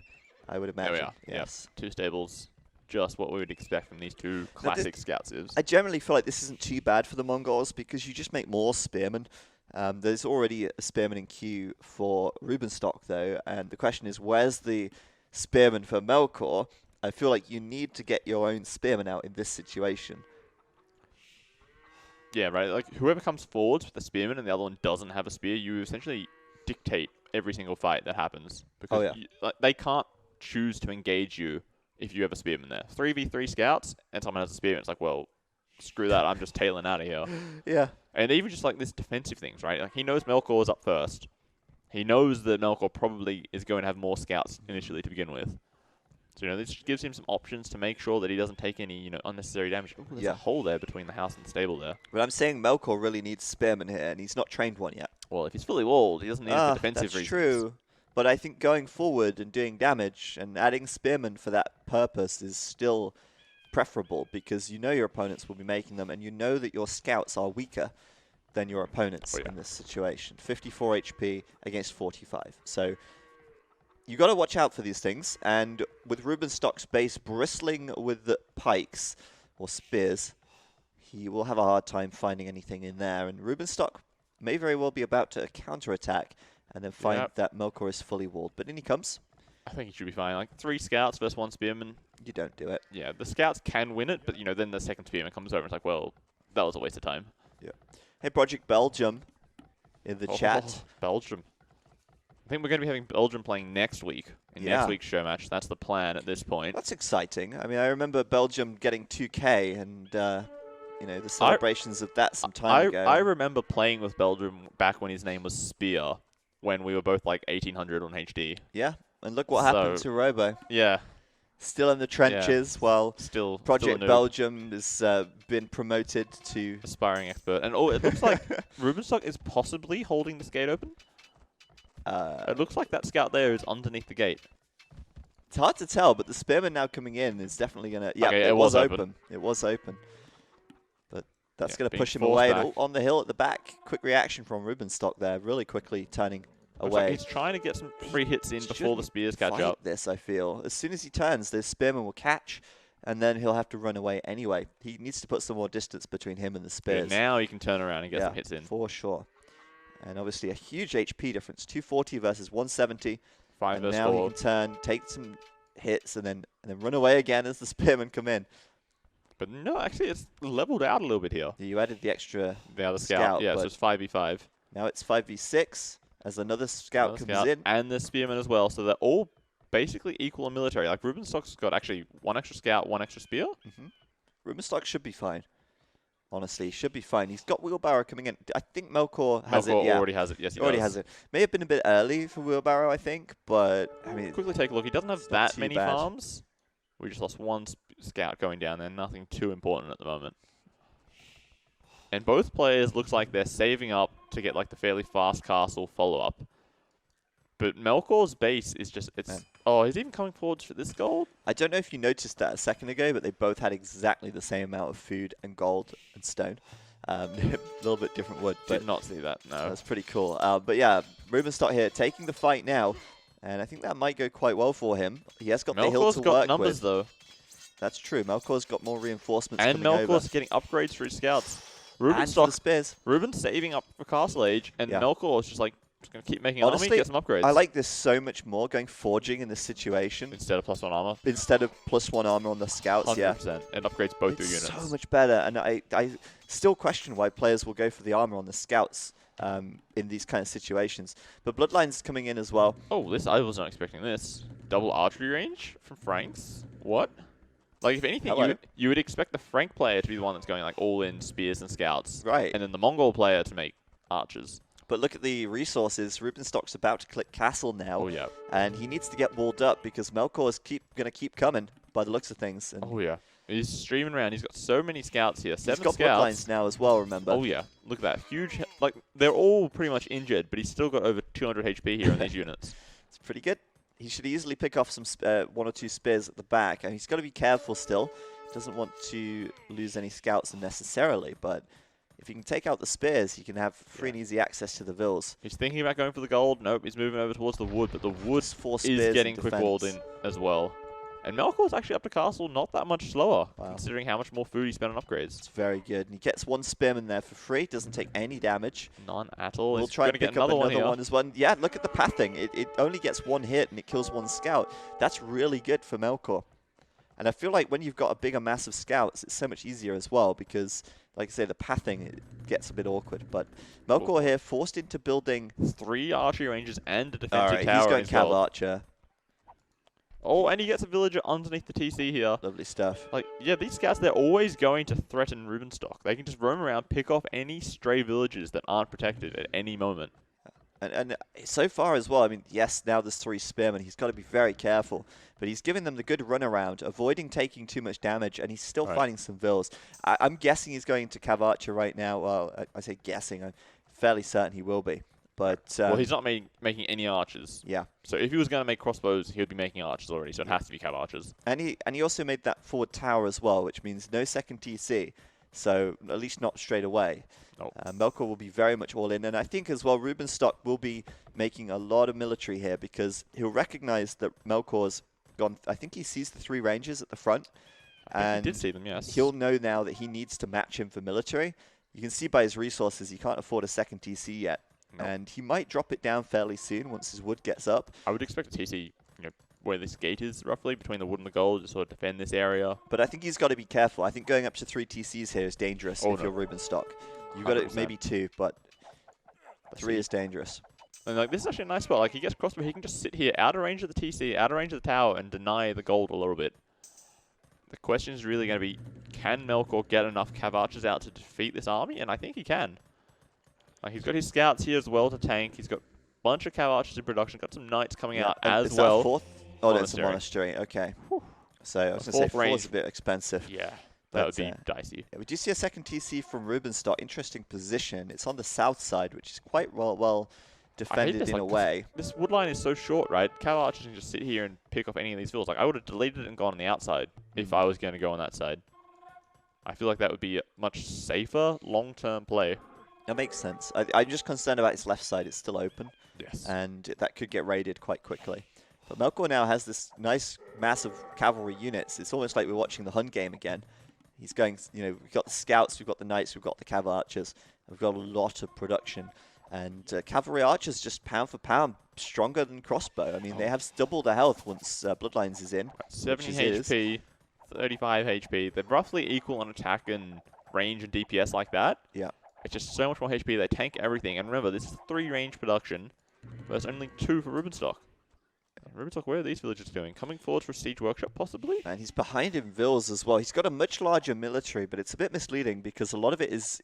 I would imagine. There we are. Yes. Yep. 2 stables. Just what we would expect from these 2 classic scout civs. I generally feel like this isn't too bad for the Mongols because you just make more spearmen. There's already a spearman in queue for Rubenstock, though, and the question is, where's the spearman for Melkor? I feel like you need to get your own spearman out in this situation. Yeah, right. Like whoever comes forwards with the spearman and the other one doesn't have a spear, you essentially dictate every single fight that happens because they can't choose to engage you if you have a spearman there. 3v3 scouts and someone has a spearman. It's like, well, screw that. I'm just tailing out of here. Yeah. And even just like this defensive things, right? Like he knows Melkor is up first. He knows that Melkor probably is going to have more scouts initially to begin with. So, you know, this gives him some options to make sure that he doesn't take any, you know, unnecessary damage. Ooh, there's a hole there between the house and the stable there. But I'm saying Melkor really needs spearmen here, and he's not trained one yet. Well, if he's fully walled, he doesn't need it for defensive reasons. That's true. But I think going forward and doing damage and adding spearmen for that purpose is still preferable because you know your opponents will be making them, and you know that your scouts are weaker than your opponents in this situation. 54 HP against 45. So you got to watch out for these things. And with Rubenstock's base bristling with the pikes or spears, he will have a hard time finding anything in there. And Rubenstock may very well be about to counterattack and then find that Melkor is fully walled. But in he comes. I think he should be fine. Like 3 scouts versus 1 spearman. You don't do it. Yeah, the scouts can win it, but you know, then the second spearman comes over and it's like, well, that was a waste of time. Yeah. Hey, Project Belgium in the chat. Belgium. I think we're going to be having Belgium playing next week in next week's show match. That's the plan at this point. That's exciting. I mean, I remember Belgium getting 2K and, you know, the celebrations of that some time ago. I remember playing with Belgium back when his name was Spear, when we were both like 1800 on HD. Yeah, and look what happened to Robo. Yeah. Still in the trenches while Project Belgium has been promoted to aspiring expert. And it looks like Rubenstock is possibly holding this gate open. It looks like that scout there is underneath the gate. It's hard to tell, but the spearman now coming in is definitely going to... Yeah, okay, it was open. It was open. But that's going to push him away. And on the hill at the back, quick reaction from Rubenstock there, really quickly turning away. Like he's trying to get some free hits in before the spears catch up. This, I feel. As soon as he turns, the spearman will catch, and then he'll have to run away anyway. He needs to put some more distance between him and the spears. Yeah, now he can turn around and get some hits in. For sure. And obviously a huge HP difference, 240 versus 170. 5 versus 4. Now he can turn, take some hits, and then run away again as the spearmen come in. But no, actually it's leveled out a little bit here. You added the extra other scout. Yeah, so it's 5v5. Now it's 5v6 as another scout comes in. And the spearman as well, so they're all basically equal in military. Like Rubenstock's got actually 1 extra scout, 1 extra spear. Rubenstock should be fine. Honestly, should be fine. He's got Wheelbarrow coming in. I think Melkor has it. Melkor already has it. Yes, he already has it. May have been a bit early for Wheelbarrow, I think, but I mean, quickly take a look. He doesn't have that many farms. We just lost 1 scout going down there. Nothing too important at the moment. And both players looks like they're saving up to get like the fairly fast castle follow up. But Melkor's base is just he's even coming forwards for this gold. I don't know if you noticed that a second ago, but they both had exactly the same amount of food and gold and stone. A little bit different wood. Did not see that, no. That's pretty cool. But yeah, Rubenstock here taking the fight now, and I think that might go quite well for him. He has got the hill to work with. Melkor's got numbers though. That's true. Melkor's got more reinforcements and coming over. Melkor's getting upgrades for his scouts. And for the spears. Ruben's saving up for Castle Age, and Melkor's just like going to keep making an army, get some upgrades. I like this so much more, going forging in this situation. Instead of +1 armor? Instead of +1 armor on the scouts, 100%. Yeah. It upgrades both your units. So much better, and I still question why players will go for the armor on the scouts in these kind of situations. But Bloodline's coming in as well. Oh, I was not expecting this. Double archery range from Franks? What? Like, if anything, you would expect the Frank player to be the one that's going like all in spears and scouts. Right. And then the Mongol player to make archers. But look at the resources. Rubenstock's about to click castle now. Oh, yeah. And he needs to get walled up because Melkor is going to keep coming by the looks of things. And oh, yeah. He's streaming around. He's got so many scouts here. 7 scouts. He's got bloodlines now as well, remember? Oh, yeah. Look at that. Huge. Like, they're all pretty much injured, but he's still got over 200 HP here in these units. It's pretty good. He should easily pick off some 1 or 2 spears at the back. And he's got to be careful still. Doesn't want to lose any scouts unnecessarily, but if he can take out the spears, he can have free and easy access to the vills. He's thinking about going for the gold. Nope, he's moving over towards the wood, but the wood is getting quick walled in as well. And Melkor's actually up to castle not that much slower, considering how much more food he spent on upgrades. It's very good. And he gets 1 spearman there for free. Doesn't take any damage. None at all. We'll try and pick up another one as well. Yeah, look at the pathing. It only gets 1 hit and it kills 1 scout. That's really good for Melkor. And I feel like when you've got a bigger mass of scouts, it's so much easier as well because, like I say, the pathing it gets a bit awkward. But Melkor here forced into building 3 archery ranges and a defensive tower. He's going Cav Archer. Oh, and he gets a villager underneath the TC here. Lovely stuff. Like, yeah, these scouts, they're always going to threaten Rubenstock. They can just roam around, pick off any stray villagers that aren't protected at any moment. And so far as well, I mean, yes, now there's 3 spearmen. He's got to be very careful. But he's giving them the good runaround, avoiding taking too much damage, and he's still finding some vills. I'm guessing he's going to Cav Archer right now. Well, I say guessing. I'm fairly certain he will be. But well, he's not making any archers. Yeah. So if he was going to make crossbows, he would be making archers already. So it has to be Cav Archers. And he also made that forward tower as well, which means no second TC. So at least not straight away. Oh. Melkor will be very much all in. And I think as well, Rubenstock will be making a lot of military here because he'll recognize that Melkor's gone. I think he sees the 3 rangers at the front. And he did see them, yes. He'll know now that he needs to match him for military. You can see by his resources, he can't afford a second TC yet. Nope. And he might drop it down fairly soon once his wood gets up. I would expect a TC, where this gate is roughly, between the wood and the gold, to sort of defend this area. But I think he's got to be careful. I think going up to 3 TCs here is dangerous if you're Rubenstock. You've got it maybe 2, but 3 is dangerous. And like this is actually a nice spot. Like he gets crossbow, he can just sit here out of range of the TC, out of range of the tower, and deny the gold a little bit. The question is really going to be, can Melkor get enough Cav Archers out to defeat this army? And I think he can. Like he's got his scouts here as well to tank. He's got a bunch of Cav Archers in production. Got some knights coming out as well. That 4th? Oh, that's a monastery. Okay. Whew. So I was going to say 4 is a bit expensive. Yeah. That would be dicey. Yeah, we do see a second TC from Rubenstock. Interesting position. It's on the south side, which is quite well defended in a way. This wood line is so short, right? Cav Archers can just sit here and pick off any of these villas. Like I would have deleted it and gone on the outside if I was going to go on that side. I feel like that would be a much safer long-term play. That makes sense. I'm just concerned about its left side. It's still open. Yes. And that could get raided quite quickly. But Melkor now has this nice massive cavalry units. It's almost like we're watching the Hun game again. He's going, we've got the scouts, we've got the knights, we've got the Cav Archers. We've got a lot of production. And cavalry archers just pound for pound stronger than crossbow. I mean, they have double their health once Bloodlines is in. 70 HP, 35 HP. They're roughly equal on attack and range and DPS like that. Yeah. It's just so much more HP. They tank everything. And remember, this is 3 range production versus only 2 for Rubenstock. Rubenstock, where are these villagers doing? Coming forward for a siege workshop, possibly? And he's behind in vills as well. He's got a much larger military, but it's a bit misleading because a lot of it is...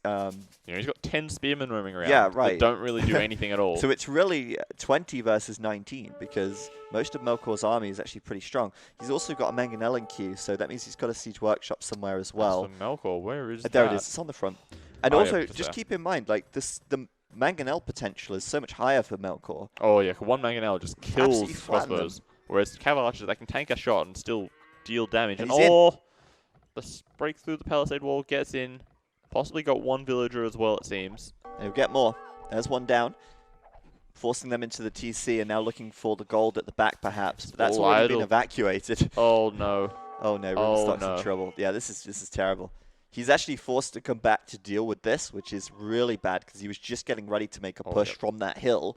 he's got 10 spearmen roaming around. Yeah, right. That don't really do anything at all. So it's really 20 versus 19 because most of Melkor's army is actually pretty strong. He's also got a Mangonel queue, so that means he's got a siege workshop somewhere as well. As for Melkor, where is that? There it is. It's on the front. And also, just keep in mind, like the Mangonel potential is so much higher for Melkor. Oh, yeah. 1 Mangonel just kills crossbows. Whereas Cav Archers, they can tank a shot and still deal damage. And the break through the palisade wall gets in. Possibly got 1 villager as well, it seems. They'll get more. There's 1 down. Forcing them into the TC and now looking for the gold at the back, perhaps. But that's already been evacuated. Oh, no. Oh no, Rubenstock's in trouble. Yeah, this is terrible. He's actually forced to come back to deal with this, which is really bad because he was just getting ready to make a push from that hill.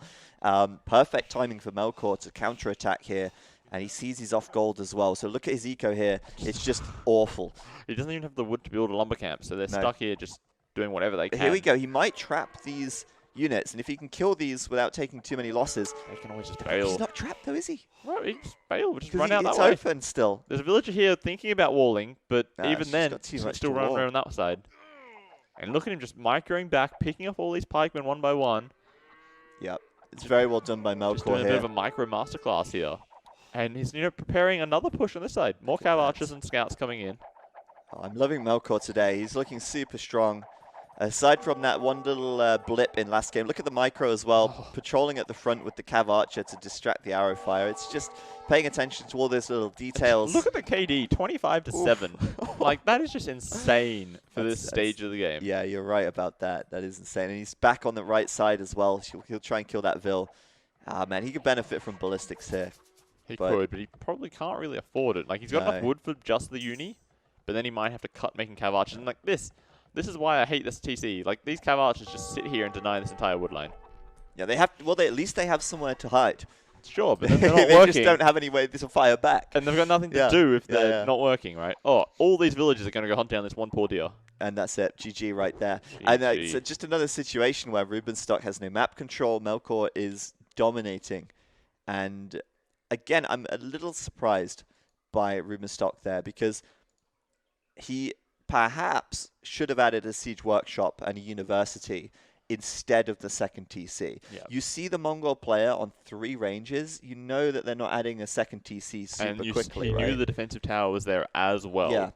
Perfect timing for Melkor to counterattack here. And he sees he's off gold as well. So look at his eco here. It's just awful. He doesn't even have the wood to build a lumber camp, so they're stuck here just doing whatever they can. Here we go. He might trap these units, and if he can kill these without taking too many losses... He can always just fail. He's not trapped though, is he? Well, he just failed. Just run out that way. way. It's open still. There's a villager here thinking about walling, but even then, he's still running around that side. And look at him just microing back, picking up all these pikemen one by one. Yep. It's very well done by Melkor just doing here. a bit of a micro masterclass here. And he's preparing another push on this side. More cav archers and scouts coming in. Oh, I'm loving Melkor today. He's looking super strong. Aside from that one little blip in last game, look at the micro as well, patrolling at the front with the cav archer to distract the arrow fire. It's just paying attention to all those little details. Look at the KD, 25-7. Like, that is just insane for this stage of the game. Yeah, you're right about that. That is insane. And he's back on the right side as well. He'll try and kill that Vil. Ah, man, he could benefit from ballistics here. He could, but he probably can't really afford it. Like, he's got enough wood for just the uni, but then he might have to cut making cav archers. And like this is why I hate this TC. Like, these cav archers just sit here and deny this entire wood line. Yeah, they have. Well, at least they have somewhere to hide. Sure, but they're not they working. Just don't have any way to fire back. And they've got nothing to do if they're not working, right? Oh, all these villagers are going to go hunt down this one poor deer. And that's it. GG right there. GG. And it's just another situation where Rubenstock has no map control. Melkor is dominating. And again, I'm a little surprised by Rubenstock there because he perhaps should have added a siege workshop and a university instead of the second TC. Yep. You see the Mongol player on 3 ranges, you know that they're not adding a second TC super quickly, he right? knew the defensive tower was there as well. Yeah.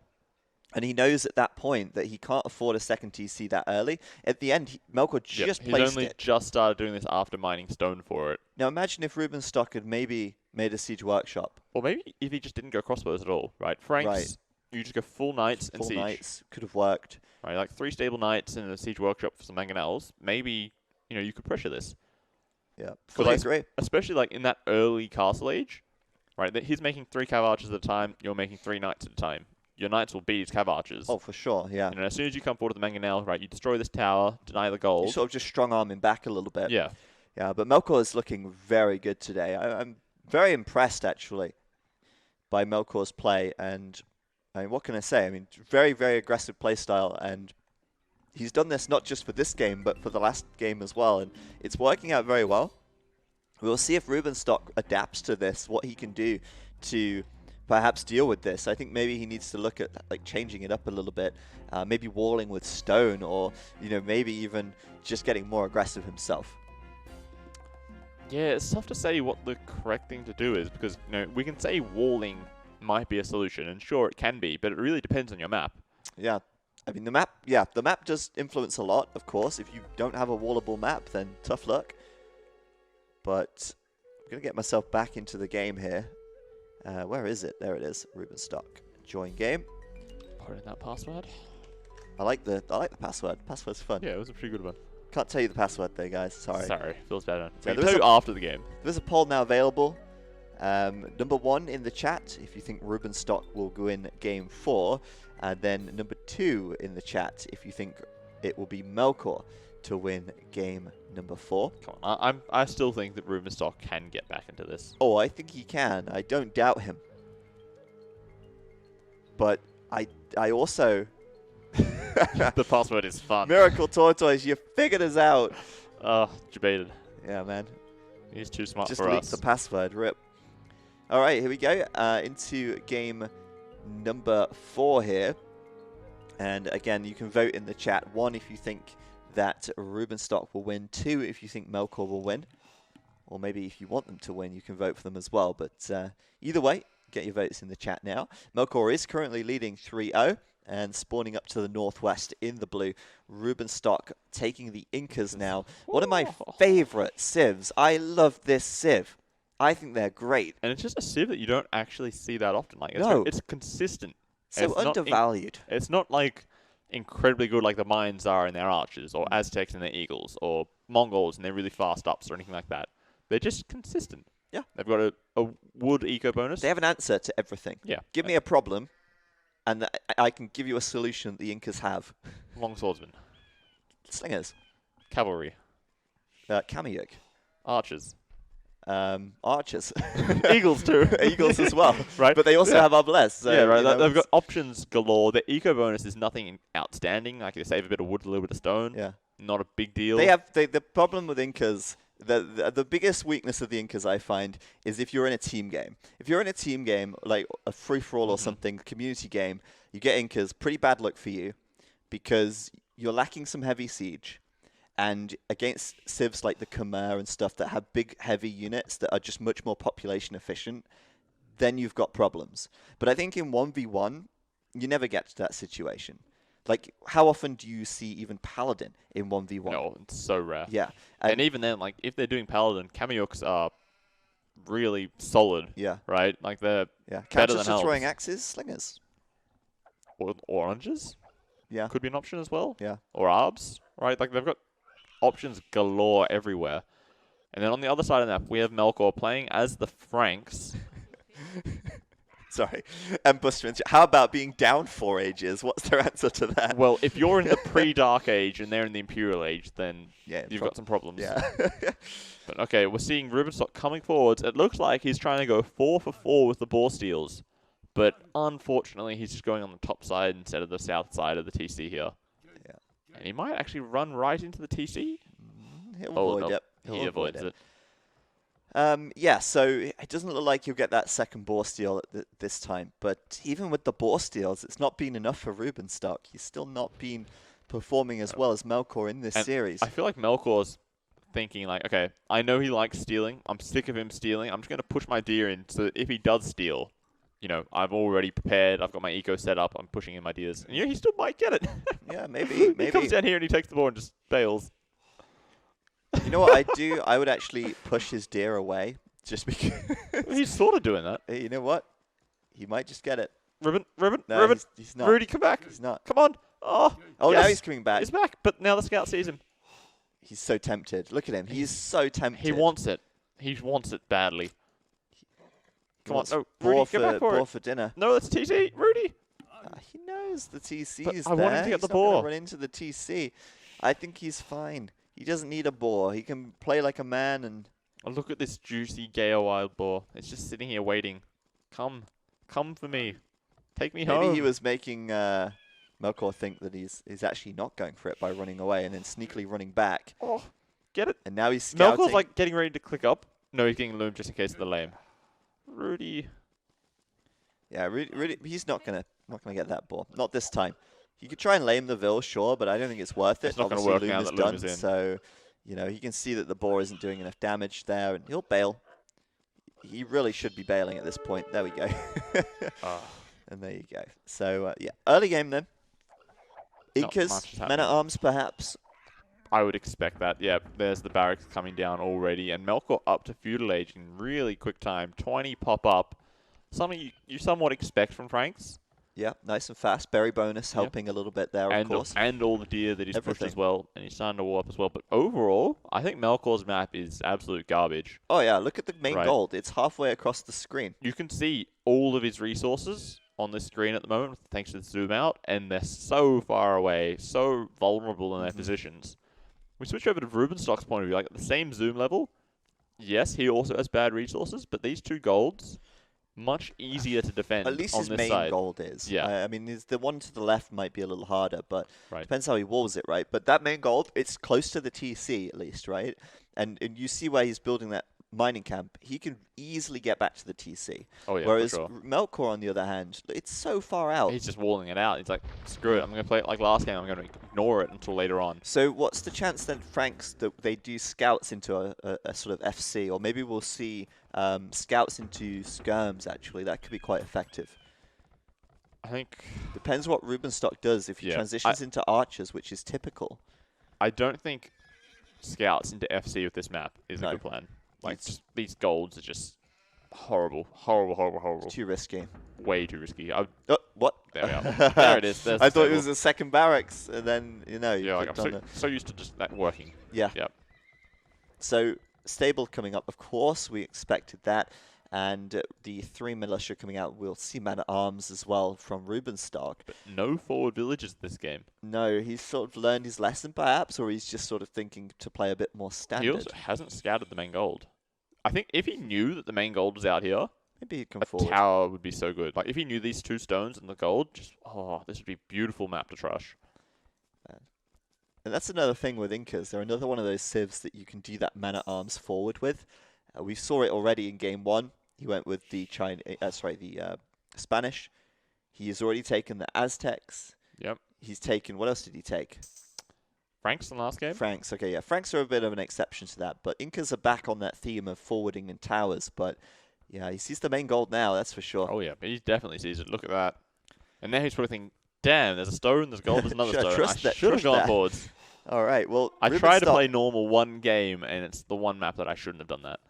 And he knows at that point that he can't afford a second TC that early. At the end, Melkor just placed it. He's only just started doing this after mining stone for it. Now imagine if Rubenstock had maybe made a siege workshop. Or maybe if he just didn't go crossbows at all, right? Franks, you just go full knights and siege. Full knights could have worked. Right, like 3 stable knights and a siege workshop for some mangonels. Maybe, you could pressure this. Yeah, fully agree. Especially like in that early castle age, right? That he's making 3 cav archers at a time, you're making 3 knights at a time. Your knights will beat his cav archers. Oh, for sure, yeah. And as soon as you come forward to the mangonel, right, you destroy this tower, deny the gold. You sort of just strong-arm him back a little bit. Yeah. Yeah, but Melkor is looking very good today. I'm very impressed, actually, by Melkor's play. And I mean, what can I say? I mean, very, very aggressive play style. And he's done this not just for this game, but for the last game as well. And it's working out very well. We'll see if Rubenstock adapts to this, what he can do to perhaps deal with this. I think maybe he needs to look at like changing it up a little bit, maybe walling with stone, or maybe even just getting more aggressive himself. Yeah, it's tough to say what the correct thing to do is because we can say walling might be a solution, and sure it can be, but it really depends on your map. Yeah, I mean the map does influence a lot, of course. If you don't have a wallable map, then tough luck. But I'm gonna get myself back into the game here. Where is it? There it is. Rubenstock. Join game. Put in that password. I like the password. Password's fun. Yeah, it was a pretty good one. Can't tell you the password though, guys. Sorry. Feels bad. So I'll tell you after the game. There's a poll now available. Number 1 in the chat if you think Rubenstock will go in game 4, and then number 2 in the chat if you think it will be Melkor to win game number 4. Come on, I still think that Rubenstock can get back into this. Oh, I think he can. I don't doubt him. But I also... The password is fun. Miracle Tortoise, you figured us out. Debated. Yeah, man. He's too smart Just for leaked us. the password. Rip. All right, here we go. Into game number 4 here. And again, you can vote in the chat. 1 if you think that Rubenstock will win. 2 if you think Melkor will win. Or maybe if you want them to win, you can vote for them as well. But either way, get your votes in the chat now. Melkor is currently leading 3-0 and spawning up to the northwest in the blue. Rubenstock taking the Incas now. One of my favorite civs. I love this civ. I think they're great. And it's just a civ that you don't actually see that often. Like, it's consistent. So it's undervalued. It's not like incredibly good like the Mayans are in their archers, or Aztecs in their eagles, or Mongols and their really fast ups, or anything like that. They're just consistent. Yeah. They've got a wood eco bonus. They have an answer to everything. Yeah. Give me a problem, And I can give you a solution that the Incas have. Long swordsmen. Slingers. Cavalry. Kamiyuk. Archers. Archers. Eagles too. Eagles as well. Right. But they also have Arbalest. So, yeah, right. you know, They've got options galore. Their eco bonus is nothing outstanding. Like they save a bit of wood, a little bit of stone. Yeah. Not a big deal. They have the problem with Incas. The biggest weakness of the Incas, I find, is if you're in a team game. If you're in a team game, like a free-for-all or something, community game, you get Incas, pretty bad luck for you because you're lacking some heavy siege. And against civs like the Khmer and stuff that have big, heavy units that are just much more population efficient, then you've got problems. But I think in 1v1, you never get to that situation. Like, how often do you see even Paladin in 1v1? No, it's so rare. Yeah. And even then, like, if they're doing Paladin, Kamiyuks are really solid. Yeah. Right? Like, they're Yeah. better Counters than for throwing elves. axes, slingers. Or oranges. Yeah. Could be an option as well. Yeah. Or arbs. Right? Like, they've got options galore everywhere. And then on the other side of the map, we have Melkor playing as the Franks. Sorry. And Buster, how about being down 4 ages? What's their answer to that? Well, if you're in the pre-Dark Age and they're in the Imperial Age, then yeah, you've got some problems. Yeah. But okay, we're seeing Rubenstock coming forwards. It looks like he's trying to go 4 for 4 with the boar steals. But unfortunately, he's just going on the top side instead of the south side of the TC here. Yeah. And he might actually run right into the TC. He'll avoid it. He avoids it. Yeah, so it doesn't look like you'll get that second boar steal at this time. But even with the boar steals, it's not been enough for Rubenstock. He's still not been performing as well as Melkor in this series. I feel like Melkor's thinking like, okay, I know he likes stealing. I'm sick of him stealing. I'm just going to push my deer in so that if he does steal, you know, I've already prepared. I've got my eco set up. I'm pushing in my deers. And, you know, he still might get it. Yeah, maybe. He comes down here and he takes the boar and just bails. You know what I'd do? I would actually push his deer away just because. He's sort of doing that. Hey, you know what? He might just get it. Ruben, No, he's not. Rudy, come back. He's not. Come on. Oh, Oh, yes. now he's coming back. He's back, but now the scout sees him. He's so tempted. Look at him. He's so tempted. He wants it. He wants it badly. Come on, no, boar Rudy, get back for boar it. for dinner. No, it's TC, Rudy. He knows the TC But is I there. want him to get He's the not gonna boar. run into the TC. I think he's fine. He doesn't need a boar. He can play like a man and. Oh, look at this juicy, gay wild boar. It's just sitting here waiting. Come for me. Take me home. Maybe he was making Melkor think that he's actually not going for it by running away and then sneakily running back. Oh, get it. And now he's scouting. Melkor's like getting ready to click up. No, he's getting loomed just in case of the lame. Rudy. Yeah, Rudy, he's not gonna get that boar. Not this time. You could try and lame the Vil, sure, but I don't think it's worth it. It's not gonna Obviously, work Loom now is that Loom done, is in. so you know he can see that the boar isn't doing enough damage there, and he'll bail. He really should be bailing at this point. There we go. And there you go. So yeah, early game then. Not Incas, much is men happening. at arms, perhaps. I would expect that. Yeah, there's the barracks coming down already, and Melkor up to feudal age in really quick time. 20 pop up. Something you somewhat expect from Franks. Yeah, nice and fast. Berry bonus helping a little bit there, of course. And all the deer that he's pushed Everything. as well, and he's starting to war up as well. But overall, I think Melkor's map is absolute garbage. Oh yeah, look at the main Right. gold. It's halfway across the screen. You can see all of his resources on this screen at the moment, thanks to the zoom out, and they're so far away, so vulnerable in their positions. We switch over to Rubenstock's point of view, like at the same zoom level. Yes, he also has bad resources, but these two golds, much easier to defend At least on his this main side. gold is. Yeah. I mean, the one to the left might be a little harder, but Right. depends how he walls it, right? But that main gold, it's close to the TC at least, right? And you see where he's building that mining camp. He can easily get back to the TC. Oh yeah, Whereas for sure. Melkor, on the other hand, it's so far out. He's just walling it out. He's like, screw it, I'm going to play it like last game. I'm going to ignore it until later on. So what's the chance then, Franks, that they do scouts into a sort of FC, or maybe we'll see scouts into skirms, actually. That could be quite effective. I think... Depends what Rubenstock does. If he Yeah, transitions into archers, which is typical. I don't think scouts into FC with this map is No. a good plan. Like, It's- just, these golds are just horrible. Horrible. It's too risky. Way too risky. Oh, what? There we are. There it is. There's I the thought it stable. was a second barracks, and then, you know, you Yeah, like, clicked I'm on so used to just that working. Yeah. Yep. So, stable coming up, of course. We expected that. And the 3 militia coming out. We'll see man-at-arms as well from Rubenstock. But no forward villages this game. No, he's sort of learned his lesson perhaps, or he's just sort of thinking to play a bit more standard. He also hasn't scouted the main gold. I think if he knew that the main gold was out here, maybe he'd come a forward. tower would be so good. Like, if he knew these 2 stones and the gold, just, oh, this would be a beautiful map to trash. And that's another thing with Incas. They're another one of those civs that you can do that man-at-arms forward with. We saw it already in game 1. He went with the Spanish. He has already taken the Aztecs. Yep. He's taken, what else did he take? Franks in the last game? Franks, okay, yeah. Franks are a bit of an exception to that, but Incas are back on that theme of forwarding and towers. But yeah, he sees the main gold now, that's for sure. Oh yeah, he definitely sees it. Look at that. And now he's probably thinking, damn, there's a stone, there's gold, there's another stone. I should have gone forwards. All right, well, I tried to play normal one game, and it's the one map that I shouldn't have done that.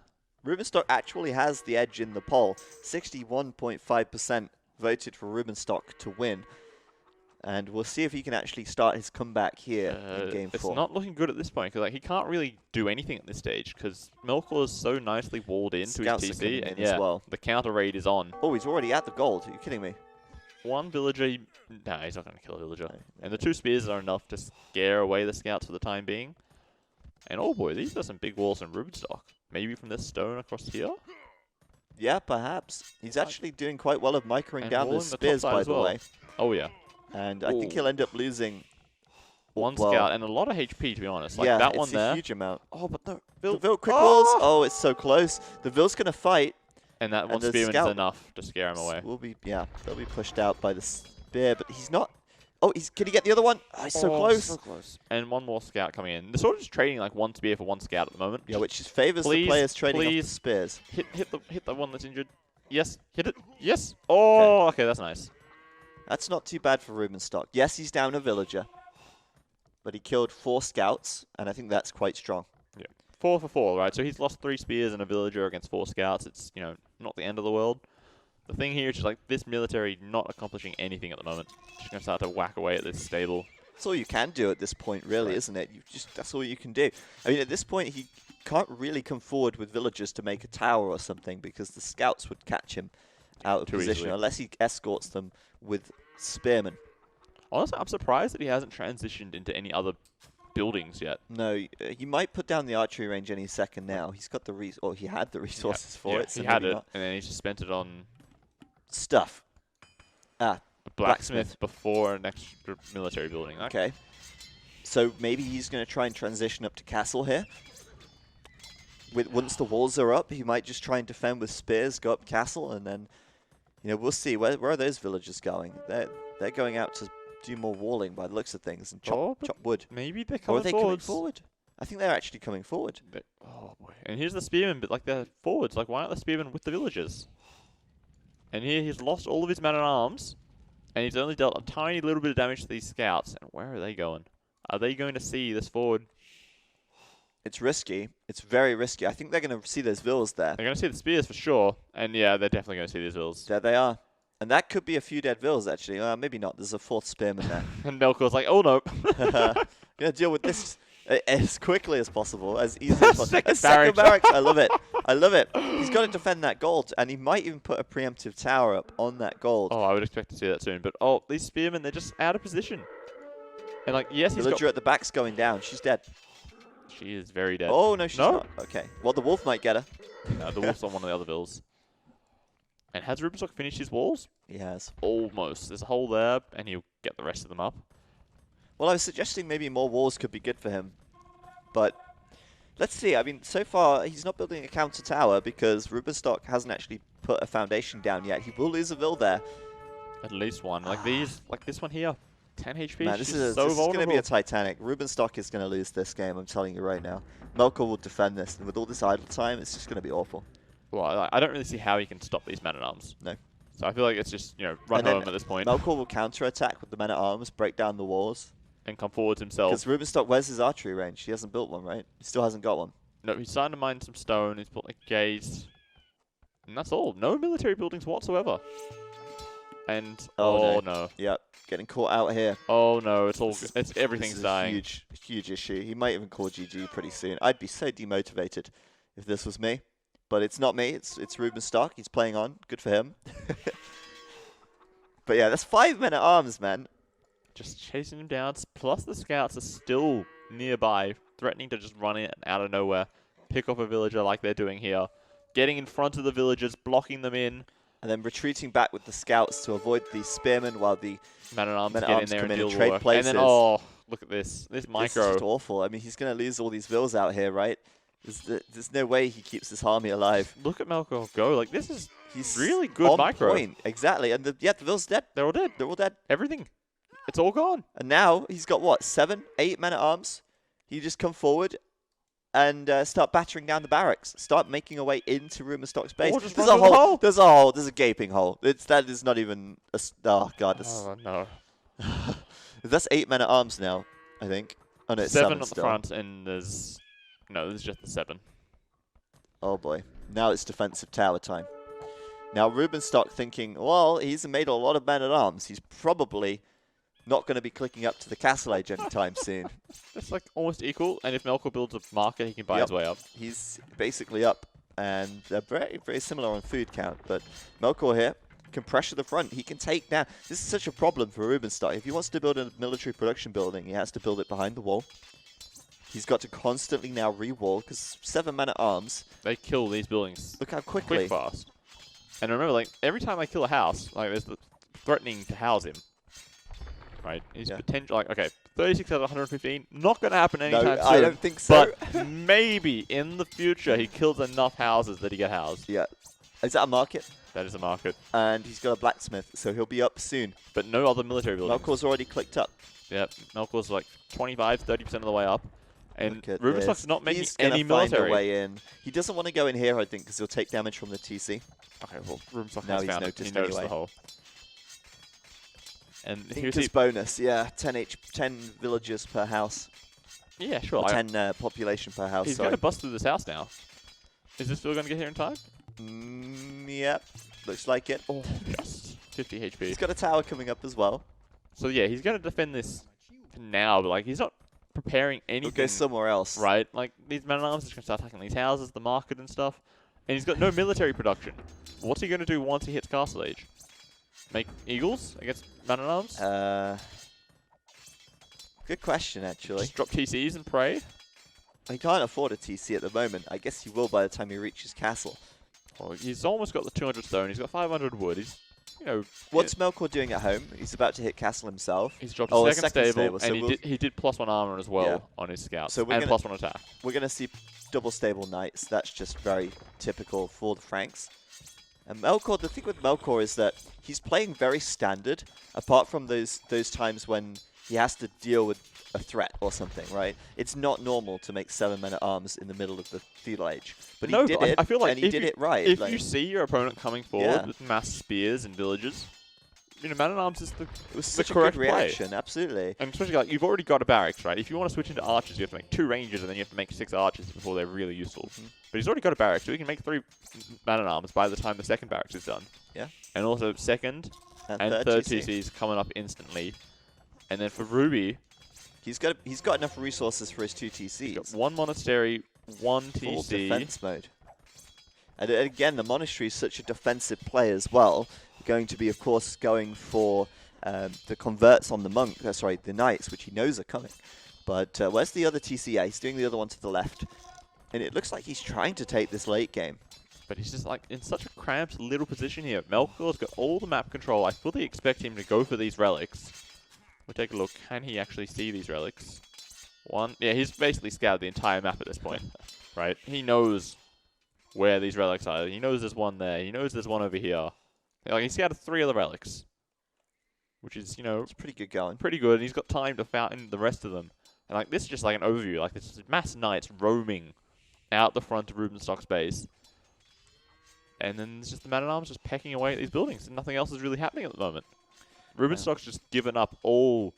Rubenstock actually has the edge in the poll. 61.5% voted for Rubenstock to win. And we'll see if he can actually start his comeback here in game 4. It's not looking good at this point, because he can't really do anything at this stage, because Melkor is so nicely walled into his TC, and as well. The counter raid is on. Oh, he's already at the gold. Are you kidding me? One villager, nah, he's not going to kill a villager. And the 2 spears are enough to scare away the scouts for the time being. And oh boy, these are some big walls in Rubenstock. Maybe from this stone across here? Yeah, perhaps. He's actually doing quite well of microing down those spears, by the way. Oh yeah. And I think he'll end up losing one scout and a lot of HP, to be honest. Like yeah, that one it's there. A huge amount. Oh, but the Vil cripples. Oh, it's so close. The Vil's going to fight. And that one spearman is enough to scare him away. They'll be pushed out by the spear, but he's not. Oh, can he get the other one? Oh, he's so close. So close. And one more scout coming in. They're sort of just trading like 1 spear for 1 scout at the moment. Yeah, which favors the players trading off the spears. Hit the one that's injured. Yes, hit it. Yes. Oh, okay, that's nice. That's not too bad for Rubenstock. Yes, he's down a villager, but he killed 4 scouts, and I think that's quite strong. Yeah, 4 for 4, right? So he's lost 3 spears and a villager against 4 scouts. It's, you know, not the end of the world. The thing here is just like this military not accomplishing anything at the moment. Just going to start to whack away at this stable. That's all you can do at this point, really, isn't it? That's all you can do. I mean, at this point, he can't really come forward with villagers to make a tower or something because the scouts would catch him out of position easily, unless he escorts them with spearmen. Honestly, I'm surprised that he hasn't transitioned into any other buildings yet. No, he might put down the archery range any second now. He's got the he had the resources for it. So he had it, and then he just spent it on stuff. Blacksmith before an extra military building. Okay. So maybe he's going to try and transition up to castle here. Once the walls are up, he might just try and defend with spears, go up castle, and then, you know, we'll see. Where are those villagers going? They're going out to do more walling by the looks of things and chop wood. Maybe they're coming coming forward? I think they're actually coming forward. Oh boy! And here's the spearmen, but like they're forwards. Like why aren't the spearmen with the villagers? And here he's lost all of his men-at-arms, and he's only dealt a tiny little bit of damage to these scouts. And where are they going? Are they going to see this forward? It's risky. It's very risky. I think they're going to see those vills there. They're going to see the spears for sure. And yeah, they're definitely going to see these vills. There they are. And that could be a few dead vills, actually. Maybe not. There's a 4th spearman there. And Melkor's like, oh no. Going to deal with this as quickly as possible, as easily as possible. Second barracks. I love it. I love it. He's got to defend that gold, and he might even put a preemptive tower up on that gold. Oh, I would expect to see that soon. But these spearmen, they're just out of position. And like, yes, Villager at the back's going down. She's dead. She is very dead. Oh, no, she's not. Okay. Well, the wolf might get her. No, the wolf's on one of the other vills. And has Rubenstock finished his walls? He has. Almost. There's a hole there, and he'll get the rest of them up. Well, I was suggesting maybe more walls could be good for him. But let's see. I mean, so far, he's not building a counter tower because Rubenstock hasn't actually put a foundation down yet. He will lose a vill there. At least one. Like these, like this one here. 10 HP. Man, this is going to be a Titanic. Rubenstock is going to lose this game, I'm telling you right now. Melkor will defend this, and with all this idle time, it's just going to be awful. Well, I don't really see how he can stop these men-at-arms. No. So I feel like it's just, you know, run home at this point. Melkor will counter-attack with the men-at-arms, break down the walls. And come forwards himself. Because Rubenstock, where's his archery range? He hasn't built one, right? He still hasn't got one. No, he's starting to mine some stone. He's built a gate. And that's all. No military buildings whatsoever. And no. Yep, getting caught out here. Oh no, everything's dying. Huge issue. He might even call GG pretty soon. I'd be so demotivated if this was me. But it's not me. It's Rubenstock. He's playing on. Good for him. But yeah, that's 5 men at arms, man. Just chasing him down. Plus the scouts are still nearby, threatening to just run in out of nowhere, pick off a villager like they're doing here, getting in front of the villagers, blocking them in. And then retreating back with the scouts to avoid the spearmen while the Man-at-Arms men at get arms in there come and in deal and the trade work. places. And then, oh, look at this. This micro. This is just awful. I mean, he's going to lose all these vills out here, right? There's no way he keeps this army alive. Look at Melkor go. Like, this is He's really good on micro. point. Exactly. And the vills dead. They're all dead. They're all dead. Everything. It's all gone. And now he's got, what, 7, 8 men at arms? He just come forward and start battering down the barracks. Start making a way into Rubenstock's base. Or just There's run a through the hole. hole. There's a hole. There's a gaping hole. That is not even a... Oh, God. Oh, no. That's 8 men at arms now, I think. Oh, no, it's 7 7 at the still. front, and there's... No, there's just the 7. Oh, boy. Now it's defensive tower time. Now, Rubenstock thinking, well, he's made a lot of men at arms. He's probably not going to be clicking up to the castle age anytime soon. It's like almost equal, and if Melkor builds a market, he can buy his way up. He's basically up, and they're very, very similar on food count. But Melkor here can pressure the front. He can take down. This is such a problem for Rubenstock. If he wants to build a military production building, he has to build it behind the wall. He's got to constantly now re-wall, because 7 men at arms. They kill these buildings Look how quickly. quick fast. And remember, like, every time they kill a house, like, there's the threatening to house him. Right? He's potential, like, okay, 36 out of 115, not going to happen anytime soon. I don't think so. But maybe in the future he kills enough houses that he get housed. Yeah. Is that a market? That is a market. And he's got a blacksmith, so he'll be up soon. But no other military buildings. Melkor's already clicked up. Yeah, Melkor's like 25, 30% of the way up. And Rubenstock's not making He's any gonna find military. a way in. He doesn't want to go in here, I think, because he'll take damage from the TC. Okay, well, Rubenstock Now has he's found it. noticed He noticed anyway. the hole. And here's Incas the bonus, yeah, 10 villagers per house. yeah, sure. Or 10 population per house. He's sorry. going to bust through this house now. Is this still going to get here in time? Yep, looks like it. Oh, just 50 HP. He's got a tower coming up as well. So yeah, he's going to defend this for now, but like he's not preparing anything. He'll go somewhere else. Right? Like these man-at-arms are just going to start attacking these houses, the market and stuff. And he's got no military production. What's he going to do once he hits Castle Age? Make eagles against man-at-arms? Good question, actually. Just drop TCs and pray? He can't afford a TC at the moment. I guess he will by the time he reaches castle. Well, he's almost got the 200 stone. He's got 500 wood. He's, you know... What's Melkor doing at home? He's about to hit castle himself. He's dropped a a second stable, so and he did +1 armor as well on his scouts, so and +1 attack. We're going to see double stable knights. That's just very typical for the Franks. And Melkor, the thing with Melkor is that he's playing very standard, apart from those times when he has to deal with a threat or something, right? It's not normal to make 7 men at arms in the middle of the feudal age. But he did it, I feel like and he did it right. If you see your opponent coming forward Yeah. with mass spears and villages, you know, man-at-arms is it was the such a correct good reaction, absolutely. And especially, like, you've already got a barracks, right? If you want to switch into archers, you have to make 2 rangers, and then you have to make 6 archers before they're really useful. But he's already got a barracks, so he can make 3 man-at-arms by the time the second barracks is done. Yeah. And also second and third TCs coming up instantly. And then for Ruby, he's got enough resources for his 2 TCs. he's got 1 monastery, 1 Full TC. defense mode. And again, the monastery is such a defensive play as well. Going to be, of course, going for the converts on the the knights, which he knows are coming. But where's the other TC? Yeah, he's doing the other one to the left. And it looks like he's trying to take this late game. But he's just like in such a cramped little position here. Melkor's got all the map control. I fully expect him to go for these relics. We'll take a look. Can he actually see these relics? Yeah, he's basically scouted the entire map at this point. Right? He knows where these relics are. He knows there's one there. He knows there's one over here. Like, he scouted 3 of the relics. Which is, you know... It's pretty good going. Pretty good. And he's got time to fountain the rest of them. And like, this is just like an overview. Like, this is mass knights roaming out the front of Rubenstock's base. And then there's just the man-at-arms just pecking away at these buildings. And nothing else is really happening at the moment. Rubenstock's just given up all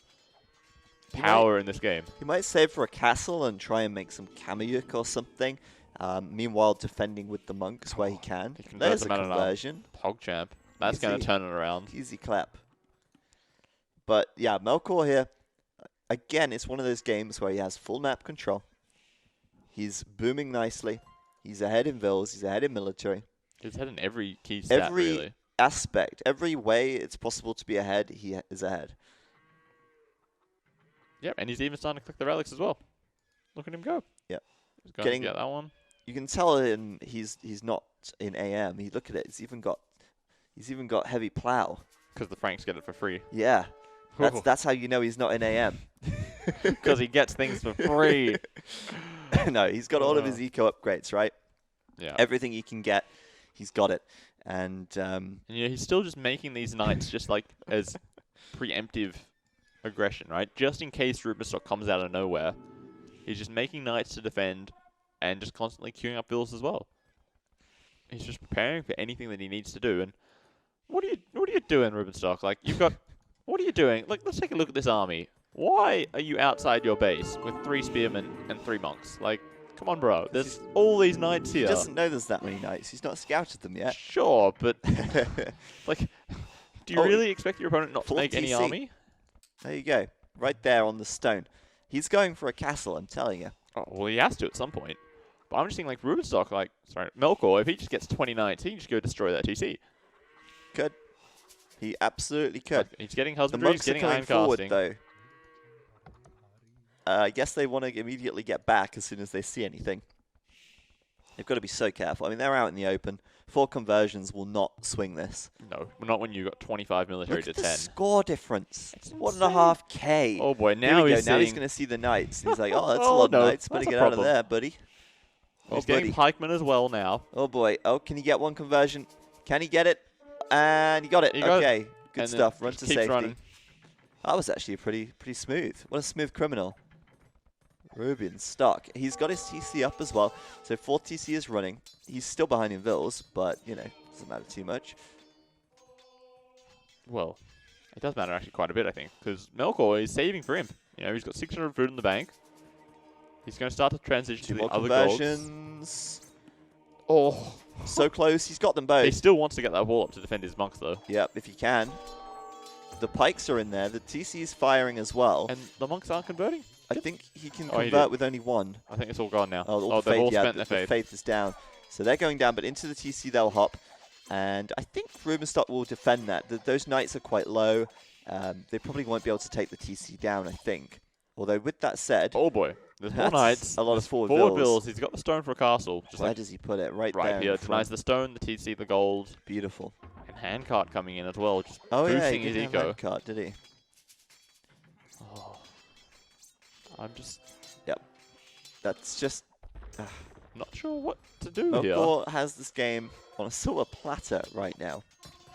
power in this game. He might save for a castle and try and make some Kameyuk or something. Meanwhile, defending with the monks where he can. There's a conversion. PogChamp. That's going to turn it around. Easy clap. But yeah, Melkor here, again, it's one of those games where he has full map control. He's booming nicely. He's ahead in vills. He's ahead in military. He's ahead in every key stat, really. Aspect, every way it's possible to be ahead, he is ahead. Yep, and he's even starting to click the relics as well. Look at him go. Yep. He's going to get that one. You can tell he's not in AM. Look at it. He's even got heavy plow. Because the Franks get it for free. Yeah. That's how you know he's not in AM. Because he gets things for free. No, he's got all of his eco upgrades, right? Yeah. Everything he can get, he's got it. And yeah, he's still just making these knights just like as preemptive aggression, right? Just in case Rubenstock comes out of nowhere, he's just making knights to defend and just constantly queuing up vills as well. He's just preparing for anything that he needs to do. And what are you doing, Rubenstock? Like what are you doing? Like, let's take a look at this army. Why are you outside your base with 3 spearmen and 3 monks? Like, come on, bro. There's all these knights here. He doesn't know there's that many knights. He's not scouted them yet. Sure, but like, do you really expect your opponent not to make any army? There you go. Right there on the stone. He's going for a castle, I'm telling you. Oh, well, he has to at some point. But I'm just thinking, like, Rubenstock, Melkor, if he just gets 20 knights, he can just go destroy that TC. Could. He absolutely could. He's getting husbandry, he's getting iron forward, casting. though. I guess they want to immediately get back as soon as they see anything. They've got to be so careful. I mean, they're out in the open. 4 conversions will not swing this. No, not when you've got 25 military Look to at 10. the score difference. 1.5k. Oh boy, Now now he's going to see the knights. He's like, oh, that's a lot of knights. Better get out of there, buddy. He's getting pikemen as well now. Oh boy. Oh, can he get one conversion? Can he get it? And he got it. Okay, good stuff. Run to safety. Running. That was actually pretty smooth. What a smooth criminal. Rubenstock. He's got his TC up as well. So 4 TC is running. He's still behind in vills, but, you know, doesn't matter too much. Well, it does matter actually quite a bit, I think, because Melkor is saving for Imp. You know, he's got 600 food in the bank. He's going to start to transition to the other conversions. Golds. Oh. So close. He's got them both. He still wants to get that wall up to defend his monks, though. Yep, if he can. The pikes are in there. The TC is firing as well. And the monks aren't converting? I think he can convert with only 1. I think it's all gone now. Oh, they've all spent the their faith. faith is down. So they're going down, but into the TC they'll hop. And I think Rubenstock will defend that. Those knights are quite low. They probably won't be able to take the TC down, I think. Although, with that said... Oh, boy. There's more knights. A lot of forward vills. He's got the stone for a castle. Where does he put it? Right there. Right here. Denies the stone, the TC, the gold. Beautiful. And handcart coming in as well. Just boosting his eco. Handcart, did he? Oh. I'm just... Yep. That's just... not sure what to do here. Melkor has this game on a silver platter right now.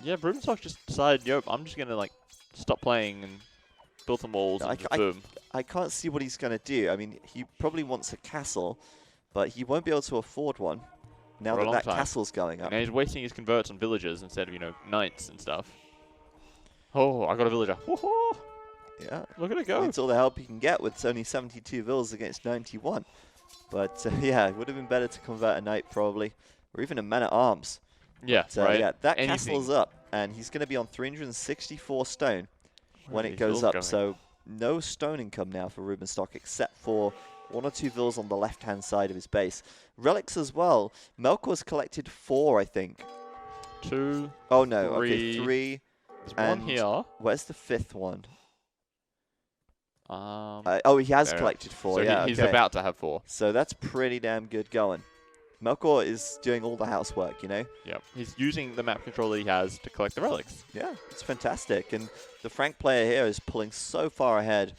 Yeah, Rubenstock just decided, yo, I'm just going to, like, stop playing and build some walls and boom. I can't see what he's going to do. I mean, he probably wants a castle, but he won't be able to afford one now that castle's going up. And he's wasting his converts on villagers instead of, you know, knights and stuff. Oh, I got a villager. Woohoo! Yeah. Look at it go. It's all the help he can get with only 72 vills against 91. But, yeah, it would have been better to convert a knight, probably. Or even a man-at-arms. Yeah, but, right. Yeah, that castle's up, and he's going to be on 364 stone when it goes up. So, no stone income now for Rubenstock, except for 1 or 2 vills on the left-hand side of his base. Relics as well. Melkor's collected 4, I think. 2. Oh, no. 3. Okay, 3. There's 1 here. Where's the 5th one? He has collected 4. So yeah, he's about to have 4. So that's pretty damn good going. Melkor is doing all the housework, you know? Yep. He's using the map controller he has to collect the relics. Yeah, it's fantastic. And the Frank player here is pulling so far ahead.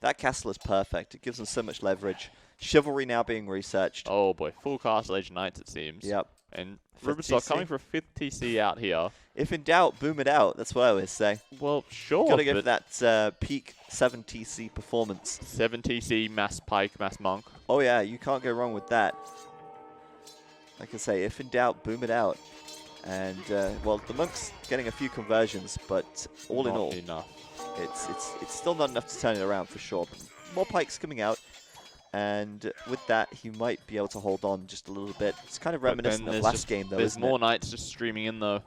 That castle is perfect. It gives them so much leverage. Chivalry now being researched. Oh boy, full castle age knights it seems. Yep. And Rubenstock coming for a 5th TC out here. If in doubt, boom it out. That's what I always say. Well, sure. Got to go for that peak 7 TC performance. 7 TC, mass pike, mass monk. Oh yeah, you can't go wrong with that. Like I say, if in doubt, boom it out. And, well, the monk's getting a few conversions, but all in all, it's still not enough to turn it around for sure. But more pikes coming out. And with that, he might be able to hold on just a little bit. It's kind of reminiscent of last game, though, There's more knights just streaming in, though.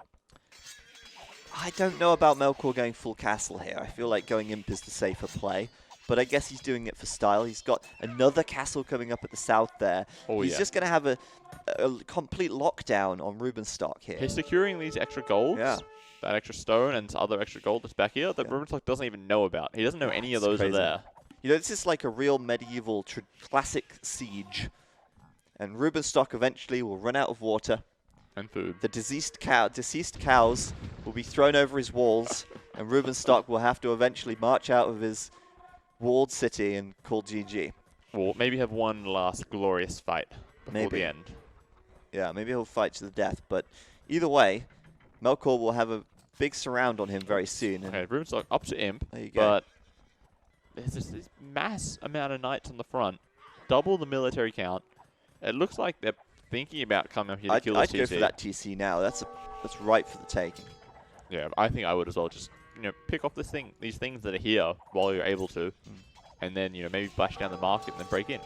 I don't know about Melkor going full castle here. I feel like going Imp is the safer play. but I guess he's doing it for style. He's got another castle coming up at the south there. He's just going to have a complete lockdown on Rubenstock here. He's securing these extra golds, that extra stone and other extra gold that's back here that Rubenstock doesn't even know about. He doesn't know any of those are there. You know, this is like a real medieval classic siege. And Rubenstock eventually will run out of water. And food. The deceased cows will be thrown over his walls, and Rubenstock will have to eventually march out of his walled city and call GG. Or maybe have one last glorious fight before the end. Yeah, maybe he'll fight to the death, but either way, Melkor will have a big surround on him very soon. Okay, Rubenstock up to Imp, there you go. But there's this mass amount of knights on the front, double the military count. It looks like they're thinking about coming up here to kill this TC. I'd go for that TC now. That's right for the taking. Yeah, I think I would as well. Just pick off these things that are here while you're able to, and then maybe flash down the market and then break in.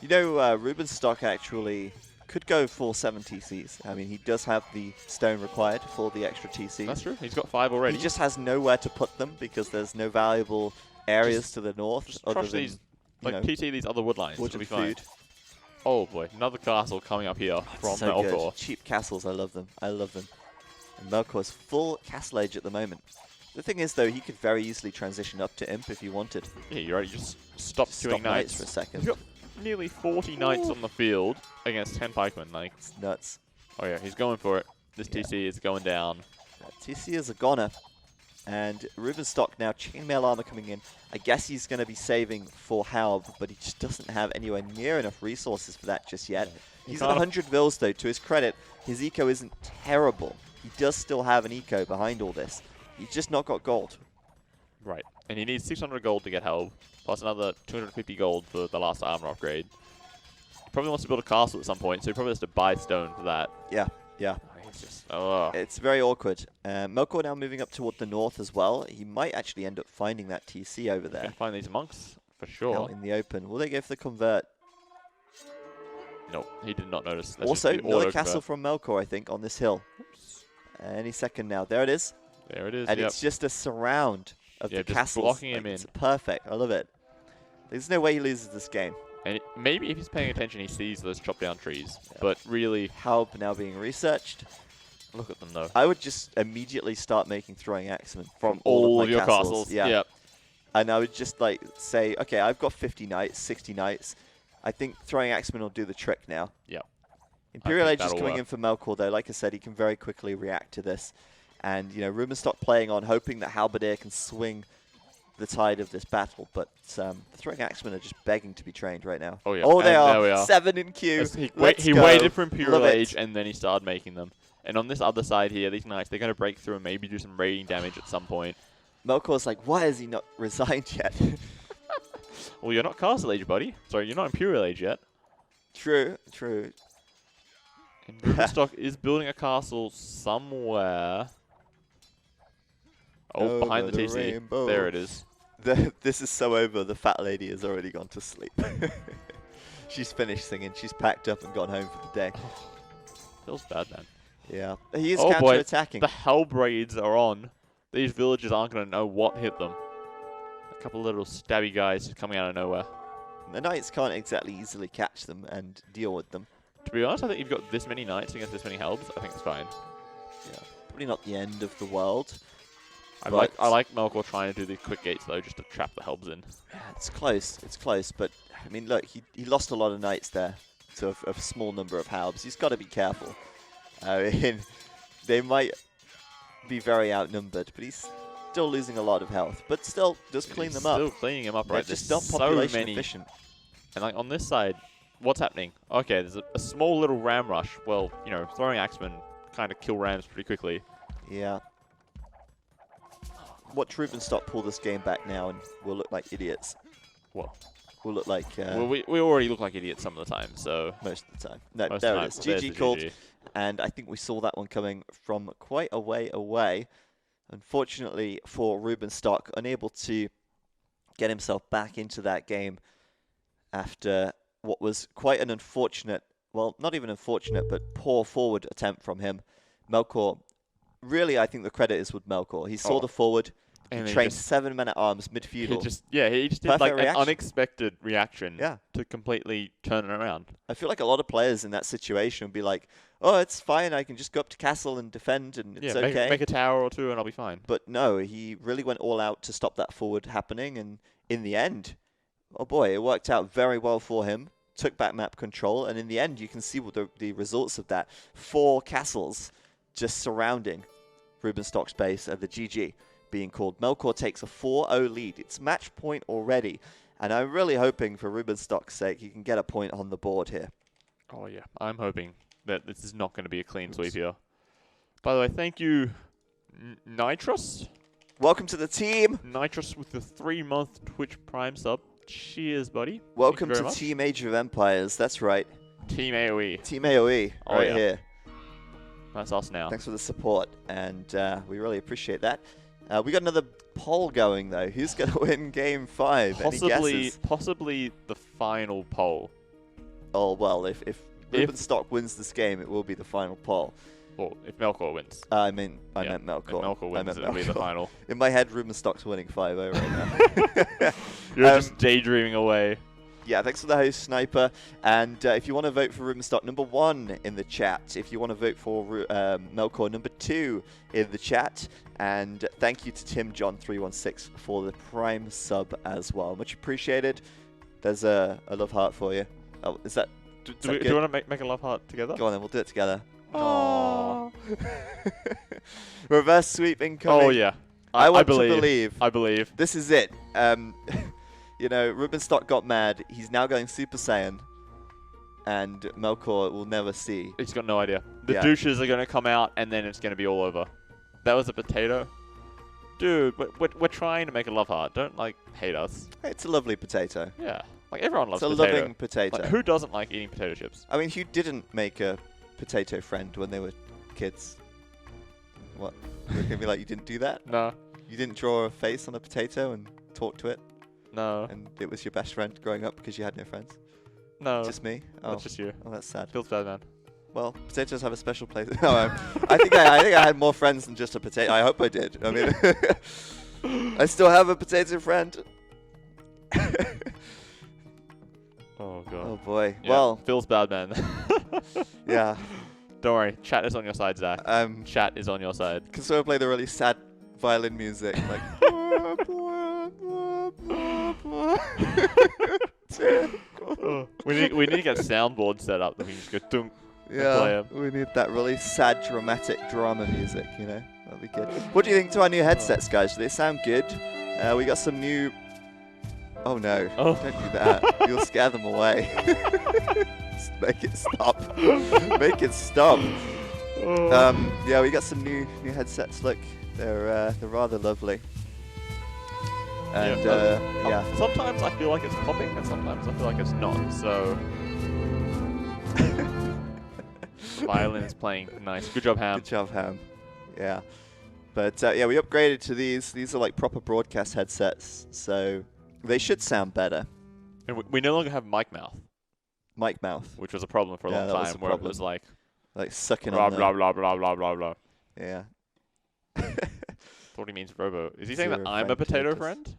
Rubenstock actually could go for 7 TCs. I mean, he does have the stone required for the extra TC. That's true. He's got 5 already. He just has nowhere to put them because there's no valuable areas to the north. Just other than these, TT these other wood lines. Wood and food. Oh boy, another castle coming up here from so Melkor. Good. Cheap castles, I love them. I love them. And Melkor's full castle age at the moment. The thing is, though, he could very easily transition up to Imp if he wanted. Yeah, you're right. Just stop queuing knights for a second. He's got nearly 40 knights on the field against 10 pikemen. Like, it's nuts. Oh yeah, he's going for it. This TC is going down. TC is a goner. And Rubenstock now, chainmail armor coming in. I guess he's going to be saving for Halb, but he just doesn't have anywhere near enough resources for that just yet. He's at 100 vils, though. To his credit, his eco isn't terrible. He does still have an eco behind all this. He's just not got gold. Right. And he needs 600 gold to get Halb, plus another 250 gold for the last armor upgrade. He probably wants to build a castle at some point, so he probably has to buy stone for that. Yeah, yeah. It's very awkward. Melkor now moving up toward the north as well. He might actually end up finding that TC over there. Can find these monks, for sure. Out in the open. Will they go for the convert? Nope, he did not notice. That's also, another castle from Melkor, I think, on this hill. Any second now. There it is. There it is, And it's just a surround of the just castles. Blocking him in. It's perfect. I love it. There's no way he loses this game. And maybe if he's paying attention, he sees those chopped down trees. Yeah. But really... Halb now being researched. Look at them, though. I would just immediately start making throwing axemen from all of your castles. Yeah. Yep. And I would just say, okay, I've got 50 knights, 60 knights. I think throwing axemen will do the trick now. Yep. Imperial Age is coming in for Melkor, though. Like I said, he can very quickly react to this. And, Rubenstock playing on, hoping that Halberdier can swing the tide of this battle. But the throwing axemen are just begging to be trained right now. Oh, yeah. Oh, they are. There we are. 7 in queue. He waited for Imperial Age, and then he started making them. And on this other side here, these knights, they're going to break through and maybe do some raiding damage at some point. Melkor's like, why is he not resigned yet? Well, you're not Castle Age, buddy. Sorry, you're not Imperial Age yet. True, true. And Rubenstock is building a castle somewhere. Oh, behind the TC. Rainbow. There it is. This is so over, the fat lady has already gone to sleep. She's finished singing. She's packed up and gone home for the day. Feels bad, man. Yeah. He is counter-attacking. The Halb raids are on. These villagers aren't going to know what hit them. A couple of little stabby guys just coming out of nowhere. The knights can't exactly easily catch them and deal with them. To be honest, I think you've got this many knights against this many Halbs. I think it's fine. Yeah. Probably not the end of the world. I like Melkor trying to do the quick gates, though, just to trap the Halbs in. Yeah, it's close. It's close. But, I mean, look, he lost a lot of knights there to a small number of Halbs. He's got to be careful. I mean, they might be very outnumbered, but he's still losing a lot of health. But still, just clean them up. Still cleaning them up, right? They're just not population so many. efficient. And like on this side, what's happening? Okay, there's a small little ram rush. Well, throwing axemen kind of kill rams pretty quickly. Yeah. Watch Rubenstock pull this game back now, and we'll look like idiots. Well, we'll look like... well, we already look like idiots some of the time, so... Most of the time. No, there it is. GG called. GG. And I think we saw that one coming from quite a way away. Unfortunately for Rubenstock, unable to get himself back into that game after what was quite an unfortunate, well, not even unfortunate, but poor forward attempt from him. Melkor, really, I think the credit is with Melkor. He saw the forward, And he trained 7 men at arms mid-feudal. He just did Perfect like reaction. an unexpected reaction Yeah. to completely turn it around. I feel like a lot of players in that situation would be like, oh, it's fine, I can just go up to castle and defend and it's okay. Make a tower or two and I'll be fine. But no, he really went all out to stop that forward happening, and in the end, oh boy, it worked out very well for him. Took back map control, and in the end, you can see what the results of that. 4 castles just surrounding Rubenstock's base and the GG being called. Melkor takes a 4-0 lead. It's match point already, and I'm really hoping for Rubenstock's sake he can get a point on the board here. Oh yeah, I'm hoping that this is not going to be a clean sweep here. By the way, thank you, Nitrous. Welcome to the team. Nitrous with the 3-month Twitch Prime sub. Cheers, buddy. Welcome to Team Age of Empires. That's right. Team AoE. Team AoE right here. That's us now. Thanks for the support, and we really appreciate that. We got another poll going, though. Who's going to win Game 5? Any guesses? Possibly the final poll. Oh, well, if Rubenstock wins this game, it will be the final poll. Or if Melkor wins. I meant Melkor. If Melkor wins, it'll be the final. In my head, Rubenstock's winning 5-0 right now. You're just daydreaming away. Yeah, thanks for the host, Sniper. And if you want to vote for Rubenstock, number 1 in the chat. If you want to vote for Melkor, number 2 in the chat. And thank you to Tim John 316 for the Prime sub as well. Much appreciated. There's a love heart for you. Oh, is that? Do you want to make a love heart together? Go on then, we'll do it together. Aww. Reverse sweep incoming. Oh yeah. I want to believe. I believe. This is it. You know, Rubenstock got mad. He's now going Super Saiyan. And Melkor will never see. He's got no idea. The douches are going to come out and then it's going to be all over. That was a potato. Dude, we're trying to make a love heart. Don't, hate us. It's a lovely potato. Yeah. Everyone loves potato. It's a loving potato. Who doesn't like eating potato chips? I mean, who didn't make a potato friend when they were kids? What? You're going to be like, you didn't do that? No. You didn't draw a face on a potato and talk to it? No. And it was your best friend growing up because you had no friends? No. Just me? Oh. That's just you. Oh, that's sad. Feels bad, man. Well, potatoes have a special place. No, I think I had more friends than just a potato. I hope I did. I mean, I still have a potato friend. Oh, God. Oh, boy. Yeah, well. Feels bad, man. Yeah. Don't worry. Chat is on your side, Zach. Chat is on your side. Can someone play the really sad violin music? We need to get soundboard set up that we can just go thunk. Yeah, we need that really sad, dramatic drama music, you know? That'd be good. What do you think to our new headsets, guys? Do they sound good? We got some new... Oh, no. Oh. Don't do that. You'll scare them away. Just make it stop. Make it stop. Yeah, we got some new headsets. Look, they're rather lovely. And, yeah. Sometimes I feel like it's popping, and sometimes I feel like it's not, so... The violin is playing nice. Good job, Ham. Good job, Ham. Yeah. But, yeah, we upgraded to these. These are like proper broadcast headsets, so they should sound better. And we no longer have mic mouth. Mic mouth. Which was a problem for a long time, where it was like sucking blah, on blah, blah, blah, blah, blah, blah. Yeah. Thought he means Robo. Is he saying that Zero I'm a potato potatoes. friend?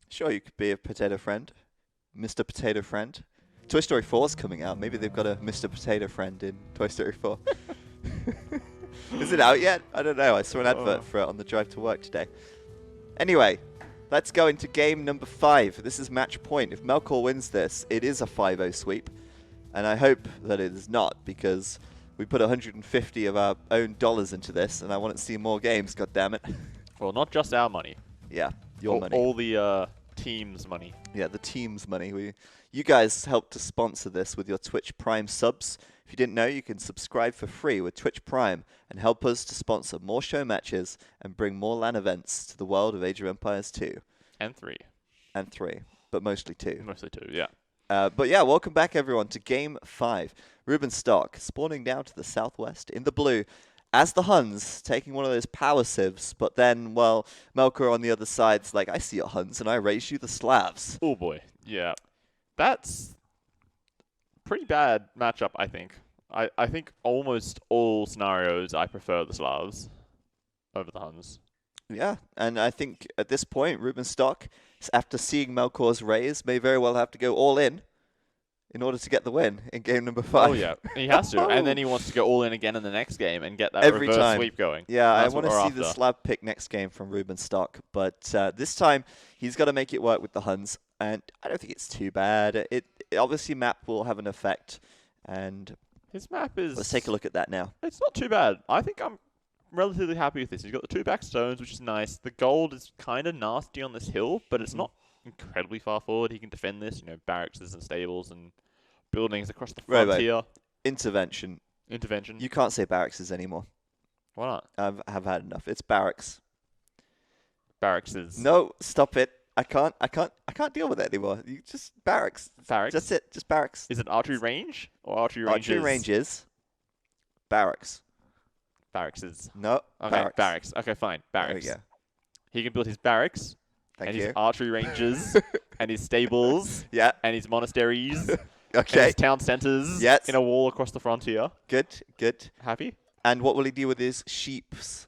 Sure, you could be a potato friend. Mr. Potato Friend. Toy Story 4 is coming out. Maybe they've got a Mr. Potato Friend in Toy Story 4. Is it out yet? I don't know. I saw an advert for it on the drive to work today. Anyway, let's go into game number 5. This is match point. If Melkor wins this, it is a 5-0 sweep. And I hope that it is not, because we put 150 of our own dollars into this, and I want to see more games, goddammit. Well, not just our money. Yeah, your money. All the team's money. Yeah, the team's money. You guys helped to sponsor this with your Twitch Prime subs. If you didn't know, you can subscribe for free with Twitch Prime and help us to sponsor more show matches and bring more LAN events to the world of Age of Empires 2. And 3. And 3, but mostly 2. Mostly 2, yeah. But yeah, welcome back everyone to Game 5. Rubenstock spawning down to the southwest in the blue as the Huns, taking one of those power civs, but then, well, Melkor on the other side's like, I see your Huns and I raise you the Slavs. Oh boy, yeah. That's pretty bad matchup, I think. I think almost all scenarios I prefer the Slavs over the Huns. Yeah, and I think at this point, Rubenstock, after seeing Melkor's raise, may very well have to go all in order to get the win in game number 5. Oh, yeah. He has to. And then he wants to go all in again in the next game and get that Every reverse time. sweep going. Yeah, I That's want what to we're see after. the slab pick next game from Rubenstock, but this time he's got to make it work with the Huns, and I don't think it's too bad. It obviously map will have an effect, and His map is... let's take a look at that now. It's not too bad. I think I'm relatively happy with this. He's got the 2 back stones, which is nice. The gold is kind of nasty on this hill, but it's not incredibly far forward. He can defend this, barracks and stables and buildings across the frontier. Intervention. Intervention. You can't say barracks anymore. Why not? I've had enough. It's barracks. Barracks is... No, stop it. I can't deal with it anymore. You just barracks. Barracks? That's it. Just barracks. Is it archery range? Or archery range Archery range is barracks. Barracks is... No, Okay, barracks. Okay, fine. There Barracks. we go. He can build his barracks, Thank and you. his archery ranges, and his stables, Yeah. and his monasteries, and Okay. his town centers Yes. in a wall across the frontier. Good. Happy? And what will he do with his sheeps?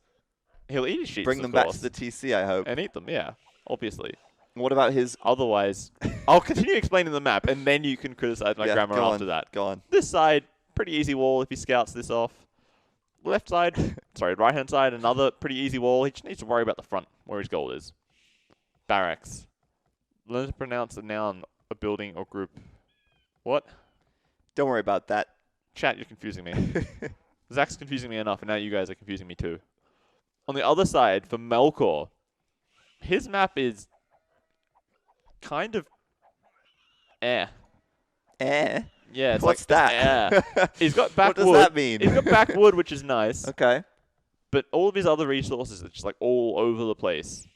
He'll eat his sheep, Bring them back to the TC, I hope. and eat them, yeah, obviously. What about his... Otherwise, I'll continue explaining the map, and then you can criticize my Yeah, grammar go after on, that. Go on. This side, pretty easy wall if he scouts this off. Left side, right-hand side, another pretty easy wall. He just needs to worry about the front, where his goal is. Barracks. Learn to pronounce a noun, a building, or group. What? Don't worry about that. Chat, you're confusing me. Zach's confusing me enough, and now you guys are confusing me too. On the other side, for Melkor, his map is kind of Eh? Yeah, it's What's like that? He's got backwood. What does that mean? He's got backwood, which is nice, Okay. but all of his other resources are just like all over the place.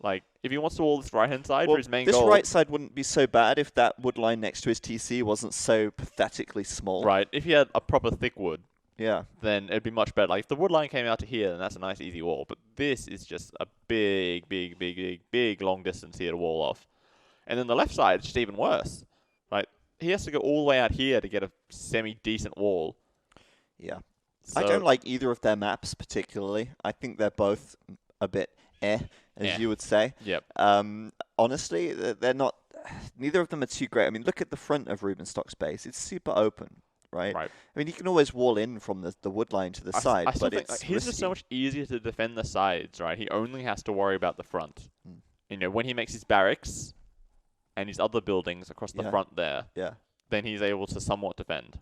Like, if he wants to wall this right-hand side for his main this goal... right side wouldn't be so bad if that wood line next to his TC wasn't so pathetically small. Right, if he had a proper thick wood, Yeah. then it'd be much better. Like, if the wood line came out to here, then that's a nice, easy wall. But this is just a big long distance here to wall off. And then the left side is just even worse. Right, he has to go all the way out here to get a semi-decent wall. Yeah. So I don't like either of their maps particularly. I think they're both a bit as you would say. Yep. Honestly, they're not... Neither of them are too great. I mean, look at the front of Rubenstock's base. It's super open, right? Right. I mean, you can always wall in from the wood line to the side, I still but think it's his is so much easier to defend the sides, right? He only has to worry about the front. When he makes his barracks and his other buildings across the front there, then he's able to somewhat defend.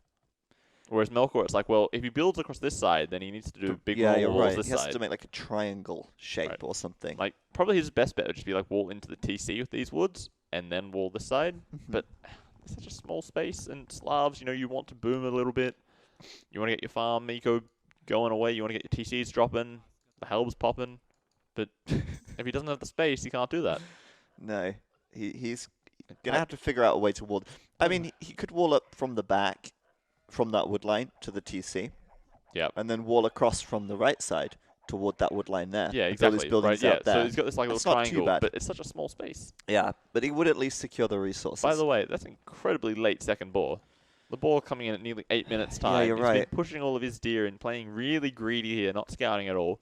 Whereas Melkor, it's like, well, if he builds across this side, then he needs to do big you're walls right. this He has side. to make like a triangle shape or something. Like, probably his best bet would just be like wall into the TC with these woods and then wall this side. But it's such a small space, and Slavs, you want to boom a little bit. You want to get your farm eco going away. You want to get your TCs dropping, the helbs popping. But if he doesn't have the space, he can't do that. No, he's gonna have to figure out a way to wall. I mean, he could wall up from the back, from that wood line to the TC. Yeah. And then wall across from the right side toward that wood line there. Yeah, and build exactly. his buildings Right, out there. So he's got this like That's little not too triangle, bad. but it's such a small space. Yeah, but he would at least secure the resources. By the way, that's incredibly late second ball. The ball coming in at nearly 8 minutes time. you're He's right. been pushing all of his deer and playing really greedy here, not scouting at all.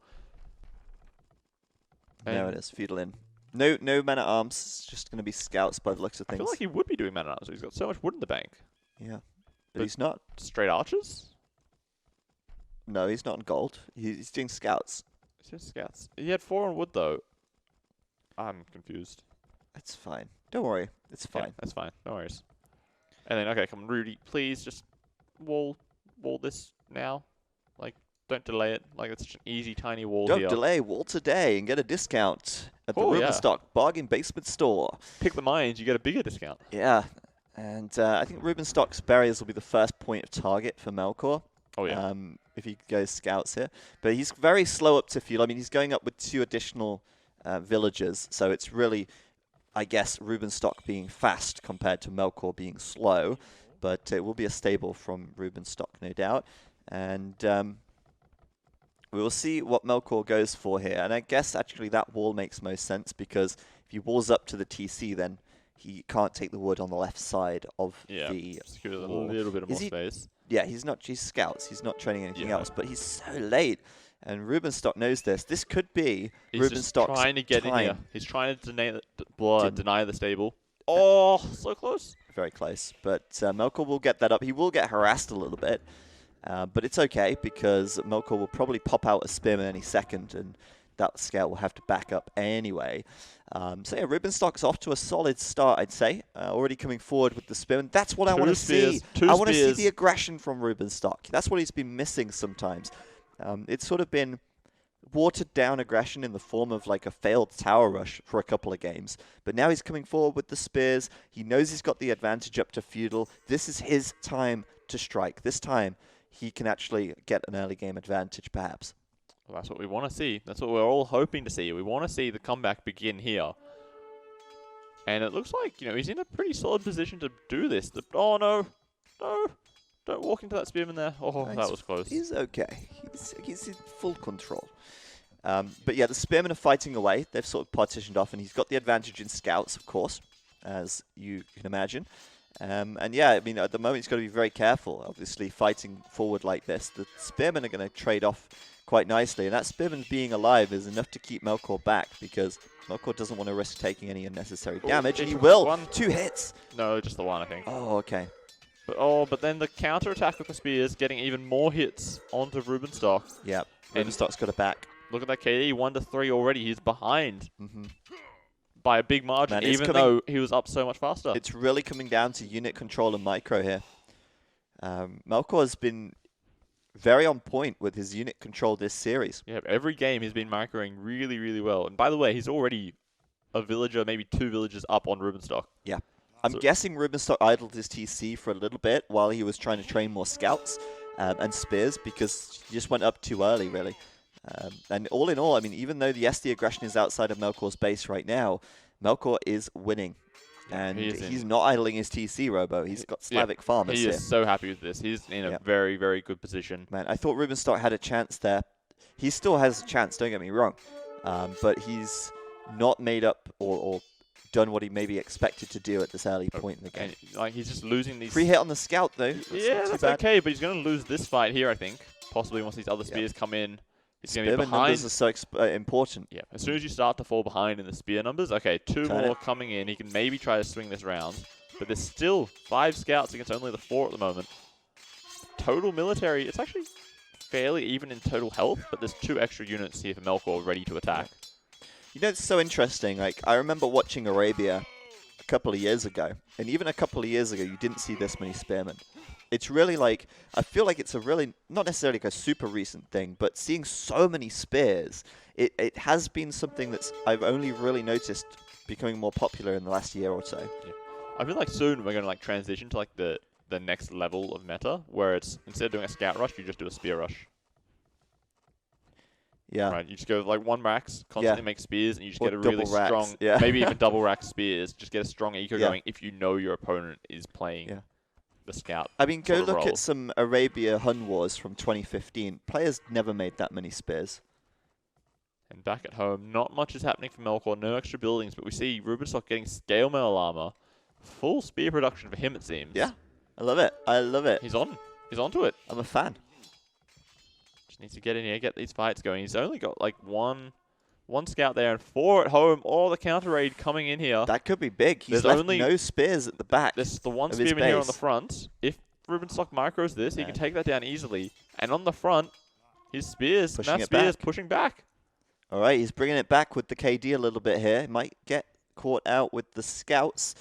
There it is, feudal in. No men at arms. It's just going to be scouts by the looks of I things. feel like he would be doing man at arms. He's got so much wood in the bank. Yeah, but he's not. Straight archers? No, he's not in gold. He's doing scouts. He's doing scouts. He had 4 on wood though. I'm confused. It's fine. Don't worry. It's fine. Yeah, that's fine. No worries. And then, okay, come on, Rudy, please just wall this now. Like, don't delay it. Like, it's such an easy, tiny wall Don't here. delay. Wall today and get a discount at the Oh, yeah. Rubenstock Bargain Basement Store. Pick the mines, you get a bigger discount. Yeah, and I think Rubenstock's barriers will be the first point of target for Melkor. Oh, yeah. If he goes scouts here. But he's very slow up to field. I mean, he's going up with 2 additional villagers, so it's really, I guess, Rubenstock being fast compared to Melkor being slow. But it will be a stable from Rubenstock, no doubt. And we will see what Melkor goes for here. And I guess, actually, that wall makes most sense, because if he walls up to the TC, then he can't take the wood on the left side of the just give it a wall. little bit of more space. Yeah, he's scouts. He's not training anything else, but he's so late. And Rubenstock knows this. This could be He's just Rubenstock's trying to get time. in here. He's trying to deny the stable. Oh, so close. Very close. But Melkor will get that up. He will get harassed a little bit. But it's okay, because Melkor will probably pop out a Spearman any second, and that scout will have to back up anyway. So yeah, Rubenstock's off to a solid start, I'd say. Already coming forward with the Spearman. That's what I want to see. I want to see the aggression from Rubenstock. That's what he's been missing sometimes. It's sort of been watered down aggression in the form of like a failed tower rush for a couple of games. But now he's coming forward with the spears. He knows he's got the advantage up to feudal. This is his time to strike. This time he can actually get an early game advantage, perhaps. Well, that's what we want to see. That's what we're all hoping to see. We want to see the comeback begin here. And it looks like, he's in a pretty solid position to do this. Oh, no. No. Don't walk into that Spearman there. Oh, that was close. He's okay. He's in full control. But yeah, the Spearmen are fighting away. They've sort of partitioned off, and he's got the advantage in scouts, of course, as you can imagine. And yeah, I mean, at the moment, he's got to be very careful, obviously, fighting forward like this. The Spearmen are going to trade off quite nicely, and that Spearman being alive is enough to keep Melkor back, because Melkor doesn't want to risk taking any unnecessary damage, and he will. 2 hits. No, just the one, I think. Oh, okay. But then the counter-attack with the spears, getting even more hits onto Rubenstock. Yeah, Rubenstock's got it back. Look at that KD, 1-3 already. He's behind by a big margin, Man, even though he was up so much faster. It's really coming down to unit control and micro here. Melkor has been very on point with his unit control this series. Yeah, every game he's been microing really, really well. And by the way, he's already a villager, maybe 2 villagers up on Rubenstock. Yeah. I'm guessing Rubenstock idled his TC for a little bit while he was trying to train more scouts and spears, because he just went up too early, really. And all in all, I mean, even though the SD aggression is outside of Melkor's base right now, Melkor is winning. And he's not idling his TC, Robo. He's got Slavic farmers here. He is so happy with this. He's in a very, very good position. Man, I thought Rubenstock had a chance there. He still has a chance, don't get me wrong. But he's not made up or done what he maybe expected to do at this early point in the game. And, he's just losing these... Free hit on the scout, though. That's okay, but he's going to lose this fight here, I think. Possibly once these other spears come in. He's going to be behind. Numbers are so important. Yeah, as soon as you start to fall behind in the spear numbers, okay, 2 more coming in. He can maybe try to swing this round. But there's still 5 scouts against only the 4 at the moment. Total military, it's actually fairly even in total health, but there's 2 extra units here for Melkor ready to attack. You know, it's so interesting. Like, I remember watching Arabia a couple of years ago, and even a couple of years ago, you didn't see this many spearmen. It's really like, I feel like it's a really, not necessarily like a super recent thing, but seeing so many spears, it has been something that's I've only really noticed becoming more popular in the last year or so. Yeah. I feel like soon we're going to like transition to like the next level of meta, where it's instead of doing a scout rush, you just do a spear rush. Yeah. Right, you just go like 1 racks, constantly make spears, and you just get a really strong, maybe even double rack spears. Just get a strong eco going if you know your opponent is playing the scout. I mean, go look at some Arabia Hun wars from 2015. Players never made that many spears. And back at home, not much is happening for Melkor. No extra buildings, but we see Rubenstock getting scale mail armor. Full spear production for him, it seems. Yeah, I love it. I love it. He's onto it. I'm a fan. Needs to get in here, get these fights going. He's only got like one scout there and 4 at home. Oh, the counter raid coming in here. That could be big. He's left no spears at the back. There's the 1 spearman here on the front. If Rubenstock micros this, he can take that down easily. And on the front, his spears, pushing back. All right, he's bringing it back with the KD a little bit here. Might get caught out with the scouts,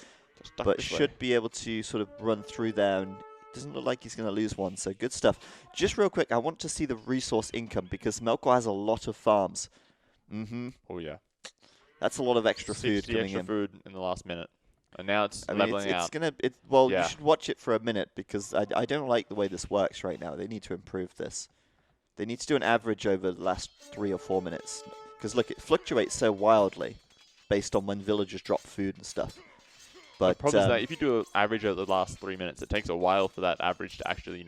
but should be able to sort of run through there. And doesn't look like he's going to lose one, so good stuff. Just real quick, I want to see the resource income, because Melkor has a lot of farms. Oh, yeah. That's a lot of extra food coming extra food in the last minute. And now it's leveling out. You should watch it for a minute, because I don't like the way this works right now. They need to improve this. They need to do an average over the last 3 or 4 minutes. Because, look, it fluctuates so wildly based on when villagers drop food and stuff. But the problem is that if you do an average over the last 3 minutes, it takes a while for that average to actually,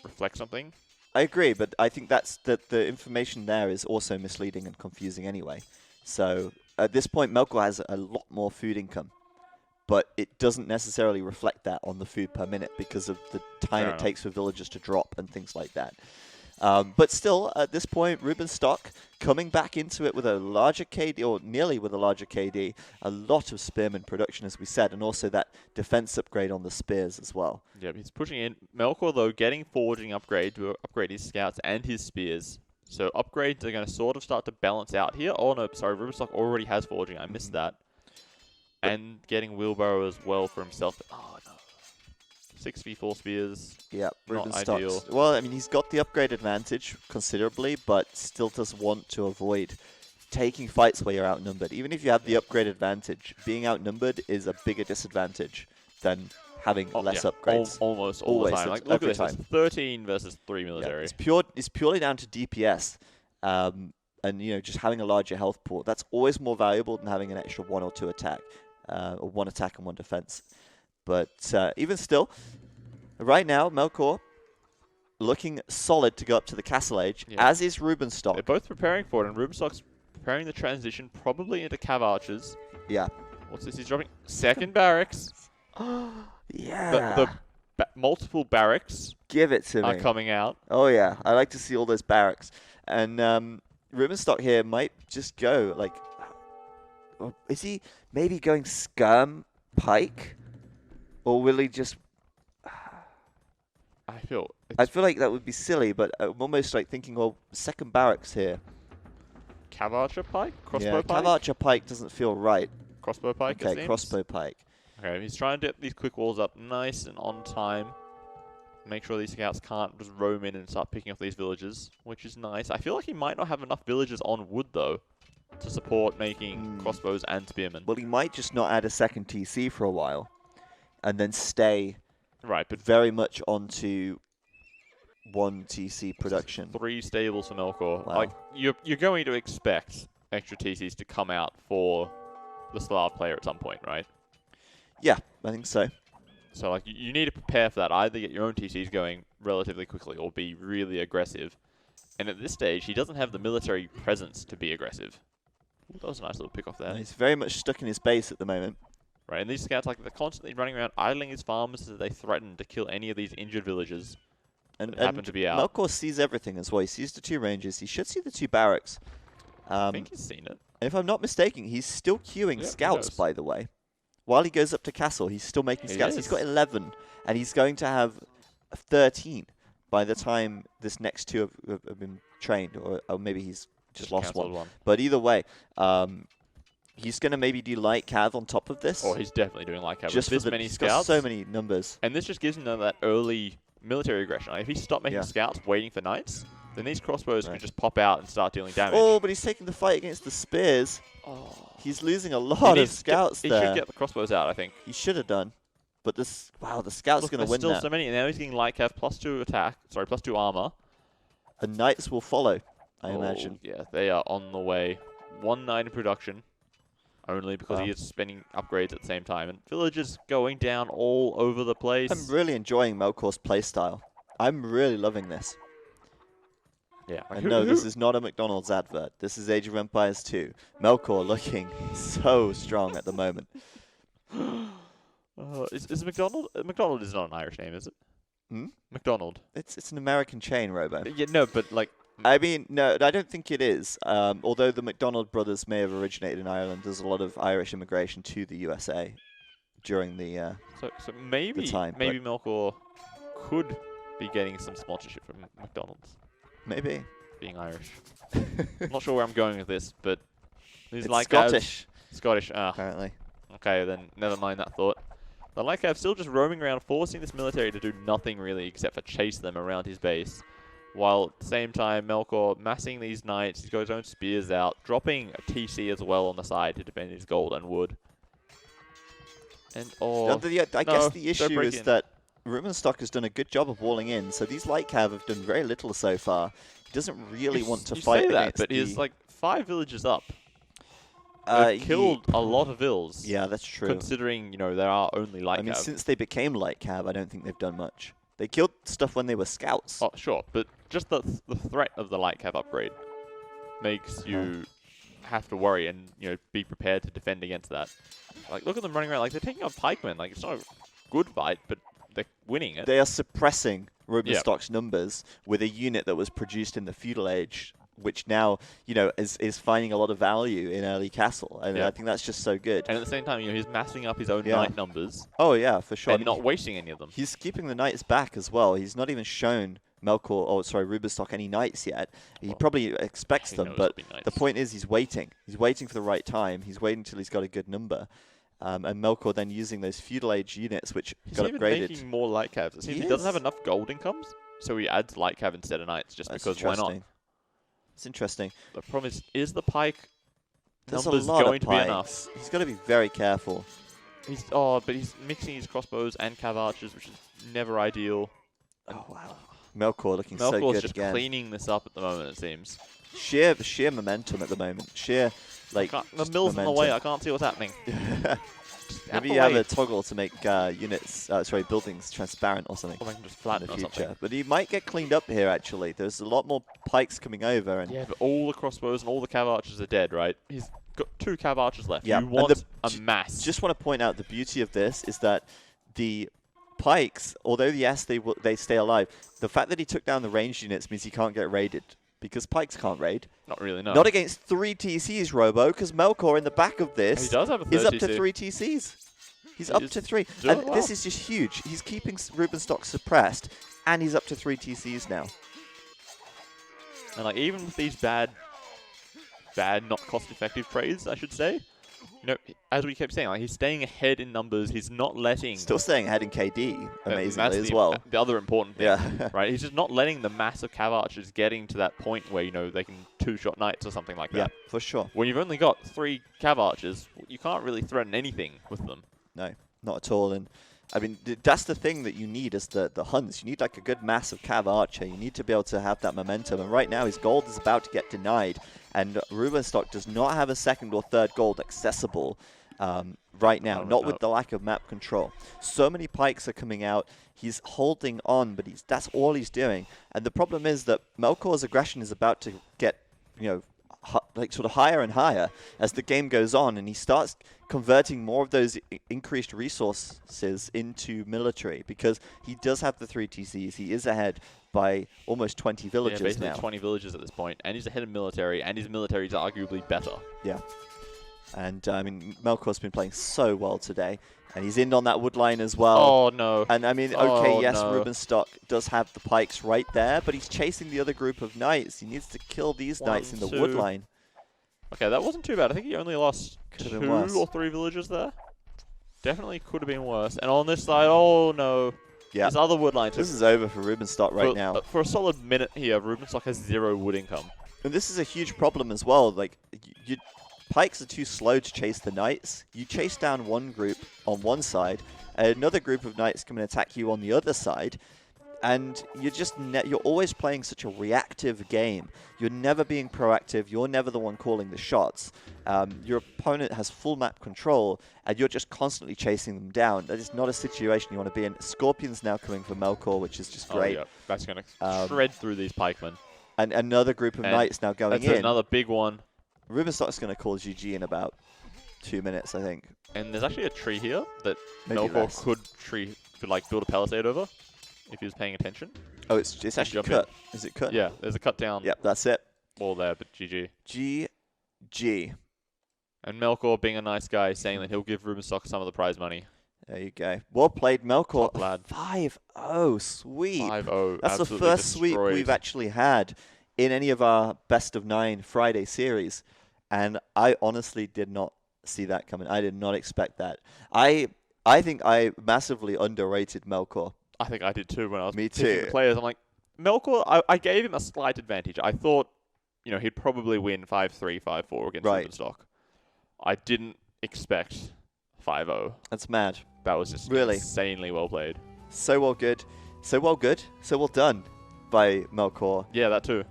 reflect something. I agree, but I think that's the information there is also misleading and confusing anyway. So at this point, Melkor has a lot more food income, but it doesn't necessarily reflect that on the food per minute because of the time it takes for villagers to drop and things like that. But still, at this point, Rubenstock coming back into it with a larger KD, or nearly with a larger KD, a lot of spearman production, as we said, and also that defense upgrade on the spears as well. Yeah, he's pushing in. Melkor, though, getting forging upgrade to upgrade his scouts and his spears. So upgrades are going to sort of start to balance out here. Oh, no, sorry, Rubenstock already has forging. I missed that. And getting wheelbarrow as well for himself. Oh, no. 6v4 spears. Yeah, not Rubenstock's. ideal. Well, I mean, he's got the upgrade advantage considerably, but still does want to avoid taking fights where you're outnumbered. Even if you have the upgrade advantage, being outnumbered is a bigger disadvantage than having less upgrades. Almost all the time. Like, look at this. It's 13 versus 3 military. Yeah, it's purely down to DPS. And, you know, just having a larger health pool. That's always more valuable than having an extra 1 or 2 attack. Or 1 attack and 1 defense. But even still, right now, Melkor looking solid to go up to the Castle Age, as is Rubenstock. They're both preparing for it, and Rubenstock's preparing the transition probably into Cav Archers. Yeah. What's this? He's dropping second barracks. Yeah. The multiple barracks Give it to me. are coming out. Oh, yeah. I like to see all those barracks. And Rubenstock here might just go, like... Is he maybe going Skirm Pike? Or will he just... I feel like that would be silly, but I'm almost like thinking, well, second barracks here. Cav Archer Pike? Crossbow Pike? Cav Archer Pike doesn't feel right. Crossbow Pike, Okay, crossbow pike. Okay, he's trying to get these quick walls up nice and on time. Make sure these scouts can't just roam in and start picking off these villages, which is nice. I feel like he might not have enough villagers on wood, though, to support making crossbows and spearmen. Well, he might just not add a second TC for a while, and then stay but very much onto 1 TC production. 3 stables for Melkor. Wow. Like, you're going to expect extra TCs to come out for the Slav player at some point, right? Yeah, I think so. So, like, you need to prepare for that. Either get your own TCs going relatively quickly or be really aggressive. And at this stage, he doesn't have the military presence to be aggressive. Ooh, that was a nice little pick off there. He's very much stuck in his base at the moment. Right, and these scouts, like, they're constantly running around idling his farms as they threaten to kill any of these injured villagers that happen to be out. Melkor sees everything as well. He sees the 2 ranges. He should see the 2 barracks. I think he's seen it. And if I'm not mistaken, he's still queuing scouts, by the way. While he goes up to castle, he's still making scouts. He's got 11, and he's going to have 13 by the time this next 2 have been trained, or maybe he's just lost one. But either way, he's going to maybe do light cav on top of this. Oh, he's definitely doing light cav. Just with this many scouts. So many numbers. And this just gives him that early military aggression. Like, if he stopped making scouts waiting for knights, then these crossbows can just pop out and start dealing damage. Oh, but he's taking the fight against the spears. Oh. He's losing a lot of scouts there. He should get the crossbows out, I think. He should have done. But this, wow, the scout's going to win still that. So many, and now he's getting light cav +2 attack. Sorry, +2 armor. And knights will follow, I imagine. Yeah, they are on the way. 1 knight in production, only because he is spending upgrades at the same time. And villagers going down all over the place. I'm really enjoying Melkor's playstyle. I'm really loving this. Yeah. And no, this is not a McDonald's advert. This is Age of Empires 2. Melkor looking so strong at the moment. Is McDonald? McDonald is not an Irish name, is it? McDonald. It's an American chain, Robo. Yeah, no, but like... I mean, no, I don't think it is. Although the McDonald brothers may have originated in Ireland, there's a lot of Irish immigration to the USA during the So maybe the time, maybe Melkor could be getting some sponsorship from McDonald's. Maybe. Being Irish. I'm not sure where I'm going with this, but... It's like Scottish. Scottish, apparently. Okay, then never mind that thought. The Light Cav still just roaming around, forcing this military to do nothing really except for chase them around his base. While at the same time, Melkor massing these knights, he's got his own spears out, dropping a TC as well on the side to defend his gold and wood. And I guess the issue is that Rubenstock has done a good job of walling in, so these Light Cav have done very little so far. He doesn't really want to fight against but he's like 5 villages up. They've killed a lot of vills. Yeah, that's true. Considering, you know, there are only Light Cav. I mean, since they became Light Cav, I don't think they've done much. They killed stuff when they were scouts. Oh, sure, but just the threat of the Light Cav upgrade makes you have to worry and, you know, be prepared to defend against that. Like, look at them running around. Like, they're taking on pikemen. Like, it's not a good fight, but they're winning it. They are suppressing Rubenstock's numbers with a unit that was produced in the feudal age, which now, is finding a lot of value in early castle. And I think that's just so good. And at the same time, he's massing up his own knight numbers. Oh, yeah, for sure. And not wasting any of them. He's keeping the knights back as well. He's not even shown Rubenstock any knights yet. He probably expects them, but the point is he's waiting. He's waiting for the right time. He's waiting until he's got a good number. And Melkor then using those feudal age units, which got upgraded. He's making more light cavs. It seems he doesn't have enough gold incomes, so he adds light cav instead of knights, just because why not? It's interesting. The problem is the pike There's numbers a lot going of to be enough? He's got to be very careful. But he's mixing his crossbows and cav archers, which is never ideal. Oh, wow. Melkor looking so good Melkor's just again. cleaning this up at the moment, it seems. Sheer momentum at the moment. The mill's in the way. I can't see what's happening. Maybe you have a toggle to make buildings transparent or something. Or they can just flatten in the or future. something. But he might get cleaned up here, actually. There's a lot more pikes coming over. And yeah, but all the crossbows and all the cav archers are dead, right? He's got 2 cav archers left. Yeah. You want a mass. Just want to point out the beauty of this is that the pikes, although yes, they stay alive, the fact that he took down the ranged units means he can't get raided. Because pikes can't raid. Not really, no. Not against 3 TCs, Robo, because Melkor in the back of this he does have a is up TC. to 3 TCs. He's up to 3. And this is just huge. He's keeping Rubenstock suppressed, and he's up to 3 TCs now. And even with these bad, not cost-effective trades, I should say, as we kept saying, he's staying ahead in numbers. He's not letting... Still staying ahead in KD, amazingly, as well. The other important thing, yeah. right? He's just not letting the massive cav archers getting to that point where, they can 2-shot knights or something like that. Yeah, for sure. When you've only got 3 cav archers, you can't really threaten anything with them. No, not at all. And I mean, that's the thing that you need as the Huns. You need like a good massive cav archer. You need to be able to have that momentum. And right now, his gold is about to get denied. And Rubenstock does not have a 2nd or 3rd gold accessible right now, not with the lack of map control. So many pikes are coming out. He's holding on, but that's all he's doing. And the problem is that Melkor's aggression is about to get, sort of higher and higher as the game goes on, and he starts converting more of those increased resources into military, because he does have the 3 TCs. He is ahead by almost 20 villages basically now. 20 villages at this point, and he's ahead of military, and his military is arguably better. Yeah. And, Melkor's been playing so well today, and he's in on that wood line as well. Oh, no. And, Rubenstock does have the pikes right there, but he's chasing the other group of knights. He needs to kill these knights in the wood line. Okay, that wasn't too bad. I think he only lost Could've 2 been worse. or 3 villages there. Definitely could have been worse. And on this side, oh, no. Yeah. His other wood line. This is over for Rubenstock right now. For a solid minute here, Rubenstock has 0 wood income. And this is a huge problem as well. Like, pikes are too slow to chase the knights. You chase down one group on one side, another group of knights come and attack you on the other side, and you're always playing such a reactive game. You're never being proactive. You're never the one calling the shots. Your opponent has full map control, and you're just constantly chasing them down. That is not a situation you want to be in. Scorpion's now coming for Melkor, which is just great. Oh, yeah. That's going to shred through these pikemen. And another group of knights now going in. That's another big one. Rubenstock's going to call GG in about 2 minutes, I think. And there's actually a tree here that Maybe Melkor could build a palisade over if he was paying attention. Oh, it's actually cut. Is it cut? Yeah, there's a cut down. Yep, that's it. Wall there, but GG. GG. And Melkor, being a nice guy, saying that he'll give Rubenstock some of the prize money. There you go. Well played, Melkor. Top lad. 5-0 sweep. 5-0. That's the first sweep we've actually had in any of our Best of 9 Friday series. And I honestly did not see that coming. I did not expect that. I think I massively underrated Melkor. I think I did too when I was Me picking too. the players. I'm like, Melkor, I gave him a slight advantage. I thought, he'd probably win 5-3, 5-4 against Rubenstock. I didn't expect 5-0. That's mad. That was just really insanely well played. So well good. So well good. So well done by Melkor. Yeah, that too.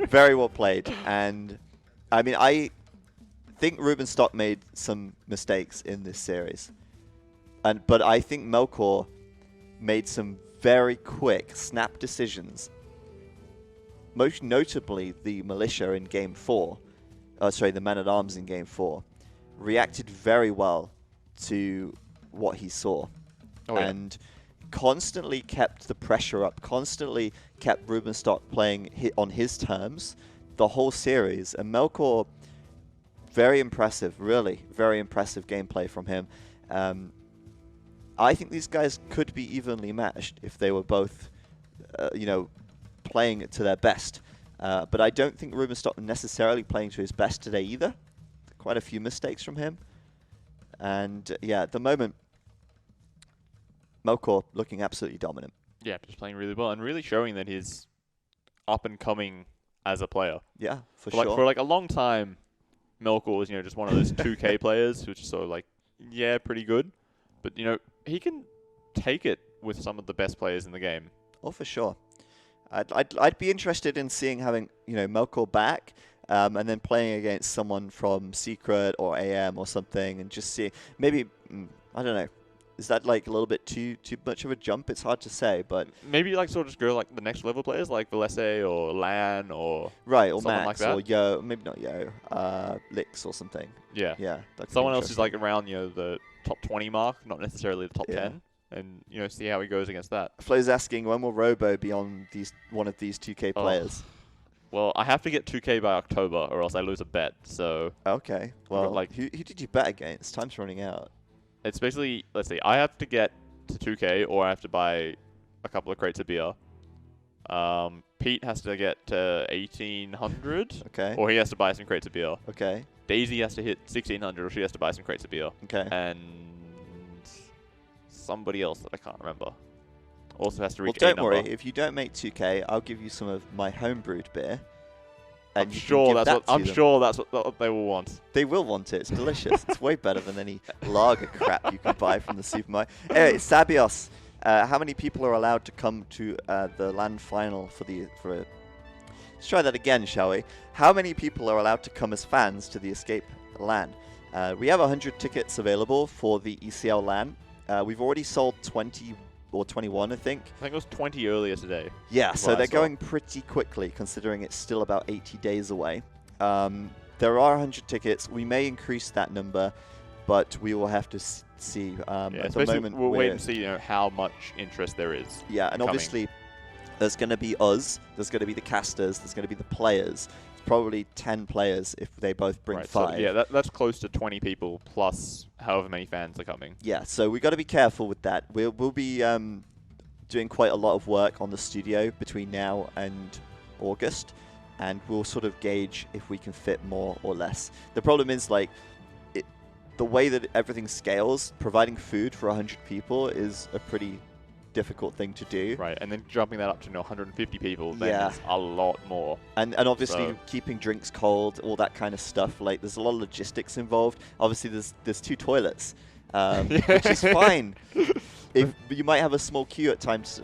Very well played. And, I think Rubenstock made some mistakes in this series. But I think Melkor made some very quick, snap decisions. Most notably, the militia in Game 4, the men-at-arms in Game 4, reacted very well to what he saw. and constantly kept the pressure up, constantly kept Rubenstock playing on his terms the whole series. And Melkor, very impressive, really, very impressive gameplay from him. I think these guys could be evenly matched if they were both, playing to their best. But I don't think Rubenstock necessarily playing to his best today either. Quite a few mistakes from him. And yeah, at the moment, Melkor looking absolutely dominant. Yeah, just playing really well and really showing that he's up and coming as a player. Yeah, for sure. For a long time, Melkor was just one of those 2K players who's just sort of pretty good, but he can take it with some of the best players in the game. Oh, for sure. I'd be interested in having Melkor back, and then playing against someone from Secret or AM or something, and just see maybe I don't know. Is that a little bit too much of a jump? It's hard to say, but maybe sort of just go the next level players like Valese or Lan or or someone Max like that. or Yo, maybe not Yo, Lix or something. Yeah, Someone else is around the top 20 mark, not necessarily the top 10, and see how he goes against that. Flo's asking when will Robo be on one of these 2K players? Well, I have to get 2K by October, or else I lose a bet. So okay, well, who did you bet against? Time's running out. It's basically, let's see, I have to get to 2K or I have to buy a couple of crates of beer. Pete has to get to 1,800. Okay. Or he has to buy some crates of beer. Okay. Daisy has to hit 1,600 or she has to buy some crates of beer. Okay. And somebody else that I can't remember also has to reach Well, don't worry. If you don't make 2K, I'll give you some of my homebrewed beer. I'm sure that's what they will want. They will want it. It's delicious. It's way better than any lager crap you can buy from the supermarket. Anyway, Sabios, how many people are allowed to come to the LAN final Let's try that again, shall we? How many people are allowed to come as fans to the Escape LAN? We have 100 tickets available for the ECL LAN. We've already sold 20 or 21, I think. I think it was 20 earlier today. Yeah, so they're going pretty quickly, considering it's still about 80 days away. There are 100 tickets. We may increase that number, but we will have to see. At the moment, we'll wait and see how much interest there is. Yeah, and obviously, there's going to be us, there's going to be the casters, there's going to be the players. It's probably 10 players if they both bring 5. So, yeah, that's close to 20 people plus however many fans are coming. Yeah, so we've got to be careful with that. We'll be doing quite a lot of work on the studio between now and August, and we'll sort of gauge if we can fit more or less. The problem is, the way that everything scales, providing food for 100 people is a pretty difficult thing to do. Right, and then jumping that up to 150 people then is a lot more. And obviously keeping drinks cold, all that kind of stuff. There's a lot of logistics involved. Obviously, there's 2 toilets, which is fine. You might have a small queue at times,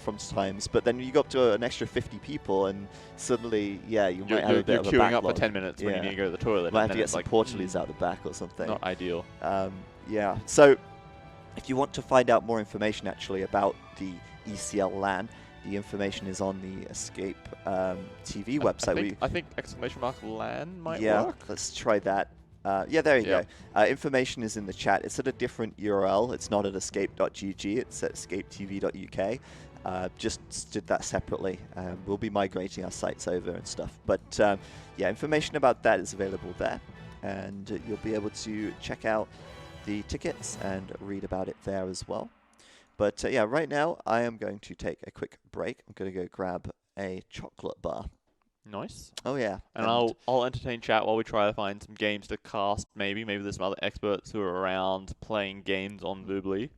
but then you go up to an extra 50 people, and suddenly, you might have a bit of a backlog. You're queuing up for 10 minutes when you need to go to the toilet. You might have to get some Portuguese out the back or something. Not ideal. So if you want to find out more information actually about the ECL LAN, the information is on the Escape TV website. I think !LAN might work. Yeah, let's try that. There you go. Information is in the chat. It's at a different URL. It's not at escape.gg. It's at escapetv.uk. Just did that separately. We'll be migrating our sites over and stuff. But information about that is available there. And you'll be able to check out the tickets and read about it there as well. But right now I am going to take a quick break. I'm going to go grab a chocolate bar. Nice. Oh yeah. And I'll entertain chat while we try to find some games to cast. Maybe there's some other experts who are around playing games on Voobly.